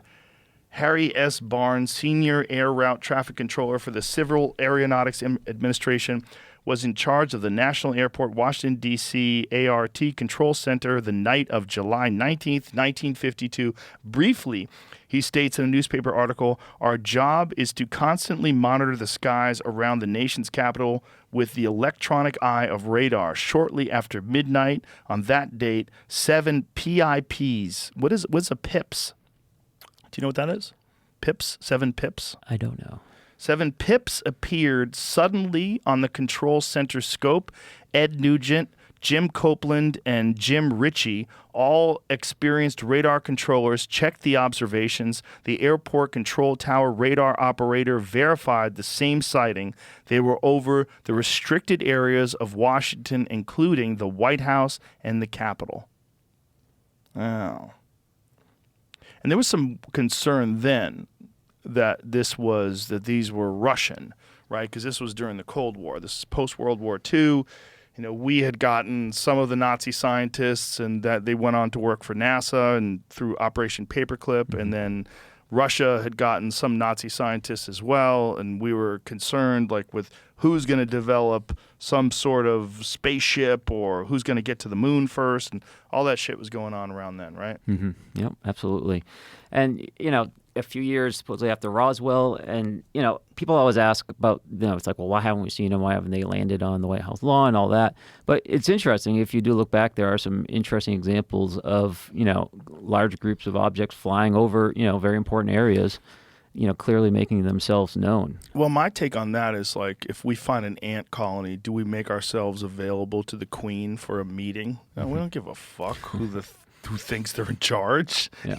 Harry S. Barnes, Senior Air Route Traffic Controller for the Civil Aeronautics Administration, was in charge of the National Airport Washington, D.C. ART Control Center the night of July 19th, 1952. Briefly, he states in a newspaper article, "Our job is to constantly monitor the skies around the nation's capital with the electronic eye of radar. Shortly after midnight on that date, 7 PIPs." What's a PIPS? Do you know what that is? Pips? 7 pips? I don't know. 7 pips appeared suddenly on the control center scope. Ed Nugent, Jim Copeland, and Jim Ritchie, all experienced radar controllers, checked the observations. The airport control tower radar operator verified the same sighting. They were over the restricted areas of Washington, including the White House and the Capitol. Oh. And there was some concern then that these were Russian, right? Because this was during the Cold War. This is post-World War II. We had gotten some of the Nazi scientists, and that they went on to work for NASA and through Operation Paperclip, and then Russia had gotten some Nazi scientists as well, and we were concerned with who's going to develop some sort of spaceship or who's going to get to the moon first, and all that shit was going on around then, right? Mm-hmm. Yep, absolutely. And, a few years supposedly after Roswell, and, people always ask about, it's like, well, why haven't we seen them? Why haven't they landed on the White House lawn, all that? But it's interesting. If you do look back, there are some interesting examples of, large groups of objects flying over, very important areas, clearly making themselves known. Well, my take on that is if we find an ant colony, do we make ourselves available to the Queen for a meeting? No, we don't give a fuck who thinks they're in charge. Yeah.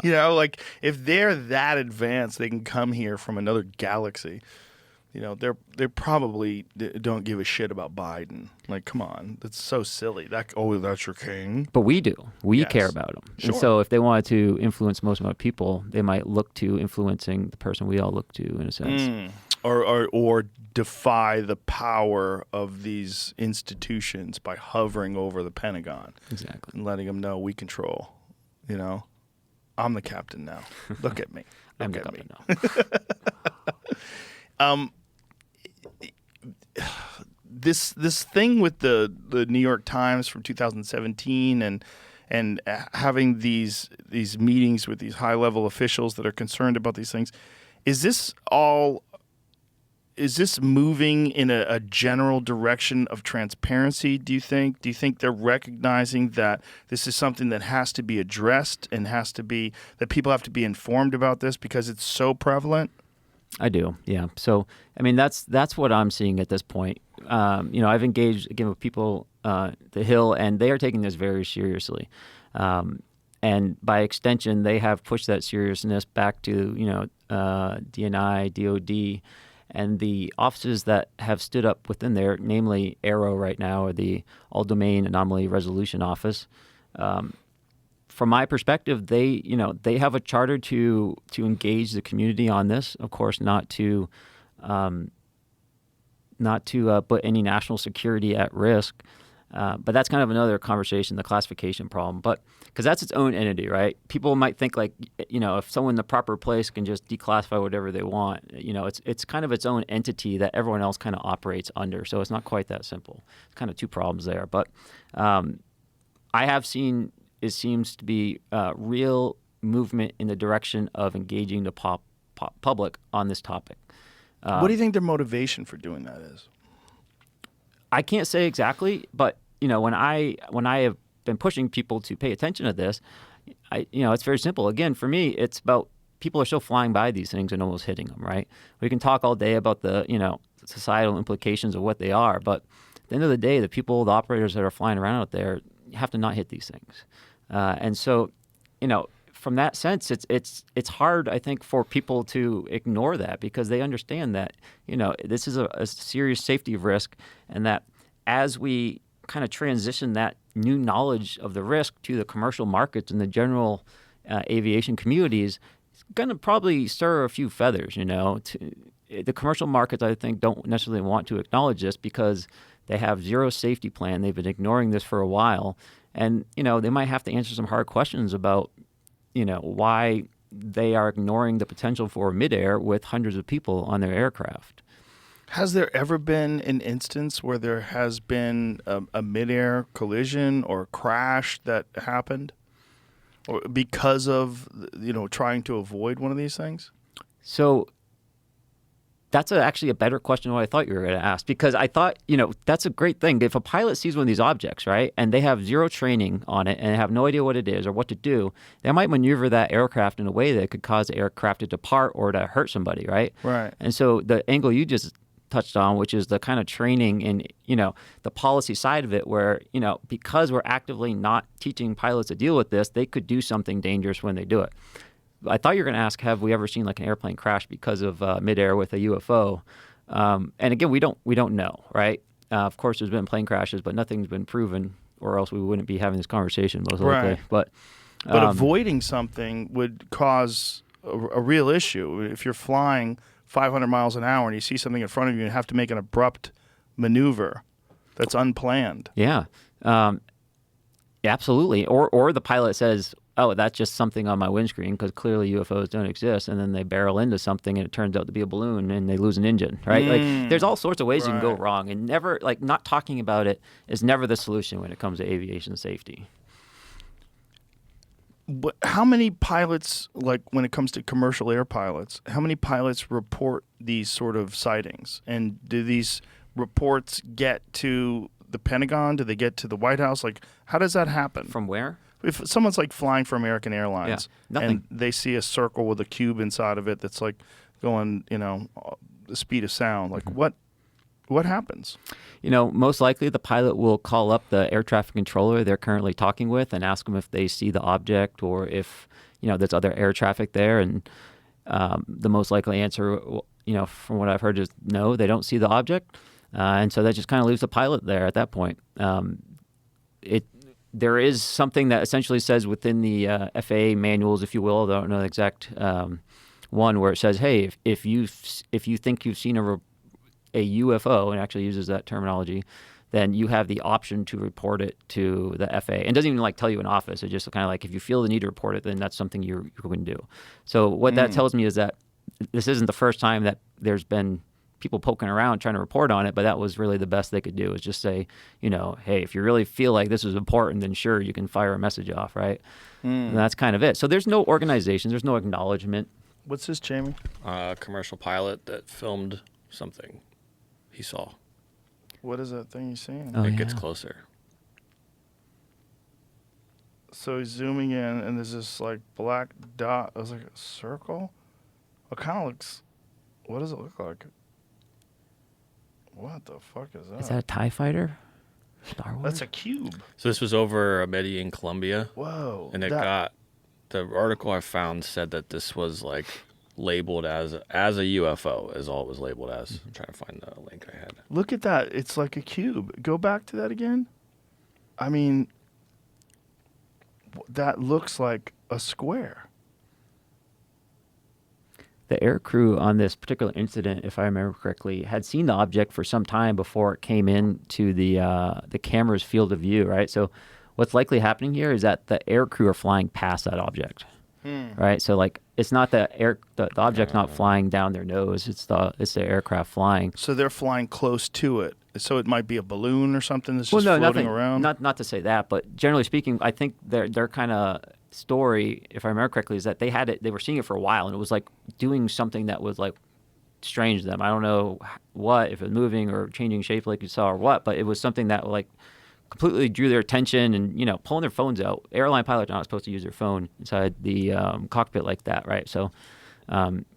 If they're that advanced, they can come here from another galaxy. They probably don't give a shit about Biden. Come on, that's so silly. That's your king. But we do. We Yes. care about them. Sure. And so if they wanted to influence most of our people, they might look to influencing the person we all look to, in a sense. Or defy the power of these institutions by hovering over the Pentagon. Exactly. And letting them know we control. I'm the captain now. Look at me. I'm Look the at me. governor now. This thing with the New York Times from 2017 and having these meetings with these high level officials that are concerned about these things, is this moving in a general direction of transparency, do you think? Do you think they're recognizing that this is something that has to be addressed and that people have to be informed about this because it's so prevalent? I do, yeah. So, that's what I'm seeing at this point. I've engaged, again, with people at the Hill, and they are taking this very seriously. And by extension, they have pushed that seriousness back to, DNI, DOD, and the offices that have stood up within there, namely AARO right now, or the All-Domain Anomaly Resolution Office. From my perspective, they have a charter to engage the community on this. Of course, not to put any national security at risk. But that's kind of another conversation, the classification problem. But because that's its own entity, right? People might think like, if someone in the proper place can just declassify whatever they want, it's kind of its own entity that everyone else kind of operates under. So it's not quite that simple. It's kind of two problems there. But I have seen it seems to be real movement in the direction of engaging the public on this topic. What do you think their motivation for doing that is? I can't say exactly, but when I have been pushing people to pay attention to this, it's very simple. Again, for me, it's about people are still flying by these things and almost hitting them. Right? We can talk all day about the societal implications of what they are, but at the end of the day, the operators that are flying around out there have to not hit these things. And so, from that sense, it's hard, I think, for people to ignore that because they understand that, this is a serious safety risk, and that as we kind of transition that new knowledge of the risk to the commercial markets and the general aviation communities, it's going to probably stir a few feathers, The commercial markets, I think, don't necessarily want to acknowledge this because they have zero safety plan. They've been ignoring this for a while. And, they might have to answer some hard questions about, why they are ignoring the potential for midair with hundreds of people on their aircraft. Has there ever been an instance where there has been a midair collision or crash that happened, or because of trying to avoid one of these things? So that's actually a better question than what I thought you were going to ask, because I thought that's a great thing. If a pilot sees one of these objects, right, and they have zero training on it and have no idea what it is or what to do, they might maneuver that aircraft in a way that could cause the aircraft to depart or to hurt somebody, right? Right. And so the angle you just touched on, which is the kind of training and the policy side of it, where because we're actively not teaching pilots to deal with this, they could do something dangerous when they do it. I thought you were going to ask, have we ever seen like an airplane crash because of midair with a UFO? And again, we don't know, right? Of course, there's been plane crashes, but nothing's been proven, or else we wouldn't be having this conversation most likely. Right. But avoiding something would cause a real issue. If you're flying 500 miles an hour and you see something in front of you and have to make an abrupt maneuver that's unplanned. Yeah, absolutely. Or the pilot says, oh, that's just something on my windscreen because clearly UFOs don't exist, and then they barrel into something and it turns out to be a balloon and they lose an engine, right? Like there's all sorts of ways you can go wrong, and never, like, not talking about it is never the solution when it comes to aviation safety. But how many pilots, like when it comes to commercial air pilots, how many pilots report these sort of sightings? And do these reports get to the Pentagon? Do they get to the White House? Like, how does that happen? From where? If someone's like flying for American Airlines nothing. and they see a circle with a cube inside of it that's like going, the speed of sound, like what happens? Most likely the pilot will call up the air traffic controller they're currently talking with and ask them if they see the object or if, there's other air traffic there. And the most likely answer, from what I've heard, is no, they don't see the object. And so that just kind of leaves the pilot there at that point. There is something that essentially says within the FAA manuals, if you will, I don't know the exact one, where it says, hey, if you think you've seen a UFO, and actually uses that terminology, then you have the option to report it to the FAA. And it doesn't even tell you in office. It's just kind of like, if you feel the need to report it, then that's something you're going to do. So what that tells me is that this isn't the first time that there's been people poking around trying to report on it, but that was really the best they could do, is just say, hey, if you really feel like this is important, then sure, you can fire a message off, right? And that's kind of it. So there's no organization, there's no acknowledgement. What's this, Jamie? A commercial pilot that filmed something he saw. What is that thing you're seeing? It gets closer. So he's zooming in, and there's this like black dot. It was like a circle. It kind of looks. What does it look like? What the fuck is that? Is that a TIE fighter? Star Wars? That's a cube. So this was over Medellin, Colombia. Whoa. And the article I found said that this was like labeled as a UFO, is all it was labeled as. I'm trying to find the link I had. Look at that. It's like a cube. Go back to that again. I mean, that looks like a square. the air crew on this particular incident, if I remember correctly, had seen the object for some time before it came into the camera's field of view, right? So what's likely happening here is that the air crew are flying past that object, right? So like it's not the object's not flying down their nose; it's the aircraft flying. So they're flying close to it. So it might be a balloon or something that's just floating around. Not to say that, but generally speaking, I think their kind of story, if I remember correctly, is that they were seeing it for a while, and it was like doing something that was like strange to them. I don't know what, if it was moving or changing shape like you saw or what, but it was something that like completely drew their attention, and pulling their phones out. Airline pilots are not supposed to use their phone inside the cockpit like that, right? So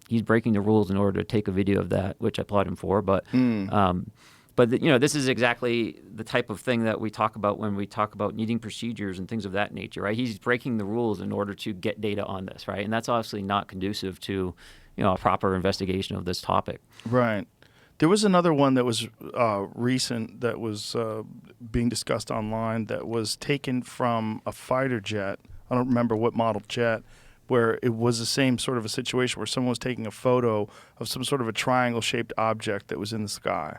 he's breaking the rules in order to take a video of that, which I applaud him for. But this is exactly the type of thing that we talk about when we talk about needing procedures and things of that nature, right? He's breaking the rules in order to get data on this, right? And that's obviously not conducive to, a proper investigation of this topic. Right. There was another one that was recent that was being discussed online that was taken from a fighter jet. I don't remember what model jet, where it was the same sort of a situation where someone was taking a photo of some sort of a triangle-shaped object that was in the sky.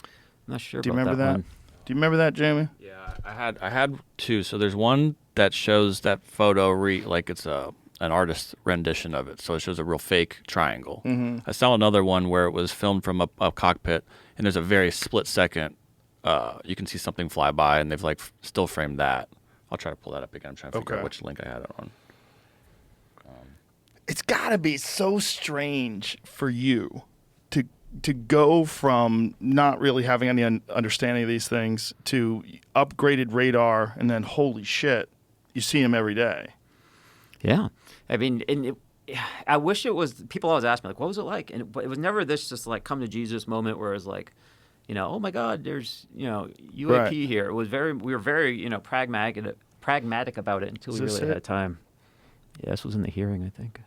I'm not sure. Do you about remember that? one. Do you remember that, Jamie? Yeah, I had two. So there's one that shows that photo like it's an artist's rendition of it. So it shows a real fake triangle. Mm-hmm. I saw another one where it was filmed from a cockpit, and there's a very split second. You can see something fly by, and they've like still framed that. I'll try to pull that up again. I'm trying to figure out which link I had it on. It's got to be so strange for you to go from not really having any understanding of these things to upgraded radar, and then holy shit, you see them every day. Yeah. I mean, I wish it was, people always ask me, like, what was it like? And it was never this just like come to Jesus moment where it was like, oh my God, there's, UAP Right. here. It was we were very, pragmatic about it until we really had time. Yeah, this was in the hearing, I think.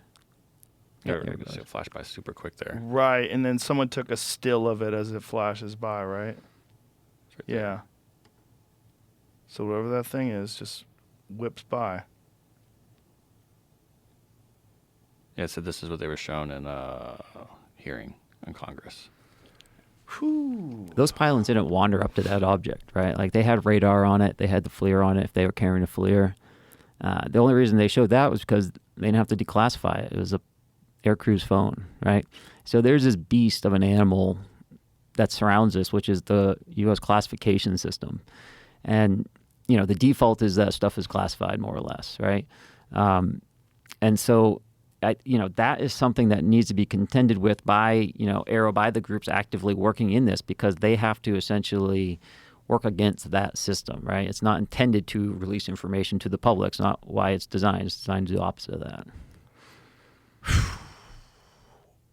Yeah, there it goes. It flashed by super quick there. Right, and then someone took a still of it as it flashes by, right? Right Yeah. there. So whatever that thing is just whips by. Yeah, so this is what they were shown in a hearing in Congress. Whew. Those pilots didn't wander up to that object, right? Like they had radar on it, they had the FLIR on it if they were carrying a FLIR. The only reason they showed that was because they didn't have to declassify it. It was a air crew's phone, right? So there's this beast of an animal that surrounds us, which is the U.S. classification system. And, the default is that stuff is classified more or less, right? And so, that is something that needs to be contended with by, Aero, by the groups actively working in this, because they have to essentially work against that system, right? It's not intended to release information to the public. It's not why it's designed. It's designed to do the opposite of that.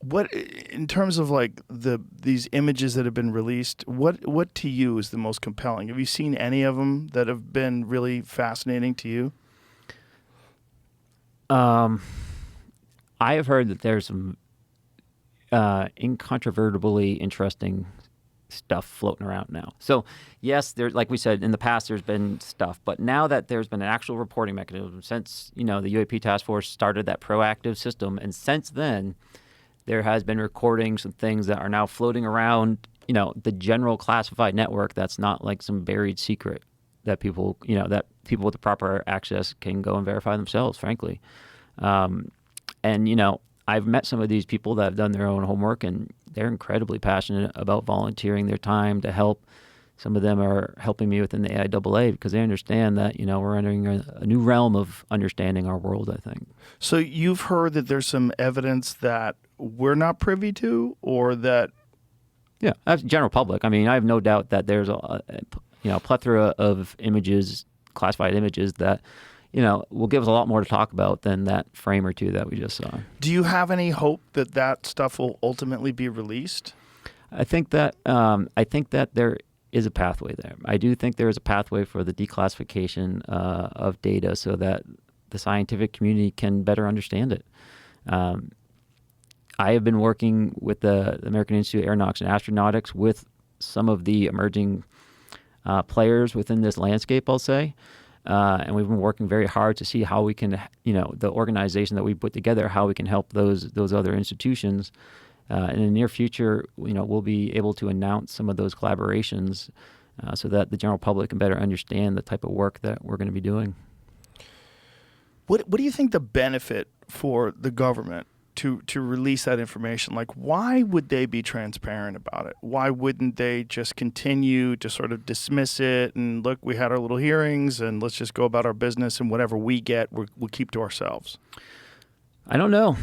What, in terms of like these images that have been released, what to you is the most compelling? Have you seen any of them that have been really fascinating to you? I have heard that there's some incontrovertibly interesting stuff floating around now. So yes, there, like we said in the past, there's been stuff, but now that there's been an actual reporting mechanism since the UAP task force started that proactive system, and since then there has been recordings and things that are now floating around, the general classified network. That's not like some buried secret that people with the proper access can go and verify themselves, frankly. And I've met some of these people that have done their own homework, and they're incredibly passionate about volunteering their time to help. Some of them are helping me within the AIAA because they understand that, we're entering a new realm of understanding our world, I think. So you've heard that there's some evidence that we're not privy to, or that... Yeah, that's general public. I mean, I have no doubt that there's a plethora of images, classified images that, will give us a lot more to talk about than that frame or two that we just saw. Do you have any hope that that stuff will ultimately be released? I think that there is a pathway there. I do think there is a pathway for the declassification of data so that the scientific community can better understand it. I have been working with the American Institute of Aeronautics and Astronautics with some of the emerging players within this landscape, I'll say. and we've been working very hard to see how we can, the organization that we put together, how we can help those other institutions. In the near future, we'll be able to announce some of those collaborations so that the general public can better understand the type of work that we're going to be doing. What do you think the benefit for the government to release that information? Like, why would they be transparent about it? Why wouldn't they just continue to sort of dismiss it and look, we had our little hearings and let's just go about our business, and whatever we get, we'll keep to ourselves? I don't know.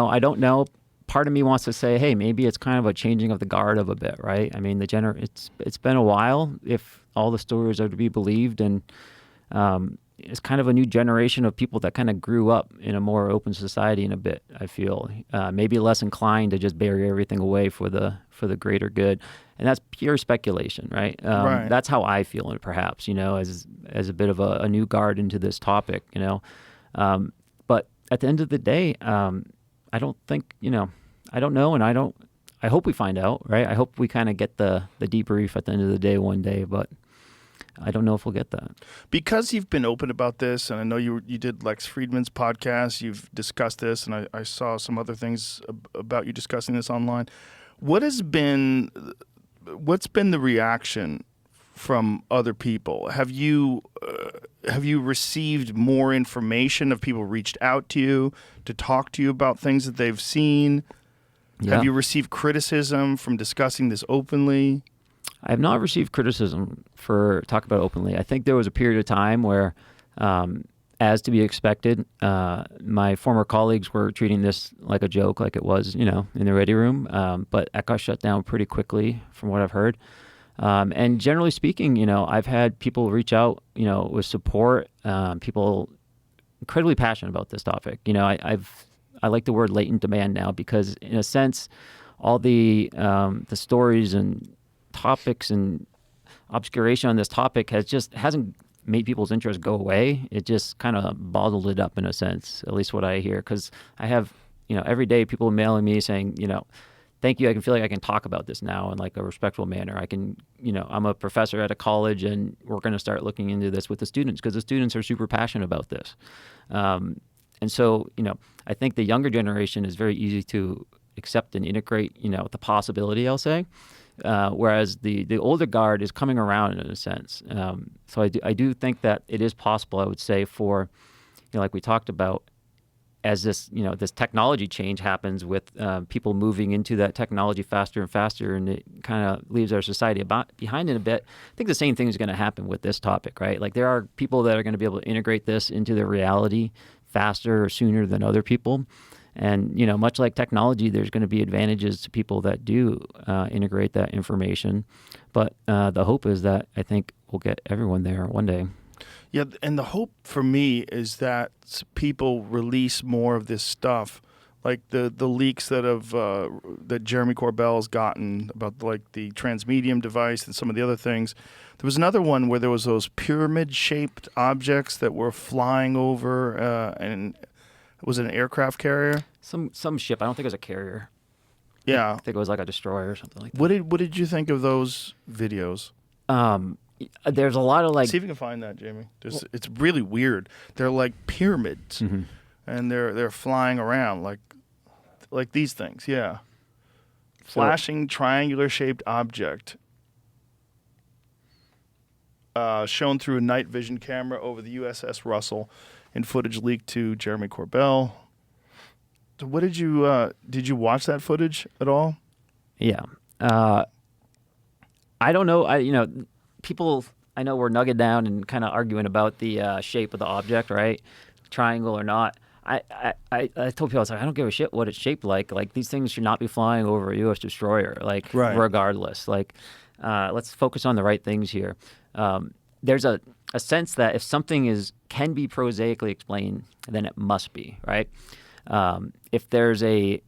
I don't know. Part of me wants to say, hey, maybe it's kind of a changing of the guard of a bit, right? I mean, it's been a while, if all the stories are to be believed, and it's kind of a new generation of people that kind of grew up in a more open society in a bit, I feel. Maybe less inclined to just bury everything away for the greater good. And that's pure speculation, right? Right. That's how I feel, and perhaps, as a bit of a new guard into this topic, But at the end of the day, I don't think, I don't know, and I hope we find out, right? I hope we kind of get the debrief at the end of the day one day, but I don't know if we'll get that. Because you've been open about this, and I know you did Lex Friedman's podcast, you've discussed this, and I saw some other things about you discussing this online. What's been the reaction from other people? Have you received more information? Have people reached out to you to talk to you about things that they've seen? Yeah. Have you received criticism from discussing this openly? I have not received criticism for talking about it openly. I think there was a period of time where, as to be expected, my former colleagues were treating this like a joke, like it was, in the ready room. But that got shut down pretty quickly from what I've heard. And generally speaking, I've had people reach out, with support, people incredibly passionate about this topic. I like the word latent demand now, because in a sense, all the stories and topics and obscuration on this topic hasn't made people's interest go away. It just kind of bottled it up in a sense, at least what I hear. Because I have, every day people mailing me saying, thank you. I can feel like I can talk about this now in like a respectful manner. I can, I'm a professor at a college, and we're going to start looking into this with the students, because the students are super passionate about this. And so, I think the younger generation is very easy to accept and integrate, the possibility, I'll say. Whereas the older guard is coming around in a sense. So I do think that it is possible, I would say, for, like we talked about, as this technology change happens with people moving into that technology faster and faster, and it kind of leaves our society behind in a bit. I think the same thing is going to happen with this topic, right? Like, there are people that are going to be able to integrate this into their reality faster or sooner than other people. And, much like technology, there's going to be advantages to people that do integrate that information. But the hope is that I think we'll get everyone there one day. Yeah, and the hope for me is that people release more of this stuff, like the leaks that Jeremy Corbell has gotten about like the transmedium device and some of the other things. There was another one where there was those pyramid-shaped objects that were flying over, and was it an aircraft carrier? Some ship. I don't think it was a carrier. Yeah, I think it was like a destroyer or something like that. What did you think of those videos? There's a lot of like. See if you can find that, Jamie. It's really weird. They're like pyramids, Mm-hmm. and they're flying around like these things. Yeah, flashing triangular shaped object. Shown through a night vision camera over the USS Russell, in footage leaked to Jeremy Corbell. So what did you watch that footage at all? Yeah. I don't know. People I know were nugged down and kind of arguing about the shape of the object, right? Triangle or not. I told people, I was like, I don't give a shit what it's shaped like. Like, these things should not be flying over a U.S. destroyer, like, right. Regardless. Like, let's focus on the right things here. There's a sense that if something can be prosaically explained, then it must be, right? If there's an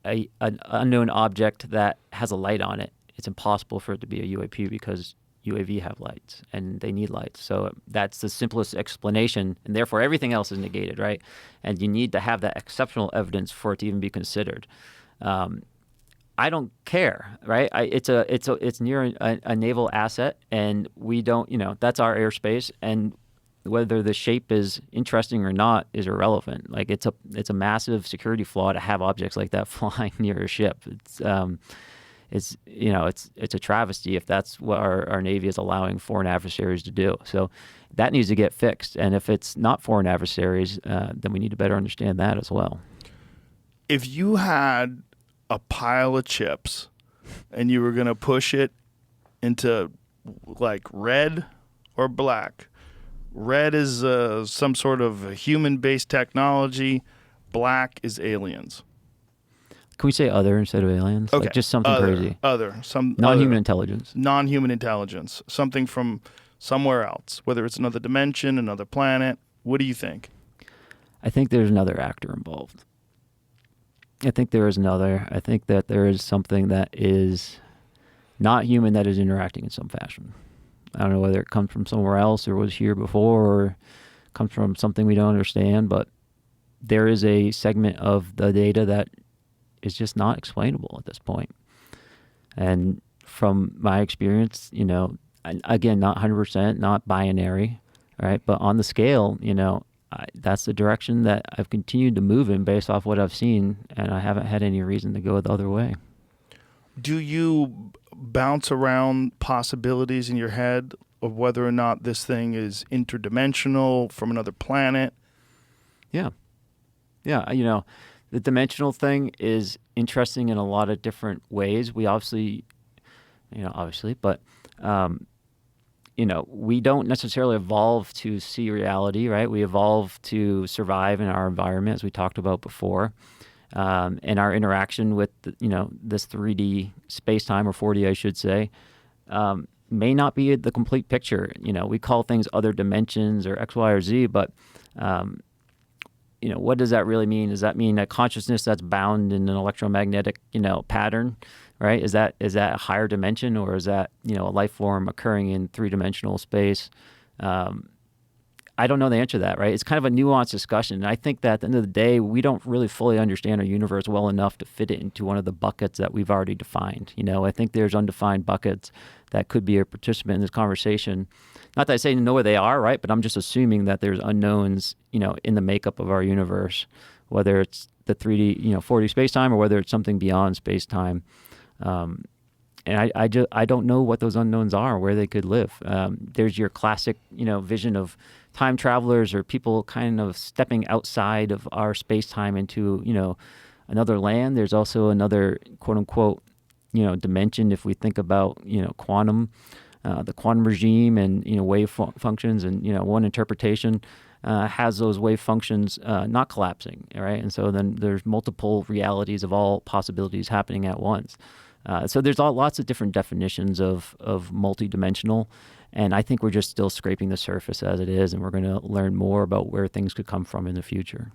unknown object that has a light on it, it's impossible for it to be a UAP, because UAV have lights and they need lights. So that's the simplest explanation, and therefore everything else is negated, right? And you need to have that exceptional evidence for it to even be considered. I don't care, right? It's near a naval asset, and we don't, that's our airspace, and whether the shape is interesting or not is irrelevant. Like it's a massive security flaw to have objects like that flying near a ship. It's a travesty if that's what our Navy is allowing foreign adversaries to do. So that needs to get fixed. And if it's not foreign adversaries, then we need to better understand that as well. If you had a pile of chips and you were going to push it into like red or black, red is some sort of human-based technology, black is aliens. Can we say other instead of aliens? Okay. Like just something crazy. Some Non-human intelligence. Non-human intelligence. Something from somewhere else, whether it's another dimension, another planet. What do you think? I think there's another actor involved. I think there is another. I think that there is something that is not human that is interacting in some fashion. I don't know whether it comes from somewhere else or was here before or comes from something we don't understand, but there is a segment of the data that is just not explainable at this point. And from my experience, again, not 100%, not binary, right? But on the scale, that's the direction that I've continued to move in based off what I've seen, and I haven't had any reason to go the other way. Do you bounce around possibilities in your head of whether or not this thing is interdimensional, from another planet? Yeah. The dimensional thing is interesting in a lot of different ways. We obviously, but, we don't necessarily evolve to see reality, right? We evolve to survive in our environment, as we talked about before. And our interaction with, this 3D space-time, or 4D, I should say, may not be the complete picture. We call things other dimensions or X, Y, or Z, but what does that really mean? Does that mean a consciousness that's bound in an electromagnetic, pattern, right? Is that a higher dimension, or is that, a life form occurring in three-dimensional space? I don't know the answer to that, right? It's kind of a nuanced discussion. And I think that at the end of the day, we don't really fully understand our universe well enough to fit it into one of the buckets that we've already defined. I think there's undefined buckets that could be a participant in this conversation. Not that I say to know where they are, right? But I'm just assuming that there's unknowns, in the makeup of our universe, whether it's the 3D, 4D space-time, or whether it's something beyond space-time. And I don't know what those unknowns are, where they could live. There's your classic, vision of time travelers or people kind of stepping outside of our space-time into, another land. There's also another quote-unquote, dimension if we think about, quantum, the quantum regime and, wave functions. And, one interpretation has those wave functions not collapsing, right? And so then there's multiple realities of all possibilities happening at once. So there's lots of different definitions of multidimensional, and I think we're just still scraping the surface as it is, and we're going to learn more about where things could come from in the future.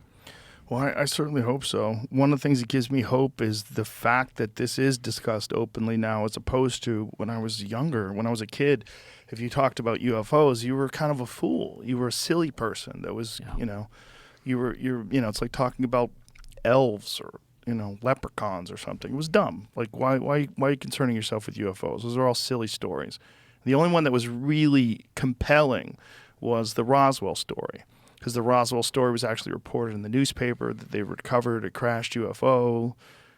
Well, I certainly hope so. One of the things that gives me hope is the fact that this is discussed openly now, as opposed to when I was younger, when I was a kid. If you talked about UFOs, you were kind of a fool. You were a silly person. That was, it's like talking about elves or leprechauns or something. It was dumb. Like, why are you concerning yourself with UFOs? Those are all silly stories. The only one that was really compelling was the Roswell story, because the Roswell story was actually reported in the newspaper that they recovered a crashed UFO,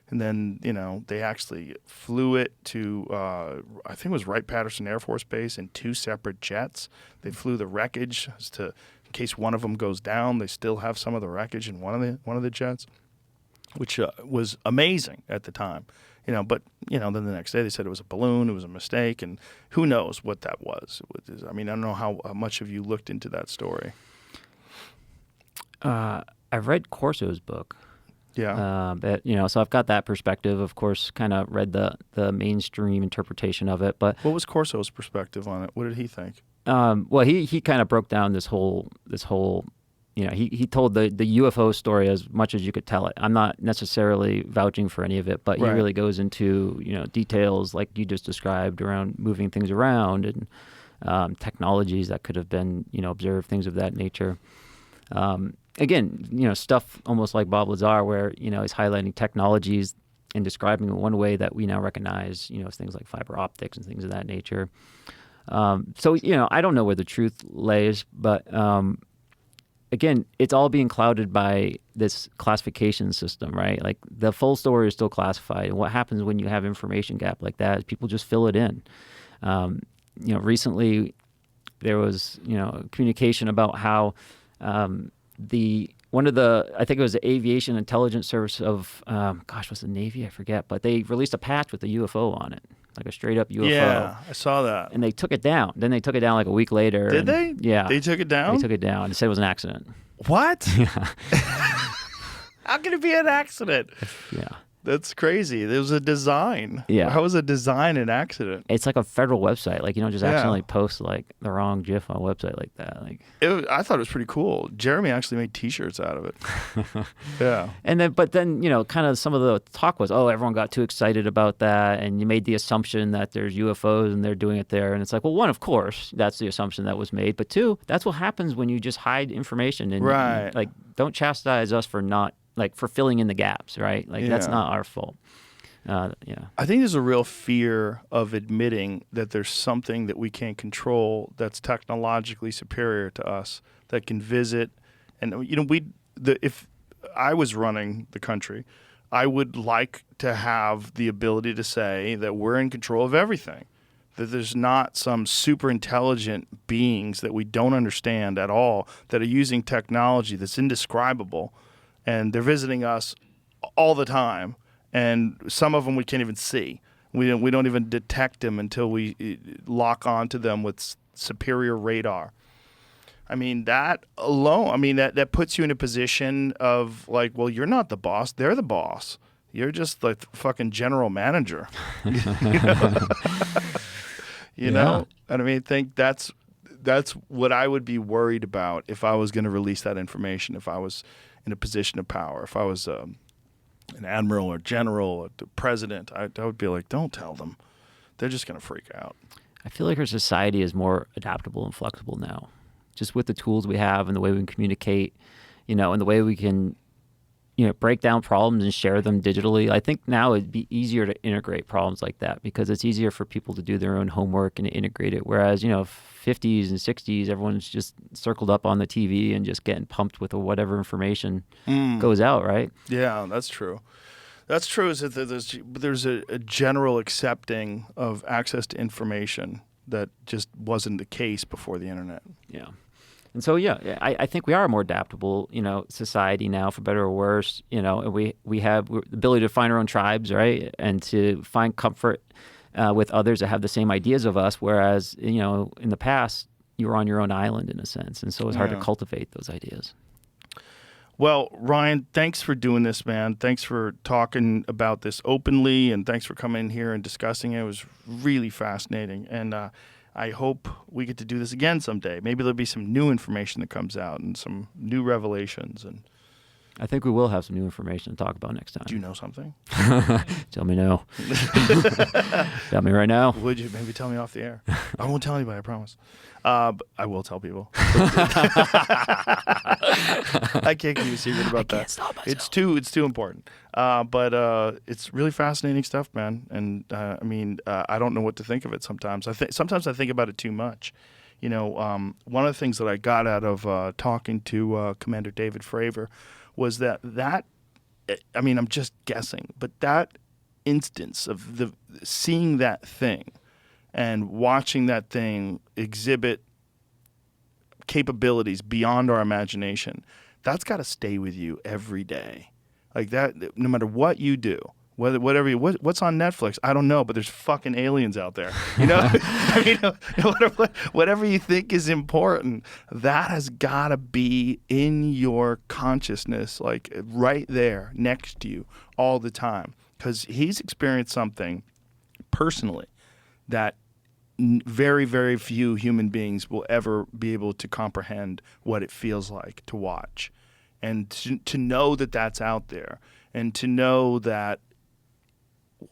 and then, they actually flew it to, I think it was Wright-Patterson Air Force Base in 2 separate jets. They flew the wreckage in case one of them goes down, they still have some of the wreckage in one of the jets, which was amazing at the time, but, then the next day they said it was a balloon, it was a mistake, and who knows what that was. I don't know how much of you looked into that story. I've read Corso's book. Yeah. But, so I've got that perspective, of course, kind of read the mainstream interpretation of it. But what was Corso's perspective on it? What did he think? Well, he kind of broke down this whole he told the UFO story as much as you could tell it. I'm not necessarily vouching for any of it, but he really goes into, details like you just described around moving things around and technologies that could have been, observed, things of that nature. Again, stuff almost like Bob Lazar, where, he's highlighting technologies and describing it one way that we now recognize, things like fiber optics and things of that nature. So, I don't know where the truth lays, but again, it's all being clouded by this classification system, right? Like the full story is still classified. And what happens when you have information gap like that is people just fill it in. Recently there was, communication about how I think it was the Aviation Intelligence Service of, was the Navy? I forget. But they released a patch with a UFO on it, like a straight up UFO. Yeah, I saw that. And they took it down. Then they took it down like a week later. Did they? Yeah. They took it down? They took it down and said it was an accident. What? Yeah. How can it be an accident? Yeah. That's crazy. There was a design. Yeah. How was a design an accident? It's like a federal website. Like, just Yeah. accidentally post like the wrong GIF on a website like that. Like, I thought it was pretty cool. Jeremy actually made T-shirts out of it. Yeah. but then, kind of some of the talk was, oh, everyone got too excited about that. And you made the assumption that there's UFOs and they're doing it there. And it's like, well, one, of course, that's the assumption that was made. But two, that's what happens when you just hide information. And Right. like, don't chastise us for not, like, for filling in the gaps, right? Like, that's Yeah. not our fault. Yeah. I think there's a real fear of admitting that there's something that we can't control that's technologically superior to us that can visit. And, if I was running the country, I would like to have the ability to say that we're in control of everything, that there's not some super intelligent beings that we don't understand at all that are using technology that's indescribable. And they're visiting us all the time, and some of them we can't even see. We don't even detect them until we lock onto them with superior radar. I mean, that alone, that puts you in a position of like, well, you're not the boss, they're the boss. You're just like the fucking general manager. You know? And I think that's what I would be worried about if I was going to release that information, if I was in a position of power. If I was an admiral or general or the president, I would be like, don't tell them. They're just going to freak out. I feel like our society is more adaptable and flexible now, just with the tools we have and the way we can communicate, and the way we can, break down problems and share them digitally. I think now it'd be easier to integrate problems like that because it's easier for people to do their own homework and to integrate it. Whereas, 50s and 60s, everyone's just circled up on the TV and just getting pumped with whatever information goes out, right? Yeah, that's true. That's true, is that there's a general accepting of access to information that just wasn't the case before the internet. Yeah. And so, I think we are a more adaptable, society now, for better or worse, and we have the ability to find our own tribes, right? And to find comfort with others that have the same ideas of us. Whereas, in the past, you were on your own island in a sense. And so it's hard to cultivate those ideas. Well, Ryan, thanks for doing this, man. Thanks for talking about this openly, and thanks for coming in here and discussing it. It was really fascinating. And I hope we get to do this again someday. Maybe there'll be some new information that comes out and some new revelations. And I think we will have some new information to talk about next time. do you know something? Tell me no. Tell me right now. Would you? Maybe tell me off the air. I won't tell anybody, I promise. But I will tell people. I can't keep a secret about that. stop myself. It's too important. But it's really fascinating stuff, man. And I don't know what to think of it sometimes. Sometimes I think about it too much. One of the things that I got out of talking to Commander David Fravor was that I'm just guessing, but that instance of seeing that thing and watching that thing exhibit capabilities beyond our imagination, that's got to stay with you every day. Like that, no matter what you do, what's on Netflix, I don't know, but there's fucking aliens out there. Whatever you think is important, that has got to be in your consciousness, like right there next to you all the time. Because he's experienced something personally that very, very few human beings will ever be able to comprehend what it feels like to watch. And to know that that's out there, and to know that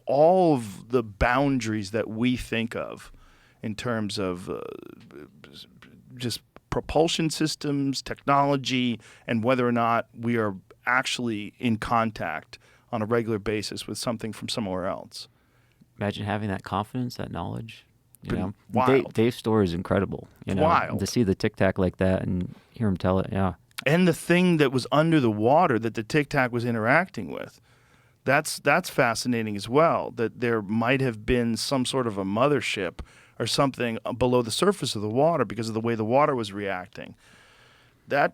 all of the boundaries that we think of in terms of just propulsion systems, technology, and whether or not we are actually in contact on a regular basis with something from somewhere else. Imagine having that confidence, that knowledge. You been know, wild. Dave's story is incredible. You know, Wild. to see the Tic Tac like that and hear him tell it. Yeah. And the thing that was under the water that the Tic Tac was interacting with. That's fascinating as well, that there might have been some sort of a mothership or something below the surface of the water because of the way the water was reacting. The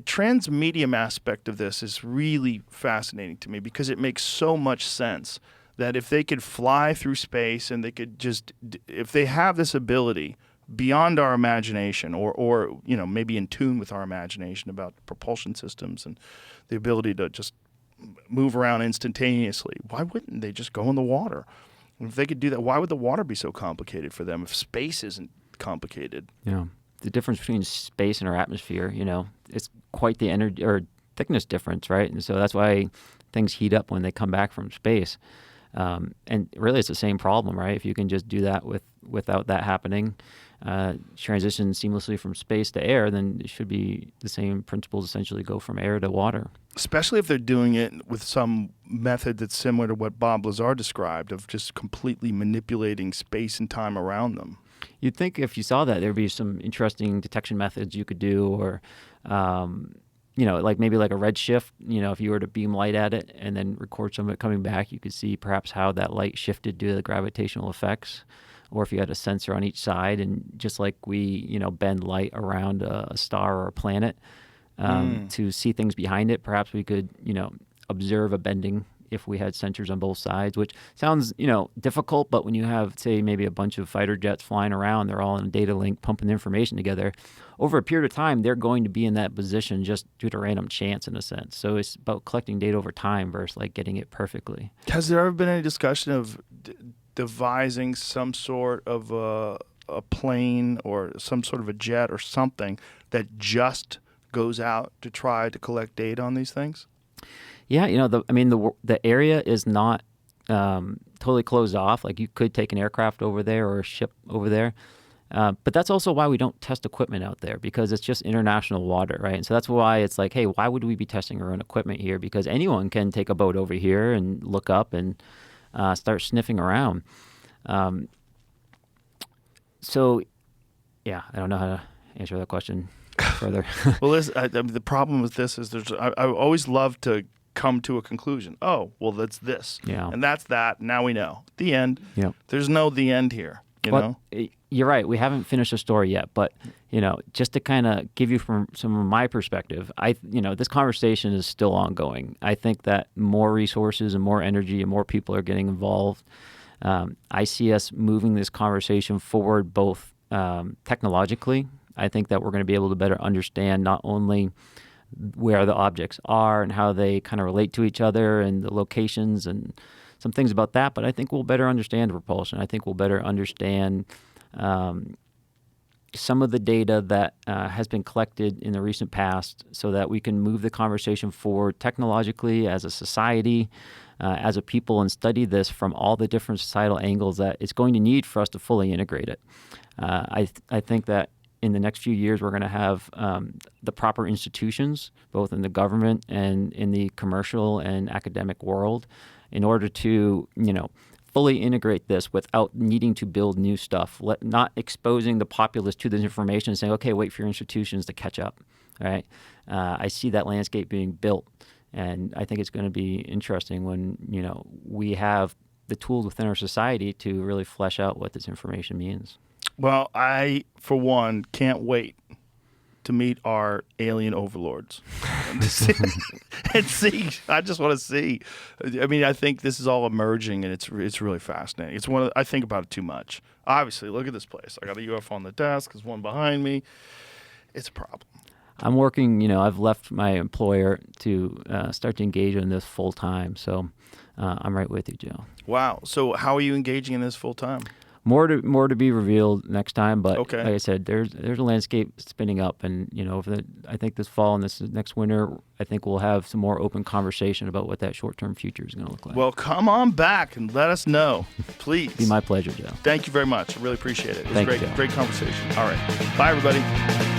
transmedium aspect of this is really fascinating to me because it makes so much sense that if they could fly through space and they could just, if they have this ability beyond our imagination or maybe in tune with our imagination about propulsion systems and the ability to just move around instantaneously, why wouldn't they just go in the water? If they could do that, why would the water be so complicated for them if space isn't complicated? Yeah. The difference between space and our atmosphere, it's quite the energy or thickness difference, right? And so that's why things heat up when they come back from space. And really, it's the same problem, right? If you can just do that without that happening, transition seamlessly from space to air, then it should be the same principles essentially go from air to water. Especially if they're doing it with some method that's similar to what Bob Lazar described of just completely manipulating space and time around them. You'd think if you saw that, there'd be some interesting detection methods you could do or, like maybe like a redshift, if you were to beam light at it and then record some of it coming back, you could see perhaps how that light shifted due to the gravitational effects. Or if you had a sensor on each side and just like we, bend light around a star or a planet to see things behind it, perhaps we could, observe a bending if we had sensors on both sides, which sounds, difficult, but when you have, say, maybe a bunch of fighter jets flying around, they're all in a data link pumping information together, over a period of time, they're going to be in that position just due to random chance in a sense. So it's about collecting data over time versus like getting it perfectly. Has there ever been any discussion of devising some sort of a plane or some sort of a jet or something that just goes out to try to collect data on these things? Yeah, the area is not totally closed off. Like you could take an aircraft over there or a ship over there. But that's also why we don't test equipment out there because it's just international water, right? And so that's why it's like, hey, why would we be testing our own equipment here? Because anyone can take a boat over here and look up and start sniffing around. So, yeah, I don't know how to answer that question further. Well, the problem with this is I always love to come to a conclusion. Oh, well, that's this. Yeah. And that's that. Now we know. The end. Yeah. There's no the end here, you know? You're right. We haven't finished the story yet, but, just to kind of give you from some of my perspective, this conversation is still ongoing. I think that more resources and more energy and more people are getting involved. I see us moving this conversation forward both technologically. I think that we're going to be able to better understand not only where the objects are and how they kind of relate to each other and the locations and some things about that, but I think we'll better understand propulsion. I think we'll better understand some of the data that has been collected in the recent past so that we can move the conversation forward technologically as a society, as a people, and study this from all the different societal angles that it's going to need for us to fully integrate it. I think that in the next few years, we're going to have the proper institutions, both in the government and in the commercial and academic world, in order to, fully integrate this without needing to build new stuff, not exposing the populace to this information and saying, okay, wait for your institutions to catch up, right? I see that landscape being built, and I think it's going to be interesting when, we have the tools within our society to really flesh out what this information means. Well, I, for one, can't wait to meet our alien overlords and see. I just want to see. I mean, I think this is all emerging, and it's really fascinating. It's I think about it too much. Obviously, look at this place. I got a UFO on the desk. There's one behind me. It's a problem. I'm working. I've left my employer to start to engage in this full time. So I'm right with you, Joe. Wow. So how are you engaging in this full time? More to be revealed next time, but okay. Like I said, there's a landscape spinning up, and I think this fall and this next winter, I think we'll have some more open conversation about what that short-term future is going to look like. Well, come on back and let us know, please. Be my pleasure, Joe. Thank you very much. I really appreciate it. It was Thank you, great, Joe. great conversation. All right, bye everybody.